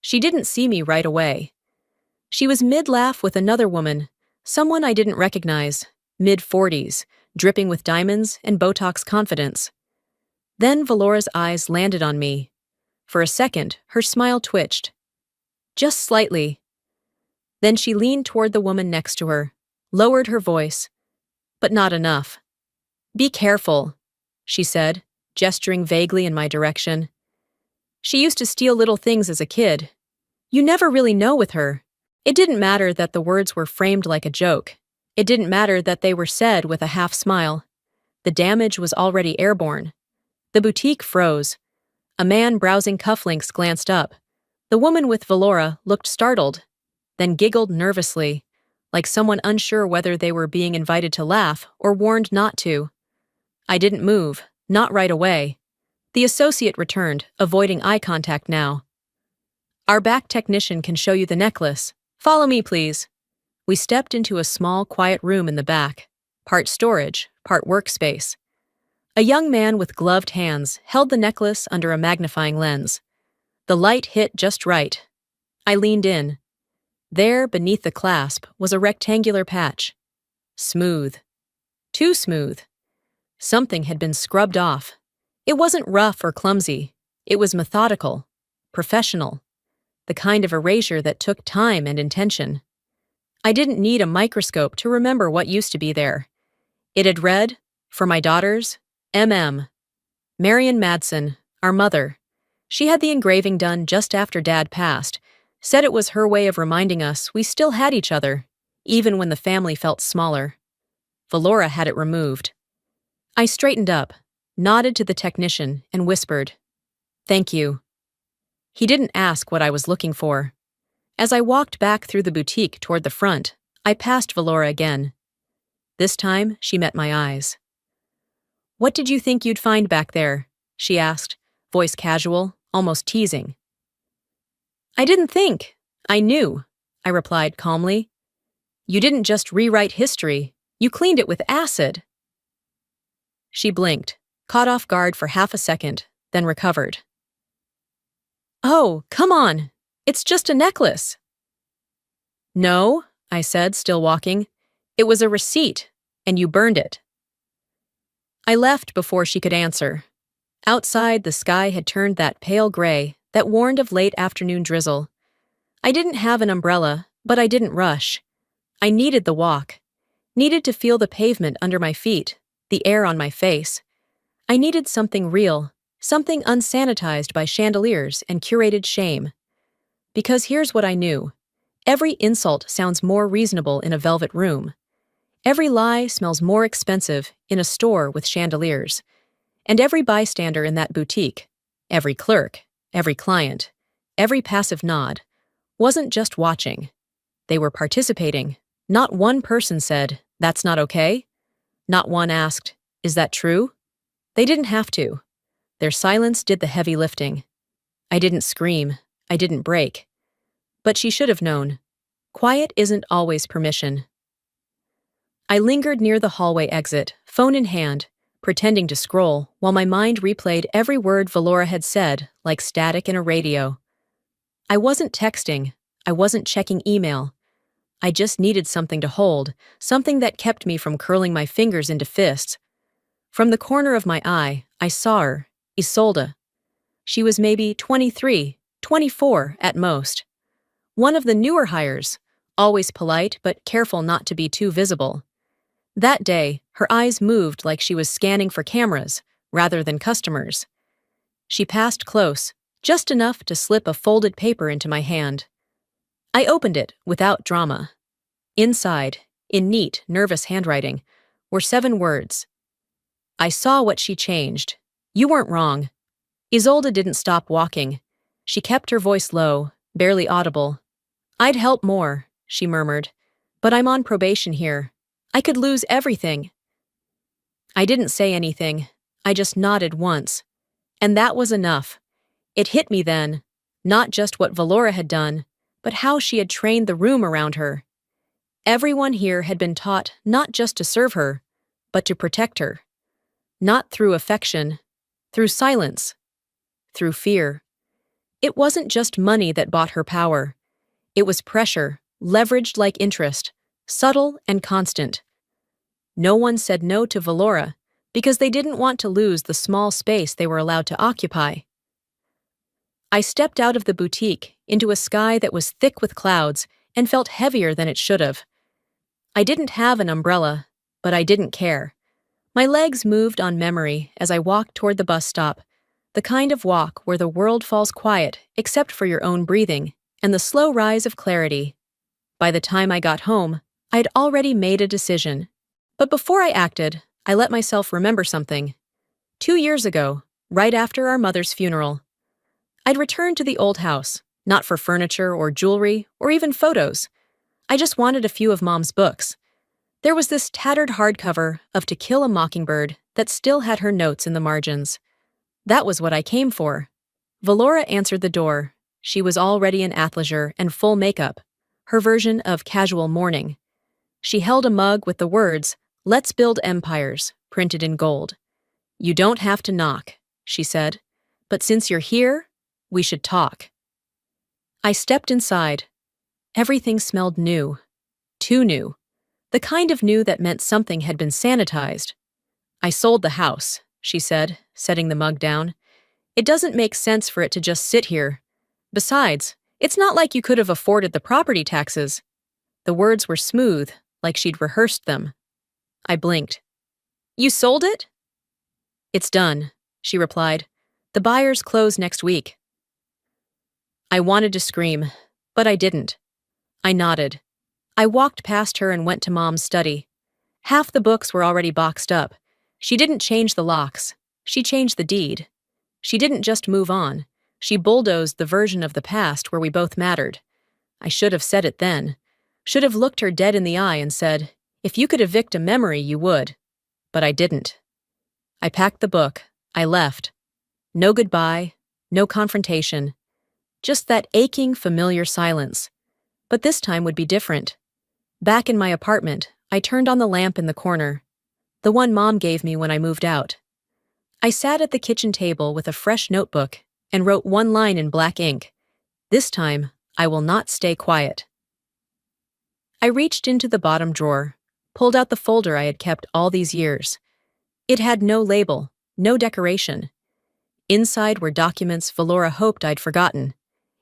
She didn't see me right away. She was mid-laugh with another woman, someone I didn't recognize, mid-40s, dripping with diamonds and Botox confidence. Then Valora's eyes landed on me. For a second, her smile twitched. Just slightly. Then she leaned toward the woman next to her, lowered her voice. But not enough. "Be careful," she said, gesturing vaguely in my direction. "She used to steal little things as a kid. You never really know with her." It didn't matter that the words were framed like a joke. It didn't matter that they were said with a half smile. The damage was already airborne. The boutique froze. A man browsing cufflinks glanced up. The woman with Valora looked startled, then giggled nervously, like someone unsure whether they were being invited to laugh or warned not to. I didn't move, not right away. The associate returned, avoiding eye contact now. "Our back technician can show you the necklace. Follow me, please." We stepped into a small, quiet room in the back, part storage, part workspace. A young man with gloved hands held the necklace under a magnifying lens. The light hit just right. I leaned in. There, beneath the clasp, was a rectangular patch. Smooth. Too smooth. Something had been scrubbed off. It wasn't rough or clumsy. It was methodical, professional. The kind of erasure that took time and intention. I didn't need a microscope to remember what used to be there. It had read, "For my daughters, M.M. Marion Madsen, our mother." She had the engraving done just after Dad passed, said it was her way of reminding us we still had each other, even when the family felt smaller. Valora had it removed. I straightened up, nodded to the technician, and whispered, "Thank you." He didn't ask what I was looking for. As I walked back through the boutique toward the front, I passed Valora again. This time, she met my eyes. "What did you think you'd find back there?" she asked, voice casual, almost teasing. "I didn't think. I knew, I replied calmly. You didn't just rewrite history, you cleaned it with acid. She blinked, caught off guard for half a second, then recovered. Oh, come on, it's just a necklace. No, I said, still walking. It was a receipt, and you burned it. I left before she could answer. Outside, the sky had turned that pale gray that warned of late afternoon drizzle. I didn't have an umbrella, but I didn't rush. I needed the walk, needed to feel the pavement under my feet, the air on my face. I needed something real, something unsanitized by chandeliers and curated shame. Because here's what I knew. Every insult sounds more reasonable in a velvet room. Every lie smells more expensive in a store with chandeliers. And every bystander in that boutique, every clerk, every client, every passive nod, wasn't just watching. They were participating. Not one person said, "That's not okay." Not one asked, "Is that true?" They didn't have to. Their silence did the heavy lifting. I didn't scream. I didn't break. But she should have known. Quiet isn't always permission. I lingered near the hallway exit, phone in hand, pretending to scroll, while my mind replayed every word Valora had said, like static in a radio. I wasn't texting. I wasn't checking email. I just needed something to hold, something that kept me from curling my fingers into fists. From the corner of my eye, I saw her, Isolde. She was maybe 23, 24 at most. One of the newer hires, always polite but careful not to be too visible. That day, her eyes moved like she was scanning for cameras rather than customers. She passed close, just enough to slip a folded paper into my hand. I opened it without drama. Inside, in neat, nervous handwriting, were 7 words. I saw what she changed. You weren't wrong. Isolde didn't stop walking. She kept her voice low, barely audible. I'd help more, she murmured, but I'm on probation here. I could lose everything. I didn't say anything. I just nodded once. And that was enough. It hit me then, not just what Valora had done, but how she had trained the room around her. Everyone here had been taught not just to serve her, but to protect her. Not through affection, through silence, through fear. It wasn't just money that bought her power. It was pressure, leveraged like interest, subtle and constant. No one said no to Valora because they didn't want to lose the small space they were allowed to occupy. I stepped out of the boutique into a sky that was thick with clouds and felt heavier than it should have. I didn't have an umbrella, but I didn't care. My legs moved on memory as I walked toward the bus stop, the kind of walk where the world falls quiet except for your own breathing and the slow rise of clarity. By the time I got home, I'd already made a decision. But before I acted, I let myself remember something. 2 years ago, right after our mother's funeral, I'd returned to the old house, not for furniture or jewelry or even photos. I just wanted a few of Mom's books. There was this tattered hardcover of To Kill a Mockingbird that still had her notes in the margins. That was what I came for. Valora answered the door. She was already in athleisure and full makeup, her version of casual mourning. She held a mug with the words, "Let's build empires," printed in gold. "You don't have to knock," she said, "but since you're here, we should talk." I stepped inside. Everything smelled new. Too new. The kind of new that meant something had been sanitized. "I sold the house," she said, setting the mug down. "It doesn't make sense for it to just sit here. Besides, it's not like you could have afforded the property taxes." The words were smooth, like she'd rehearsed them. I blinked. "You sold it?" "It's done," she replied. "The buyers close next week." I wanted to scream, but I didn't. I nodded. I walked past her and went to Mom's study. Half the books were already boxed up. She didn't change the locks. She changed the deed. She didn't just move on. She bulldozed the version of the past where we both mattered. I should have said it then. Should have looked her dead in the eye and said, "If you could evict a memory, you would." But I didn't. I packed the book. I left. No goodbye, no confrontation. Just that aching, familiar silence. But this time would be different. Back in my apartment, I turned on the lamp in the corner, the one Mom gave me when I moved out. I sat at the kitchen table with a fresh notebook and wrote one line in black ink. This time, I will not stay quiet. I reached into the bottom drawer, pulled out the folder I had kept all these years. It had no label, no decoration. Inside were documents Valora hoped I'd forgotten.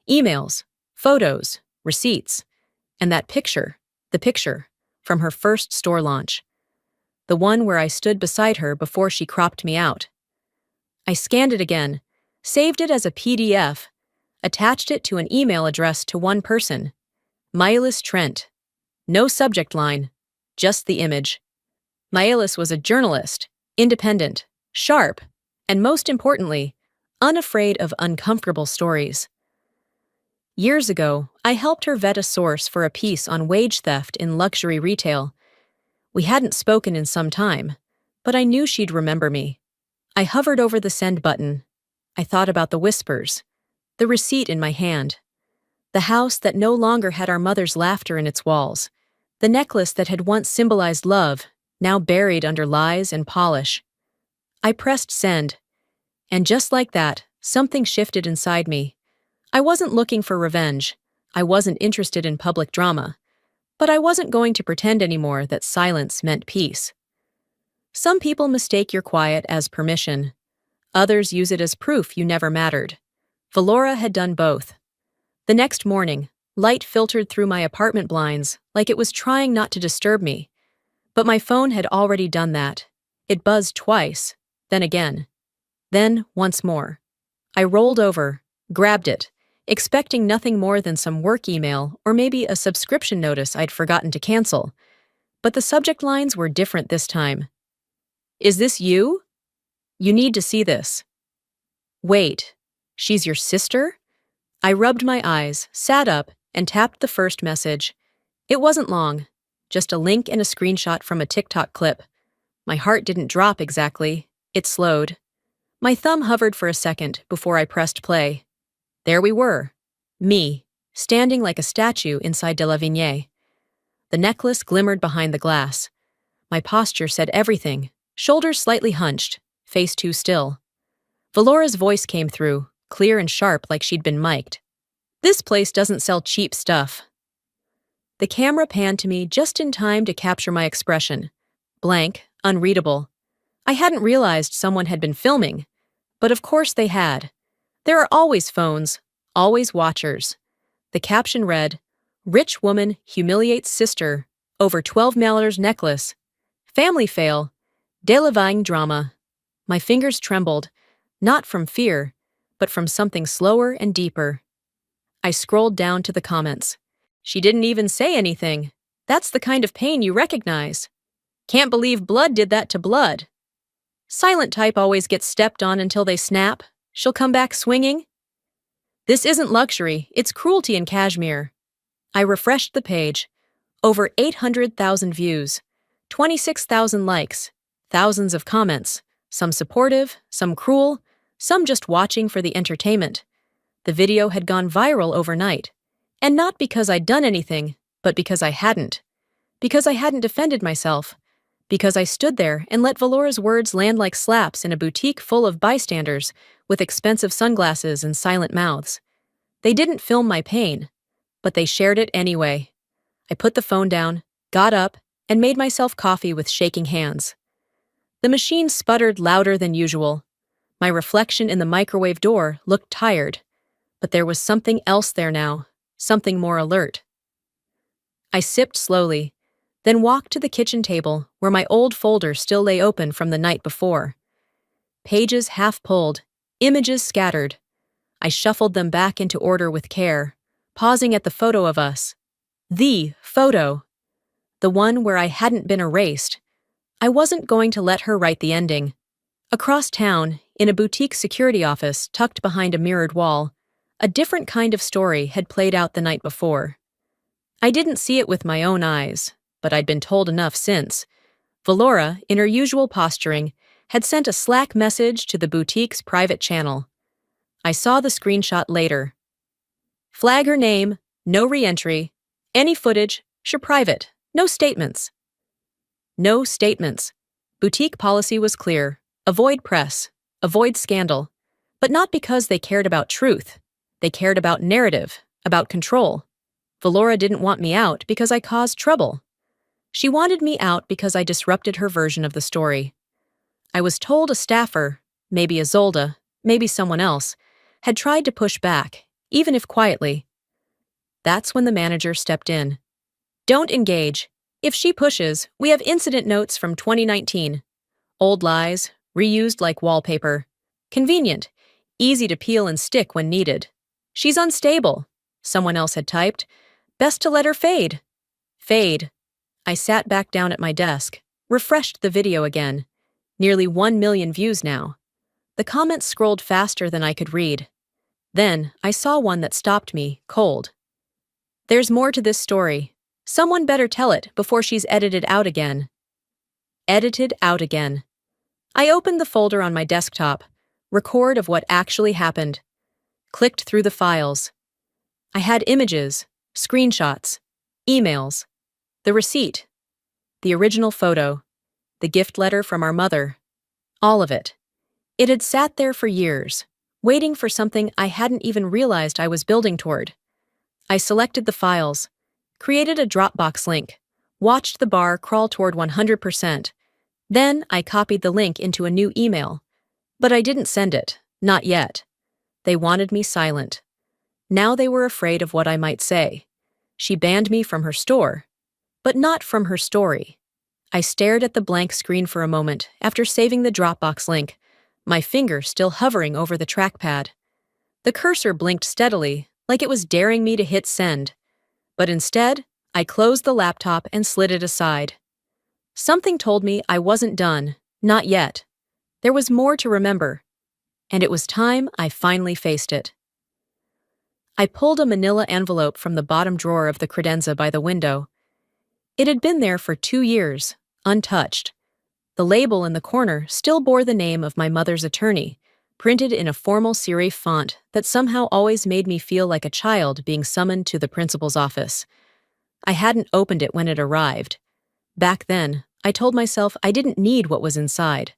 Emails, photos, receipts, and that picture, the picture, from her first store launch. The one where I stood beside her before she cropped me out. I scanned it again, saved it as a PDF, attached it to an email address to one person, Mailis Trent. No subject line, just the image. Mailis was a journalist, independent, sharp, and most importantly, unafraid of uncomfortable stories. Years ago, I helped her vet a source for a piece on wage theft in luxury retail. We hadn't spoken in some time, but I knew she'd remember me. I hovered over the send button. I thought about the whispers, the receipt in my hand, the house that no longer had our mother's laughter in its walls, the necklace that had once symbolized love, now buried under lies and polish. I pressed send, and just like that, something shifted inside me. I wasn't looking for revenge. I wasn't interested in public drama. But I wasn't going to pretend anymore that silence meant peace. Some people mistake your quiet as permission. Others use it as proof you never mattered. Valora had done both. The next morning, light filtered through my apartment blinds like it was trying not to disturb me. But my phone had already done that. It buzzed twice, then again. Then once more. I rolled over, grabbed it, expecting nothing more than some work email or maybe a subscription notice I'd forgotten to cancel. But the subject lines were different this time. Is this you? You need to see this. Wait, she's your sister? I rubbed my eyes, sat up, and tapped the first message. It wasn't long, just a link and a screenshot from a TikTok clip. My heart didn't drop exactly, it slowed. My thumb hovered for a second before I pressed play. There we were. Me, standing like a statue inside De La Vigne. The necklace glimmered behind the glass. My posture said everything, shoulders slightly hunched, face too still. Valora's voice came through, clear and sharp like she'd been mic'd. This place doesn't sell cheap stuff. The camera panned to me just in time to capture my expression. Blank, unreadable. I hadn't realized someone had been filming, but of course they had. There are always phones, always watchers. The caption read, "Rich woman humiliates sister over $12 necklace. Family fail. De La Vigne drama." My fingers trembled, not from fear, but from something slower and deeper. I scrolled down to the comments. She didn't even say anything. That's the kind of pain you recognize. Can't believe blood did that to blood. Silent type always gets stepped on until they snap. She'll come back swinging. This isn't luxury, it's cruelty in Kashmir. I refreshed the page. Over 800,000 views, 26,000 likes, thousands of comments, some supportive, some cruel, some just watching for the entertainment. The video had gone viral overnight. And not because I'd done anything, but because I hadn't. Because I hadn't defended myself. Because I stood there and let Valora's words land like slaps in a boutique full of bystanders with expensive sunglasses and silent mouths. They didn't film my pain, but they shared it anyway. I put the phone down, got up, and made myself coffee with shaking hands. The machine sputtered louder than usual. My reflection in the microwave door looked tired, but there was something else there now, something more alert. I sipped slowly, then walked to the kitchen table where my old folder still lay open from the night before. Pages half pulled, images scattered. I shuffled them back into order with care, pausing at the photo of us. The photo. The one where I hadn't been erased. I wasn't going to let her write the ending. Across town, in a boutique security office tucked behind a mirrored wall, a different kind of story had played out the night before. I didn't see it with my own eyes, but I'd been told enough since. Valora, in her usual posturing, had sent a Slack message to the boutique's private channel. I saw the screenshot later. Flag her name, no re-entry, Any footage, should private. No statements. No statements. Boutique policy was clear. Avoid press. Avoid scandal. But not because they cared about truth. They cared about narrative, about control. Valora didn't want me out because I caused trouble. She wanted me out because I disrupted her version of the story. I was told a staffer, maybe Isolde, maybe someone else, had tried to push back, even if quietly. That's when the manager stepped in. Don't engage. If she pushes, we have incident notes from 2019. Old lies, reused like wallpaper. Convenient, easy to peel and stick when needed. She's unstable, someone else had typed. Best to let her fade. Fade. I sat back down at my desk, refreshed the video again. Nearly 1 million views now. The comments scrolled faster than I could read. Then, I saw one that stopped me, cold. There's more to this story. Someone better tell it before she's edited out again. Edited out again. I opened the folder on my desktop, record of what actually happened. Clicked through the files. I had images, screenshots, emails, the receipt, the original photo, the gift letter from our mother. All of it. It had sat there for years, waiting for something I hadn't even realized I was building toward. I selected the files, created a Dropbox link, watched the bar crawl toward 100%. Then I copied the link into a new email. But I didn't send it, not yet. They wanted me silent. Now they were afraid of what I might say. She banned me from her store, but not from her story. I stared at the blank screen for a moment after saving the Dropbox link, my finger still hovering over the trackpad. The cursor blinked steadily, like it was daring me to hit send. But instead, I closed the laptop and slid it aside. Something told me I wasn't done, not yet. There was more to remember, and it was time I finally faced it. I pulled a manila envelope from the bottom drawer of the credenza by the window. It had been there for 2 years, untouched. The label in the corner still bore the name of my mother's attorney, printed in a formal serif font that somehow always made me feel like a child being summoned to the principal's office. I hadn't opened it when it arrived. Back then, I told myself I didn't need what was inside,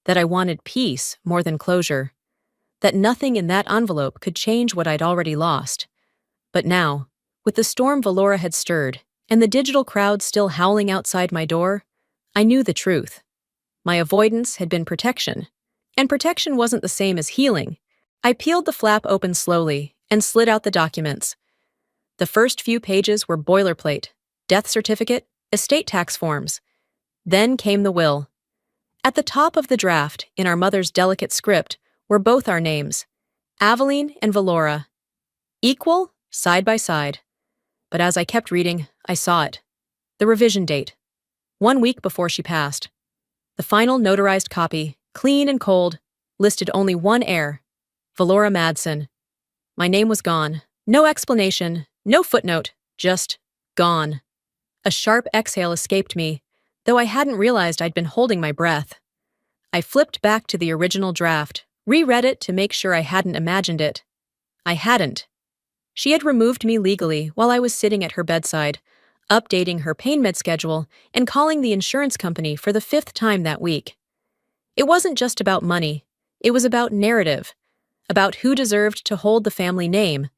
that I wanted peace more than closure, that nothing in that envelope could change what I'd already lost. But now, with the storm Valora had stirred, and the digital crowd still howling outside my door, I knew the truth. My avoidance had been protection, and protection wasn't the same as healing. I peeled the flap open slowly and slid out the documents. The first few pages were boilerplate, death certificate, estate tax forms. Then came the will. At the top of the draft, in our mother's delicate script, were both our names, Aveline and Valora. Equal, side by side. But as I kept reading, I saw it. The revision date. 1 week before she passed. The final notarized copy, clean and cold, listed only one heir, Valora Madsen. My name was gone. No explanation, no footnote, just gone. A sharp exhale escaped me, though I hadn't realized I'd been holding my breath. I flipped back to the original draft, reread it to make sure I hadn't imagined it. I hadn't. She had removed me legally while I was sitting at her bedside, updating her pain med schedule and calling the insurance company for the 5th time that week. It wasn't just about money. It was about narrative, about who deserved to hold the family name,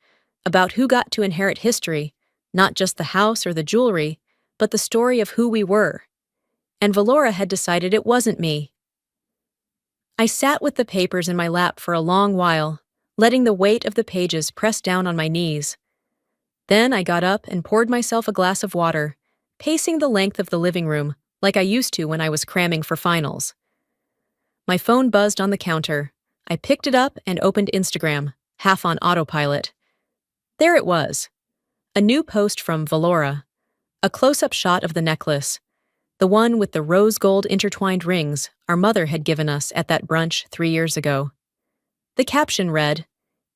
about who got to inherit history, not just the house or the jewelry, but the story of who we were. And Valora had decided it wasn't me. I sat with the papers in my lap for a long while, letting the weight of the pages press down on my knees. Then I got up and poured myself a glass of water, pacing the length of the living room like I used to when I was cramming for finals. My phone buzzed on the counter. I picked it up and opened Instagram, half on autopilot. There it was. A new post from Valora. A close-up shot of the necklace. The one with the rose gold intertwined rings our mother had given us at that brunch 3 years ago. The caption read,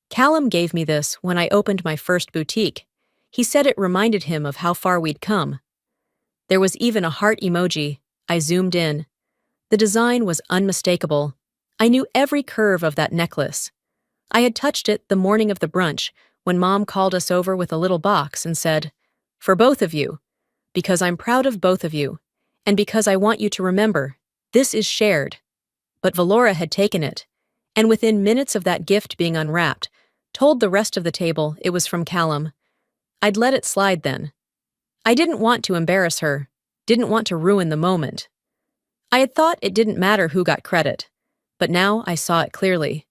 "Callum gave me this when I opened my first boutique. He said it reminded him of how far we'd come." There was even a heart emoji. I zoomed in. The design was unmistakable. I knew every curve of that necklace. I had touched it the morning of the brunch when Mom called us over with a little box and said, For both of you. Because I'm proud of both of you. And because I want you to remember, this is shared. But Valora had taken it, and within minutes of that gift being unwrapped, told the rest of the table it was from Callum. I'd let it slide then. I didn't want to embarrass her, didn't want to ruin the moment. I had thought it didn't matter who got credit, but now I saw it clearly.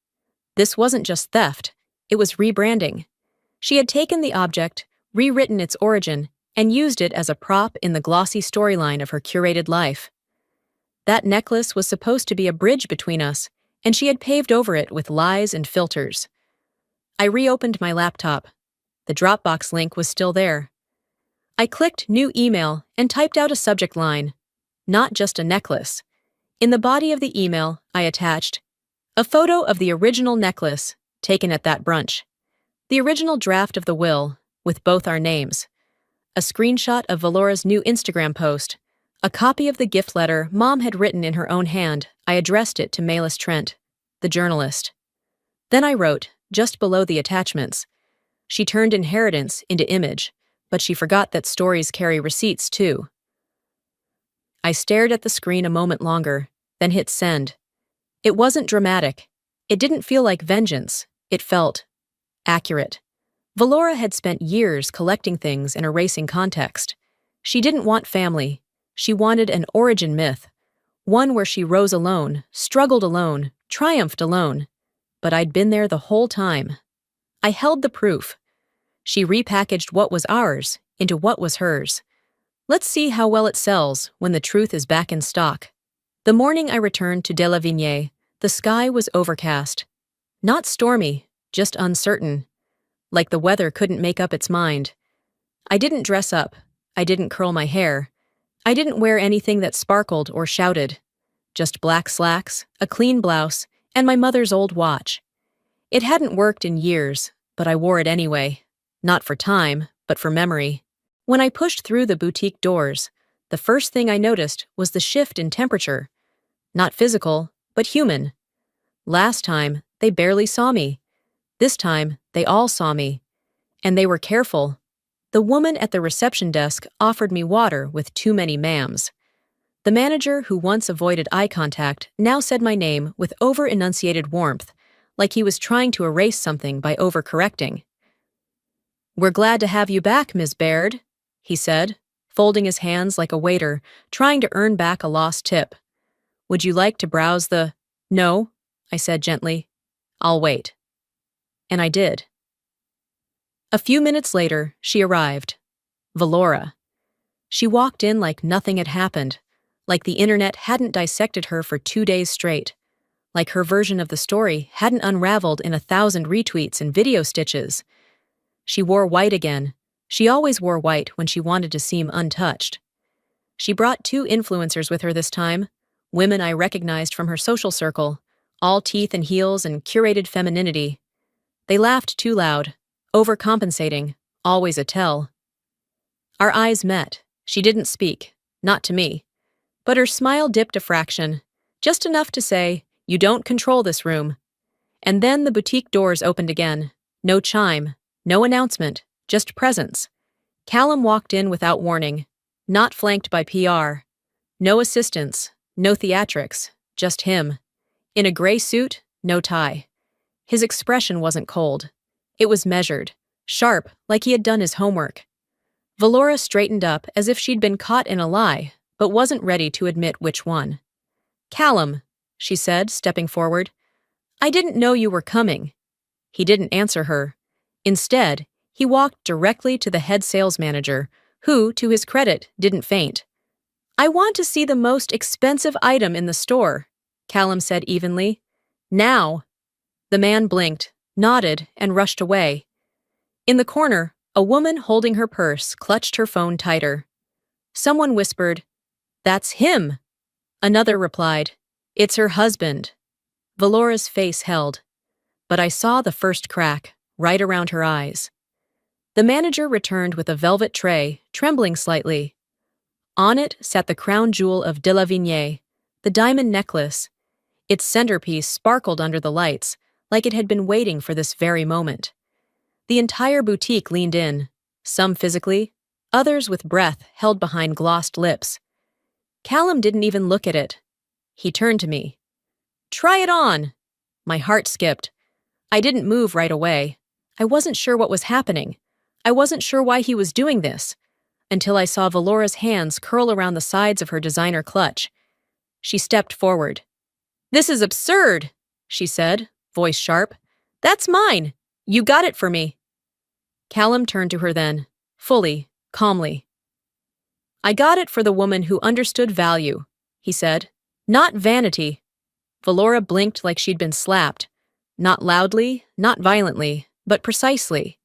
This wasn't just theft, it was rebranding. She had taken the object, rewritten its origin, and used it as a prop in the glossy storyline of her curated life. That necklace was supposed to be a bridge between us, and she had paved over it with lies and filters. I reopened my laptop. The Dropbox link was still there. I clicked New Email and typed out a subject line. Not just a necklace. In the body of the email, I attached a photo of the original necklace, taken at that brunch. The original draft of the will, with both our names. A screenshot of Valora's new Instagram post. A copy of the gift letter Mom had written in her own hand. I addressed it to Malis Trent, the journalist. Then I wrote, just below the attachments. She turned inheritance into image, but she forgot that stories carry receipts too. I stared at the screen a moment longer, then hit send. It wasn't dramatic. It didn't feel like vengeance. It felt accurate. Valora had spent years collecting things and erasing context. She didn't want family. She wanted an origin myth. One where she rose alone, struggled alone, triumphed alone. But I'd been there the whole time. I held the proof. She repackaged what was ours into what was hers. Let's see how well it sells when the truth is back in stock. The morning I returned to De La Vigne, the sky was overcast. Not stormy, just uncertain. Like the weather couldn't make up its mind. I didn't dress up. I didn't curl my hair. I didn't wear anything that sparkled or shouted. Just black slacks, a clean blouse, and my mother's old watch. It hadn't worked in years, but I wore it anyway. Not for time, but for memory. When I pushed through the boutique doors, the first thing I noticed was the shift in temperature. Not physical, but human. Last time, they barely saw me. This time, they all saw me. And they were careful. The woman at the reception desk offered me water with too many ma'ams. The manager who once avoided eye contact now said my name with over-enunciated warmth, like he was trying to erase something by overcorrecting. "We're glad to have you back, Ms. Baird," he said, folding his hands like a waiter, trying to earn back a lost tip. "Would you like to browse the—" "No," I said gently. "I'll wait." And I did. A few minutes later, she arrived. Valora. She walked in like nothing had happened, like the internet hadn't dissected her for 2 days straight, like her version of the story hadn't unraveled in 1,000 retweets and video stitches. She wore white again. She always wore white when she wanted to seem untouched. She brought 2 influencers with her this time, women I recognized from her social circle, all teeth and heels and curated femininity. They laughed too loud, overcompensating, always a tell. Our eyes met. She didn't speak, not to me. But her smile dipped a fraction, just enough to say, "You don't control this room." And then the boutique doors opened again. No chime, no announcement, just presence. Callum walked in without warning, not flanked by PR. No assistants, no theatrics, just him. In a gray suit, no tie. His expression wasn't cold. It was measured, sharp, like he had done his homework. Valora straightened up as if she'd been caught in a lie, but wasn't ready to admit which one. "Callum," she said, stepping forward. "I didn't know you were coming." He didn't answer her. Instead, he walked directly to the head sales manager, who, to his credit, didn't faint. "I want to see the most expensive item in the store," Callum said evenly. "Now." The man blinked, nodded, and rushed away. In the corner, a woman holding her purse clutched her phone tighter. Someone whispered, "That's him!" Another replied, "It's her husband." Valora's face held, but I saw the first crack, right around her eyes. The manager returned with a velvet tray, trembling slightly. On it sat the crown jewel of De La Vigne, the diamond necklace. Its centerpiece sparkled under the lights, like it had been waiting for this very moment. The entire boutique leaned in, some physically, others with breath held behind glossed lips. Callum didn't even look at it. He turned to me. "Try it on!" My heart skipped. I didn't move right away. I wasn't sure what was happening. I wasn't sure why he was doing this, until I saw Valora's hands curl around the sides of her designer clutch. She stepped forward. "This is absurd," she said, voice sharp. "That's mine. You got it for me." Callum turned to her then, fully, calmly. "I got it for the woman who understood value," he said. "Not vanity." Valora blinked like she'd been slapped. Not loudly, not violently, but precisely.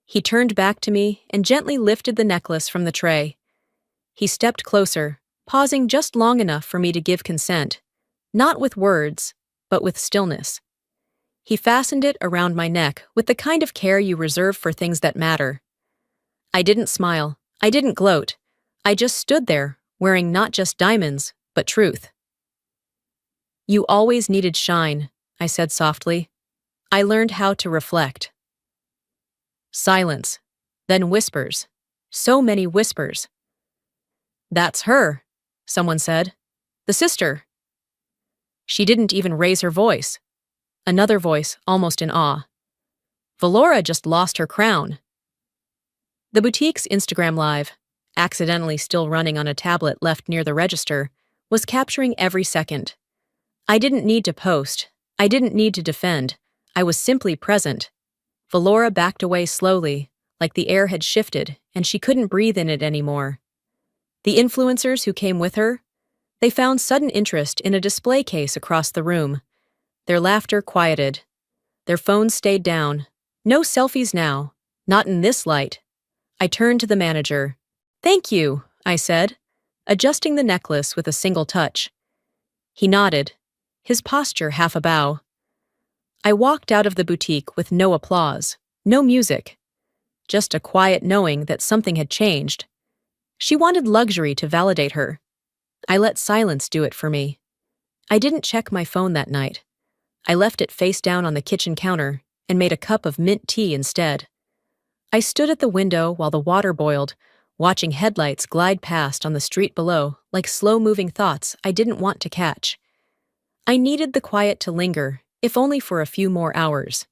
He turned back to me and gently lifted the necklace from the tray. He stepped closer, pausing just long enough for me to give consent, not with words, but with stillness. He fastened it around my neck with the kind of care you reserve for things that matter. I didn't smile. I didn't gloat. I just stood there, wearing not just diamonds, but truth. "You always needed shine," I said softly. "I learned how to reflect." Silence, then whispers. So many whispers. "That's her," someone said. "The sister." She didn't even raise her voice. Another voice, almost in awe. "Valora just lost her crown." The boutique's Instagram Live, accidentally still running on a tablet left near the register, was capturing every second. I didn't need to post. I didn't need to defend. I was simply present. Valora backed away slowly, like the air had shifted and she couldn't breathe in it anymore. The influencers who came with her, they found sudden interest in a display case across the room. Their laughter quieted. Their phones stayed down. No selfies now, not in this light. I turned to the manager. "Thank you," I said, adjusting the necklace with a single touch. He nodded, his posture half a bow. I walked out of the boutique with no applause, no music, just a quiet knowing that something had changed. She wanted luxury to validate her. I let silence do it for me. I didn't check my phone that night. I left it face down on the kitchen counter and made a cup of mint tea instead. I stood at the window while the water boiled, watching headlights glide past on the street below like slow-moving thoughts I didn't want to catch. I needed the quiet to linger, if only for a few more hours.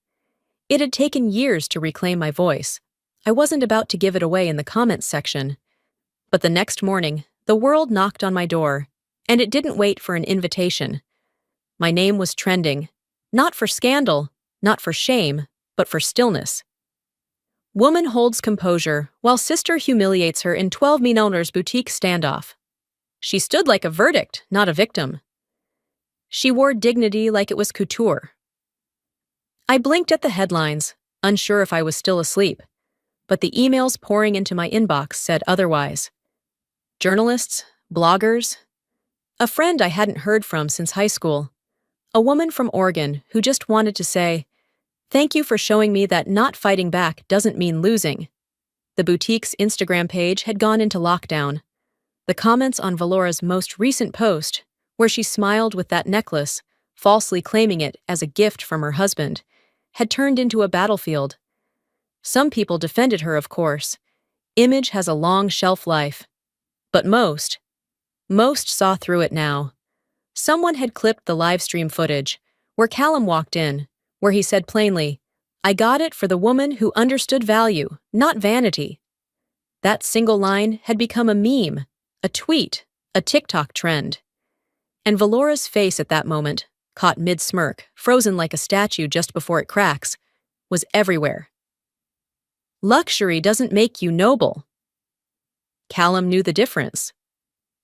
It had taken years to reclaim my voice. I wasn't about to give it away in the comments section. But the next morning, the world knocked on my door, and it didn't wait for an invitation. My name was trending, not for scandal, not for shame, but for stillness. Woman holds composure, while sister humiliates her in 12 Minoners boutique standoff. She stood like a verdict, not a victim. She wore dignity like it was couture. I blinked at the headlines, unsure if I was still asleep, but the emails pouring into my inbox said otherwise. Journalists, bloggers, a friend I hadn't heard from since high school, a woman from Oregon who just wanted to say, "Thank you for showing me that not fighting back doesn't mean losing." The boutique's Instagram page had gone into lockdown. The comments on Valora's most recent post, where she smiled with that necklace, falsely claiming it as a gift from her husband, had turned into a battlefield. Some people defended her, of course. Image has a long shelf life. But most saw through it now. Someone had clipped the live stream footage, where Callum walked in, where he said plainly, "I got it for the woman who understood value, not vanity." That single line had become a meme, a tweet, a TikTok trend. And Valora's face at that moment, caught mid-smirk, frozen like a statue just before it cracks, was everywhere. Luxury doesn't make you noble. Callum knew the difference.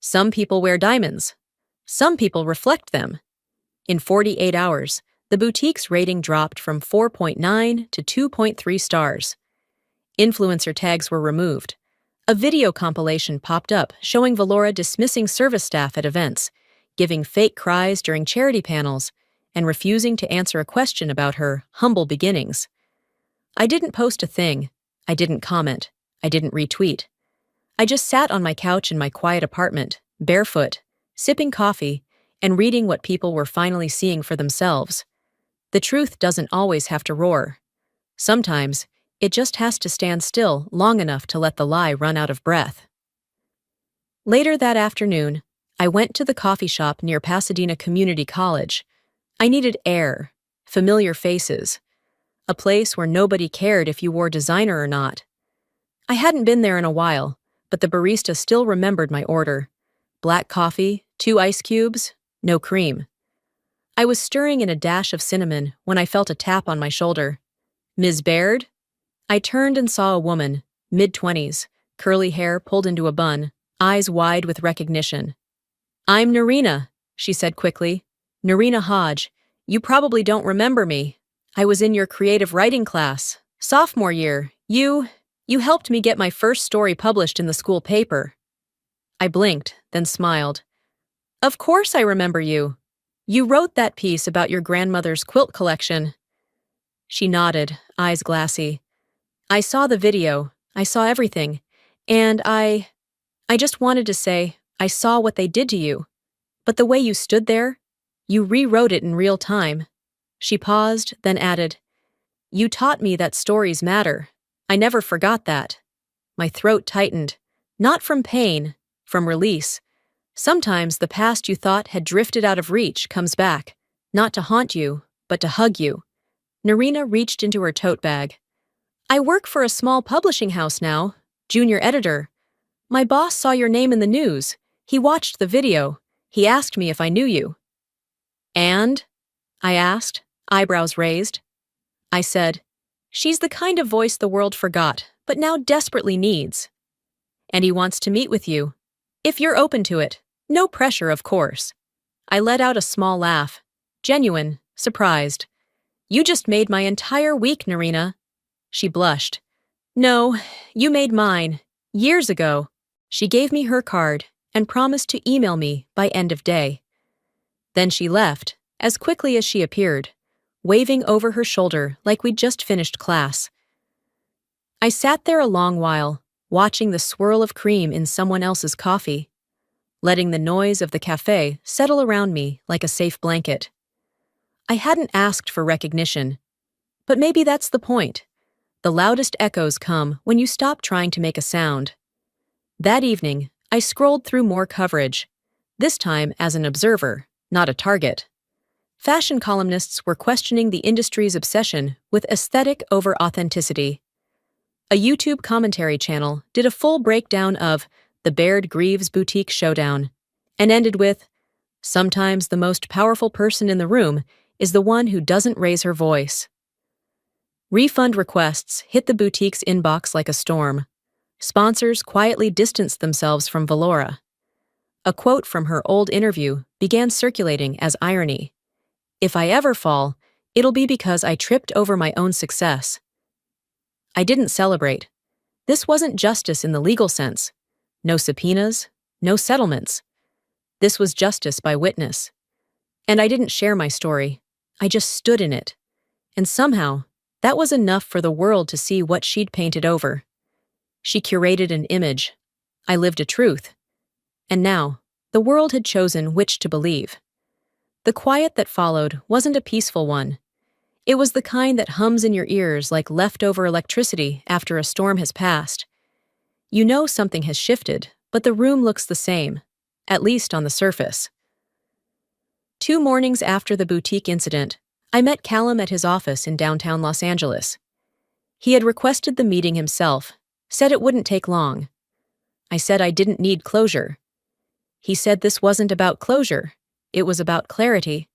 Some people wear diamonds. Some people reflect them. In 48 hours, the boutique's rating dropped from 4.9 to 2.3 stars. Influencer tags were removed. A video compilation popped up showing Valora dismissing service staff at events, giving fake cries during charity panels, and refusing to answer a question about her humble beginnings. I didn't post a thing. I didn't comment. I didn't retweet. I just sat on my couch in my quiet apartment, barefoot, sipping coffee, and reading what people were finally seeing for themselves. The truth doesn't always have to roar. Sometimes, It just has to stand still long enough to let the lie run out of breath. Later that afternoon, I went to the coffee shop near Pasadena Community College. I needed air, familiar faces, a place where nobody cared if you wore designer or not. I hadn't been there in a while, but the barista still remembered my order. Black coffee, 2 ice cubes, no cream. I was stirring in a dash of cinnamon when I felt a tap on my shoulder. "Ms. Baird?" I turned and saw a woman, mid-20s, curly hair pulled into a bun, eyes wide with recognition. "I'm Narina," she said quickly. "Narina Hodge. You probably don't remember me. I was in your creative writing class, sophomore year. You helped me get my first story published in the school paper." I blinked, then smiled. "Of course I remember you. You wrote that piece about your grandmother's quilt collection." She nodded, eyes glassy. "I saw the video. I saw everything. And I just wanted to say, I saw what they did to you. But the way you stood there, you rewrote it in real time." She paused, then added, "You taught me that stories matter. I never forgot that." My throat tightened, not from pain, from release. Sometimes the past you thought had drifted out of reach comes back, not to haunt you, but to hug you. Narina reached into her tote bag. "I work for a small publishing house now, junior editor. My boss saw your name in the news. He watched the video. He asked me if I knew you." "And?" I asked, eyebrows raised. I said, "She's the kind of voice the world forgot, but now desperately needs. And he wants to meet with you. If you're open to it. No pressure, of course." I let out a small laugh. Genuine, surprised. "You just made my entire week, Narina." She blushed. "No, you made mine. Years ago." She gave me her card and promised to email me by end of day. Then she left, as quickly as she appeared, waving over her shoulder like we'd just finished class. I sat there a long while, watching the swirl of cream in someone else's coffee, letting the noise of the cafe settle around me like a safe blanket. I hadn't asked for recognition, but maybe that's the point. The loudest echoes come when you stop trying to make a sound. That evening, I scrolled through more coverage, this time as an observer, not a target. Fashion columnists were questioning the industry's obsession with aesthetic over authenticity. A YouTube commentary channel did a full breakdown of the Baird Greaves Boutique Showdown and ended with, "Sometimes the most powerful person in the room is the one who doesn't raise her voice." Refund requests hit the boutique's inbox like a storm. Sponsors quietly distanced themselves from Valora. A quote from her old interview began circulating as irony. "If I ever fall, it'll be because I tripped over my own success." I didn't celebrate. This wasn't justice in the legal sense. No subpoenas, no settlements. This was justice by witness. And I didn't share my story. I just stood in it. And somehow, that was enough for the world to see what she'd painted over. She curated an image. I lived a truth. And now, the world had chosen which to believe. The quiet that followed wasn't a peaceful one. It was the kind that hums in your ears like leftover electricity after a storm has passed. You know something has shifted, but the room looks the same, at least on the surface. 2 mornings after the boutique incident, I met Callum at his office in downtown Los Angeles. He had requested the meeting himself, said it wouldn't take long. I said I didn't need closure. He said this wasn't about closure, it was about clarity.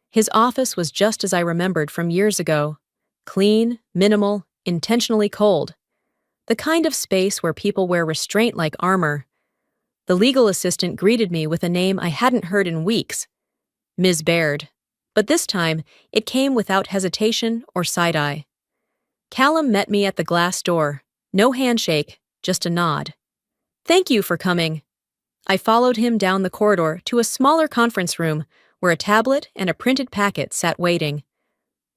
His office was just as I remembered from years ago. Clean, minimal, intentionally cold. The kind of space where people wear restraint like armor. The legal assistant greeted me with a name I hadn't heard in weeks. Ms. Baird. But this time, it came without hesitation or side-eye. Callum met me at the glass door. No handshake, just a nod. "Thank you for coming." I followed him down the corridor to a smaller conference room where a tablet and a printed packet sat waiting.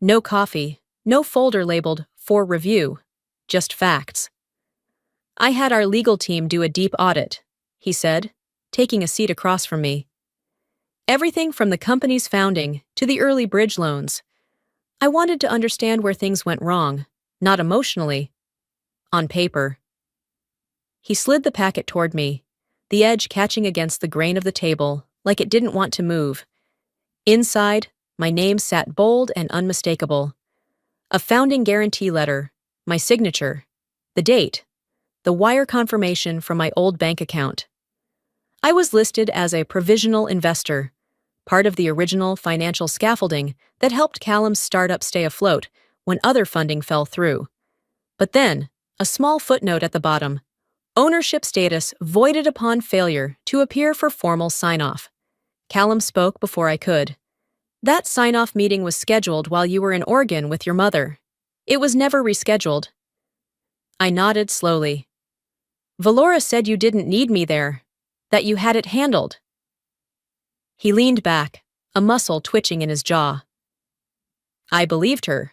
No coffee, no folder labeled "for review," just facts. "I had our legal team do a deep audit," he said, taking a seat across from me. "Everything from the company's founding to the early bridge loans. I wanted to understand where things went wrong, Not emotionally. On paper. He slid the packet toward me, the edge catching against the grain of the table, like it didn't want to move. Inside, my name sat bold and unmistakable. A founding guarantee letter, my signature, the date, the wire confirmation from my old bank account. I was listed as a provisional investor, part of the original financial scaffolding that helped Callum's startup stay afloat when other funding fell through. But then, a small footnote at the bottom: ownership status voided upon failure to appear for formal sign-off. Callum spoke before I could. That sign-off meeting was scheduled while you were in Oregon with your mother. It was never rescheduled. I nodded slowly. Valora said you didn't need me there, that you had it handled. He leaned back, a muscle twitching in his jaw. I believed her.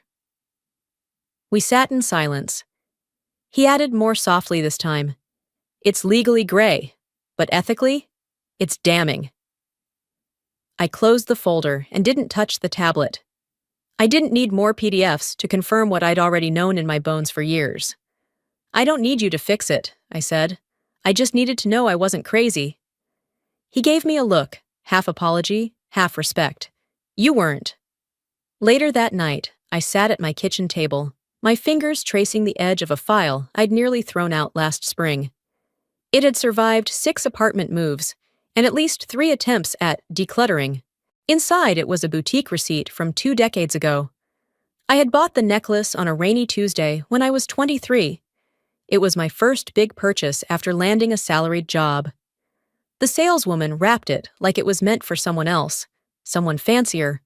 We sat in silence. He added more softly this time. It's legally gray, but ethically, it's damning. I closed the folder and didn't touch the tablet. I didn't need more PDFs to confirm what I'd already known in my bones for years. I don't need you to fix it, I said. I just needed to know I wasn't crazy. He gave me a look, half apology, half respect. You weren't. Later that night, I sat at my kitchen table, my fingers tracing the edge of a file I'd nearly thrown out last spring. It had survived 6 apartment moves and at least 3 attempts at decluttering. Inside, it was a boutique receipt from 2 decades ago. I had bought the necklace on a rainy Tuesday when I was 23. It was my first big purchase after landing a salaried job. The saleswoman wrapped it like it was meant for someone else, someone fancier,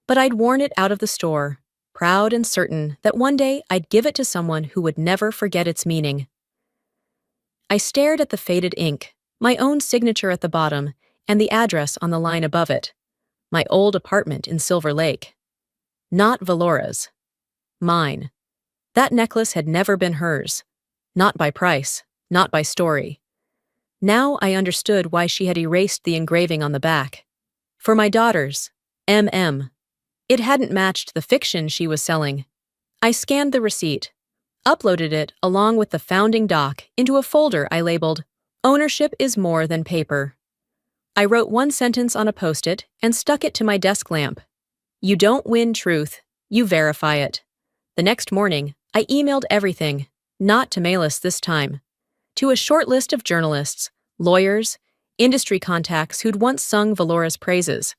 but I'd worn it out of the store, proud and certain that one day I'd give it to someone who would never forget its meaning. I stared at the faded ink, my own signature at the bottom, and the address on the line above it. My old apartment in Silver Lake. Not Valora's. Mine. That necklace had never been hers. Not by price, not by story. Now I understood why she had erased the engraving on the back. For my daughters, MM. It hadn't matched the fiction she was selling. I scanned the receipt, uploaded it along with the founding doc into a folder I labeled, Ownership is More Than Paper. I wrote one sentence on a Post-it and stuck it to my desk lamp. You don't win truth, you verify it. The next morning, I emailed everything, not to Malis this time, to a short list of journalists, lawyers, industry contacts who'd once sung Valora's praises.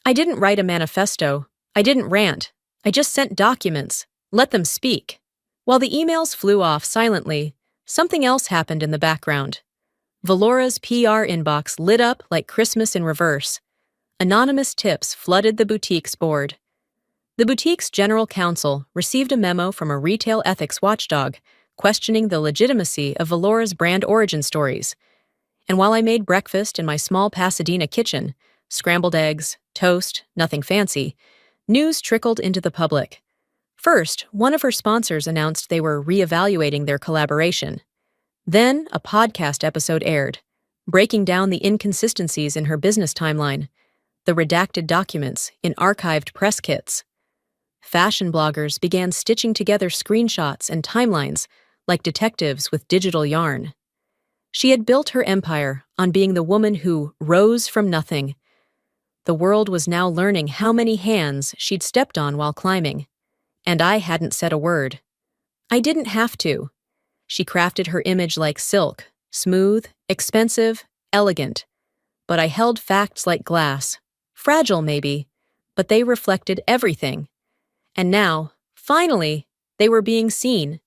I didn't write a manifesto. I didn't rant. I just sent documents. Let them speak. While the emails flew off silently, something else happened in the background. Valora's PR inbox lit up like Christmas in reverse. Anonymous tips flooded the boutique's board. The boutique's general counsel received a memo from a retail ethics watchdog questioning the legitimacy of Valora's brand origin stories. And while I made breakfast in my small Pasadena kitchen, scrambled eggs, toast, nothing fancy, news trickled into the public. First, one of her sponsors announced they were reevaluating their collaboration. Then, a podcast episode aired, breaking down the inconsistencies in her business timeline, the redacted documents in archived press kits. Fashion bloggers began stitching together screenshots and timelines like detectives with digital yarn. She had built her empire on being the woman who rose from nothing. The world was now learning how many hands she'd stepped on while climbing. And I hadn't said a word. I didn't have to. She crafted her image like silk, smooth, expensive, elegant. But I held facts like glass. Fragile, maybe, but they reflected everything. And now, finally, they were being seen.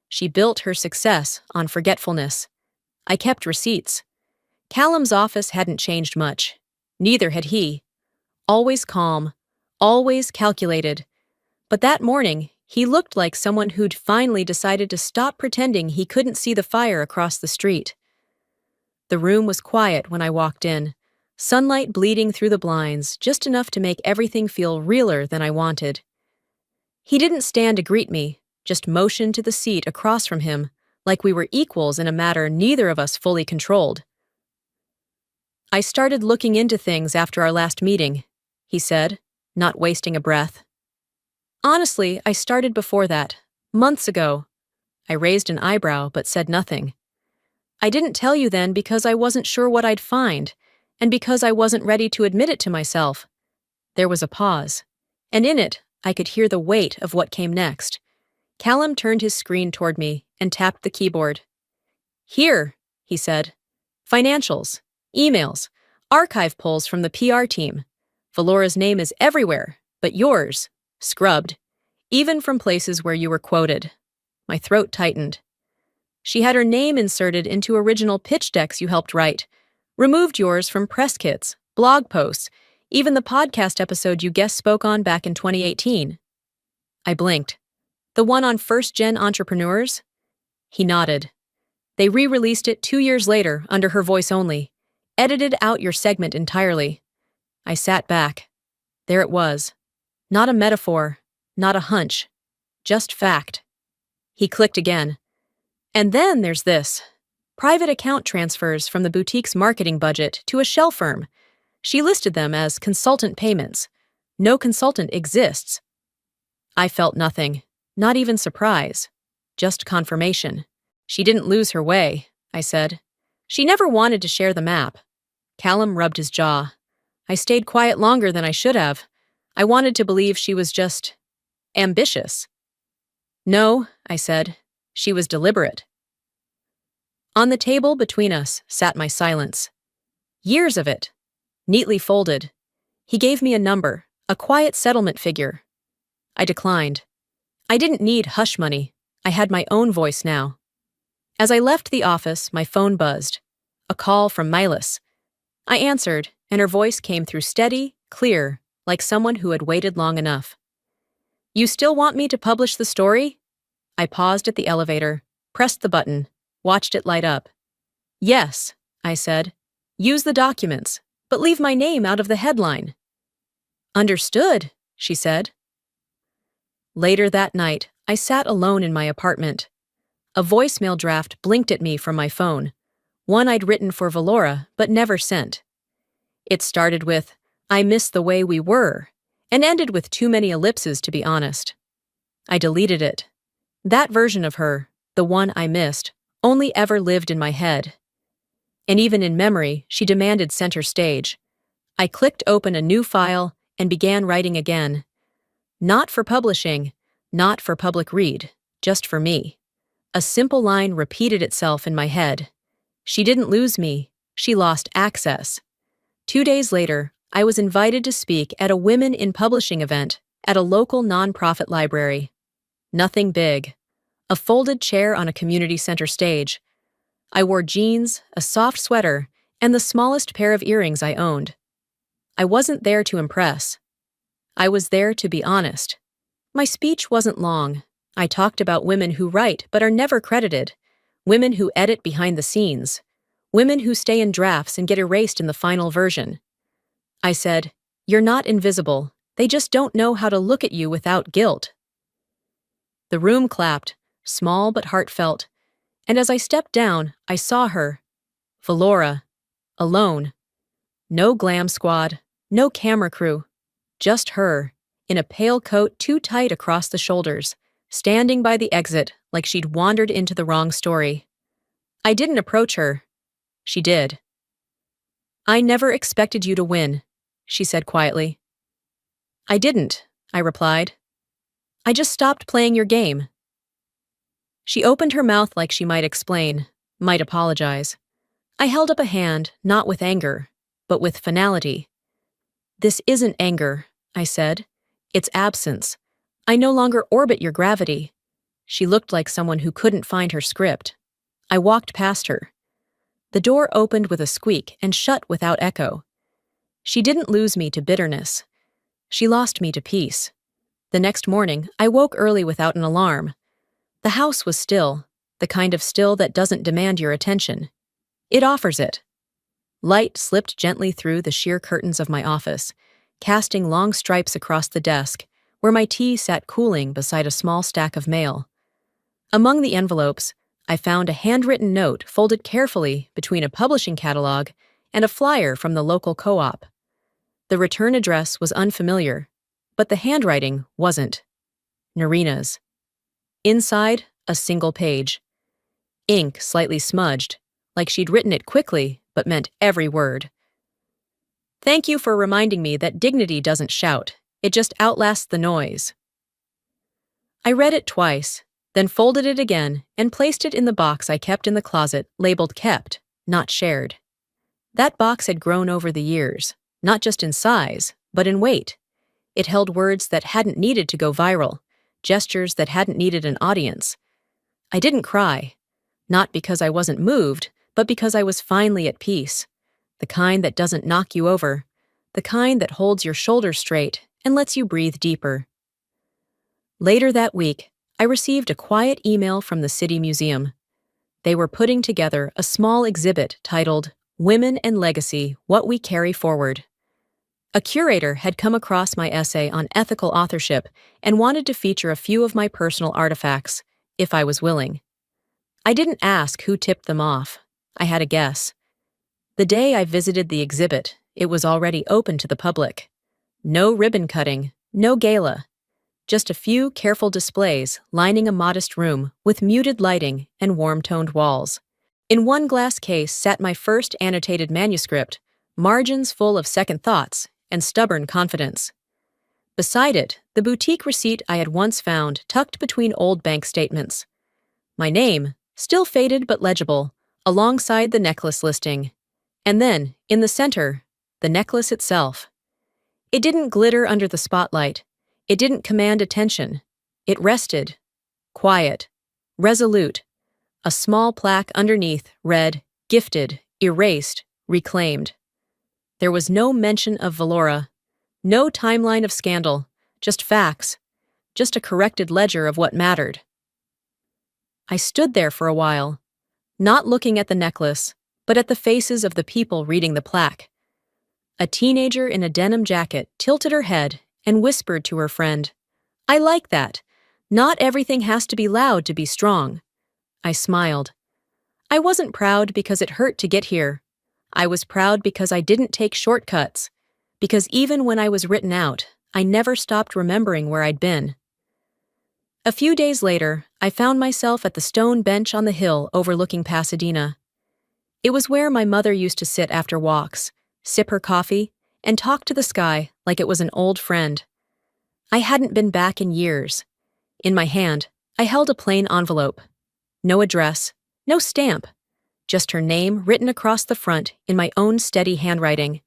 She built her success on forgetfulness. I kept receipts. Callum's office hadn't changed much. Neither had he. Always calm, always calculated. But that morning, he looked like someone who'd finally decided to stop pretending he couldn't see the fire across the street. The room was quiet when I walked in, sunlight bleeding through the blinds, just enough to make everything feel realer than I wanted. He didn't stand to greet me, just motioned to the seat across from him, like we were equals in a matter neither of us fully controlled. I started looking into things after our last meeting, he said, not wasting a breath. Honestly, I started before that, Months ago. I raised an eyebrow but said nothing. I didn't tell you then because I wasn't sure what I'd find, and because I wasn't ready to admit it to myself. There was a pause, and in it, I could hear the weight of what came next. Callum turned his screen toward me and tapped the keyboard. Here, he said. Financials, emails, archive pulls from the PR team. Valora's name is everywhere, but yours, scrubbed, even from places where you were quoted. My throat tightened. She had her name inserted into original pitch decks you helped write, removed yours from press kits, blog posts, even the podcast episode you guest spoke on back in 2018. I blinked. The one on first-gen entrepreneurs? He nodded. They re-released it 2 years later under her voice only, edited out your segment entirely. I sat back. There it was. Not a metaphor, not a hunch, just fact. He clicked again. And then there's this. Private account transfers from the boutique's marketing budget to a shell firm. She listed them as consultant payments. No consultant exists. I felt nothing, not even surprise, just confirmation. She didn't lose her way, I said. She never wanted to share the map. Callum rubbed his jaw. I stayed quiet longer than I should have. I wanted to believe she was just ambitious. No, I said. She was deliberate. On the table between us sat my silence. Years of it. Neatly folded. He gave me a number, a quiet settlement figure. I declined. I didn't need hush money. I had my own voice now. As I left the office, my phone buzzed. A call from Milas. I answered, and her voice came through steady, clear, like someone who had waited long enough. You still want me to publish the story? I paused at the elevator, pressed the button, watched it light up. Yes, I said. Use the documents, but leave my name out of the headline. Understood, she said. Later that night, I sat alone in my apartment. A voicemail draft blinked at me from my phone, one I'd written for Valora but never sent. It started with, I miss the way we were, and ended with too many ellipses to be honest. I deleted it. That version of her, the one I missed, only ever lived in my head. And even in memory, she demanded center stage. I clicked open a new file and began writing again. Not for publishing, not for public read, just for me. A simple line repeated itself in my head. She didn't lose me, she lost access. 2 days later, I was invited to speak at a Women in Publishing event at a local nonprofit library. Nothing big. A folded chair on a community center stage. I wore jeans, a soft sweater, and the smallest pair of earrings I owned. I wasn't there to impress. I was there to be honest. My speech wasn't long. I talked about women who write but are never credited, women who edit behind the scenes, women who stay in drafts and get erased in the final version. I said, you're not invisible, they just don't know how to look at you without guilt. The room clapped, small but heartfelt, and as I stepped down, I saw her, Valora, alone. No glam squad, no camera crew, just her, in a pale coat too tight across the shoulders, standing by the exit like she'd wandered into the wrong story. I didn't approach her. She did. I never expected you to win, she said quietly. I didn't, I replied. I just stopped playing your game. She opened her mouth like she might explain, might apologize. I held up a hand, not with anger, but with finality. This isn't anger, I said. It's absence. I no longer orbit your gravity. She looked like someone who couldn't find her script. I walked past her. The door opened with a squeak and shut without echo. She didn't lose me to bitterness. She lost me to peace. The next morning, I woke early without an alarm. The house was still, the kind of still that doesn't demand your attention. It offers it. Light slipped gently through the sheer curtains of my office, casting long stripes across the desk, where my tea sat cooling beside a small stack of mail. Among the envelopes, I found a handwritten note folded carefully between a publishing catalog and a flyer from the local co-op. The return address was unfamiliar, but the handwriting wasn't. Narina's. Inside, a single page. Ink slightly smudged, like she'd written it quickly but meant every word. Thank you for reminding me that dignity doesn't shout, it just outlasts the noise. I read it twice, then folded it again and placed it in the box I kept in the closet labeled kept, not shared. That box had grown over the years, not just in size, but in weight. It held words that hadn't needed to go viral, gestures that hadn't needed an audience. I didn't cry, not because I wasn't moved, but because I was finally at peace. The kind that doesn't knock you over, the kind that holds your shoulders straight and lets you breathe deeper. Later that week, I received a quiet email from the City Museum. They were putting together a small exhibit titled Women and Legacy: What We Carry Forward. A curator had come across my essay on ethical authorship and wanted to feature a few of my personal artifacts, if I was willing. I didn't ask who tipped them off. I had a guess. The day I visited the exhibit, it was already open to the public. No ribbon cutting, no gala. Just a few careful displays lining a modest room with muted lighting and warm-toned walls. In one glass case sat my first annotated manuscript, margins full of second thoughts and stubborn confidence. Beside it, the boutique receipt I had once found tucked between old bank statements. My name, still faded but legible, alongside the necklace listing. And then, in the center, the necklace itself. It didn't glitter under the spotlight. It didn't command attention. It rested, quiet, resolute. A small plaque underneath read, "Gifted, erased, reclaimed." There was no mention of Valora, no timeline of scandal, just facts, just a corrected ledger of what mattered. I stood there for a while, not looking at the necklace, but at the faces of the people reading the plaque. A teenager in a denim jacket tilted her head and whispered to her friend, "I like that. Not everything has to be loud to be strong." I smiled. I wasn't proud because it hurt to get here. I was proud because I didn't take shortcuts, because even when I was written out, I never stopped remembering where I'd been. A few days later, I found myself at the stone bench on the hill overlooking Pasadena. It was where my mother used to sit after walks, sip her coffee, and talk to the sky like it was an old friend. I hadn't been back in years. In my hand, I held a plain envelope. No address, no stamp, just her name written across the front in my own steady handwriting.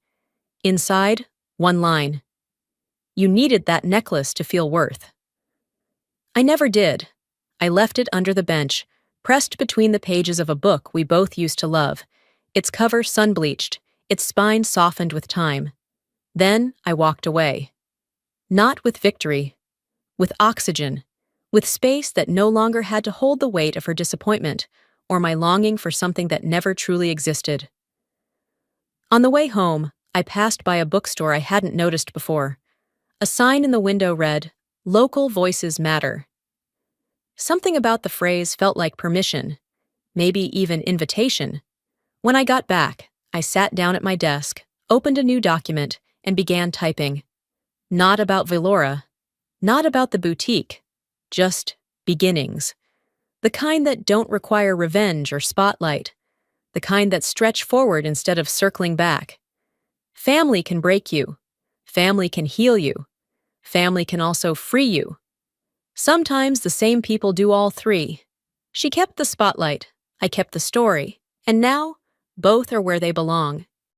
Inside, one line. You needed that necklace to feel worth. I never did. I left it under the bench, pressed between the pages of a book we both used to love, its cover sun-bleached, its spine softened with time. Then I walked away. Not with victory, with oxygen, with space that no longer had to hold the weight of her disappointment or my longing for something that never truly existed. On the way home, I passed by a bookstore I hadn't noticed before. A sign in the window read, "Local Voices Matter." Something about the phrase felt like permission, maybe even invitation. When I got back, I sat down at my desk, opened a new document, and began typing. Not about Valora, not about the boutique, just beginnings. The kind that don't require revenge or spotlight. The kind that stretch forward instead of circling back. Family can break you. Family can heal you. Family can also free you. Sometimes the same people do all three. She kept the spotlight, I kept the story, and now both are where they belong.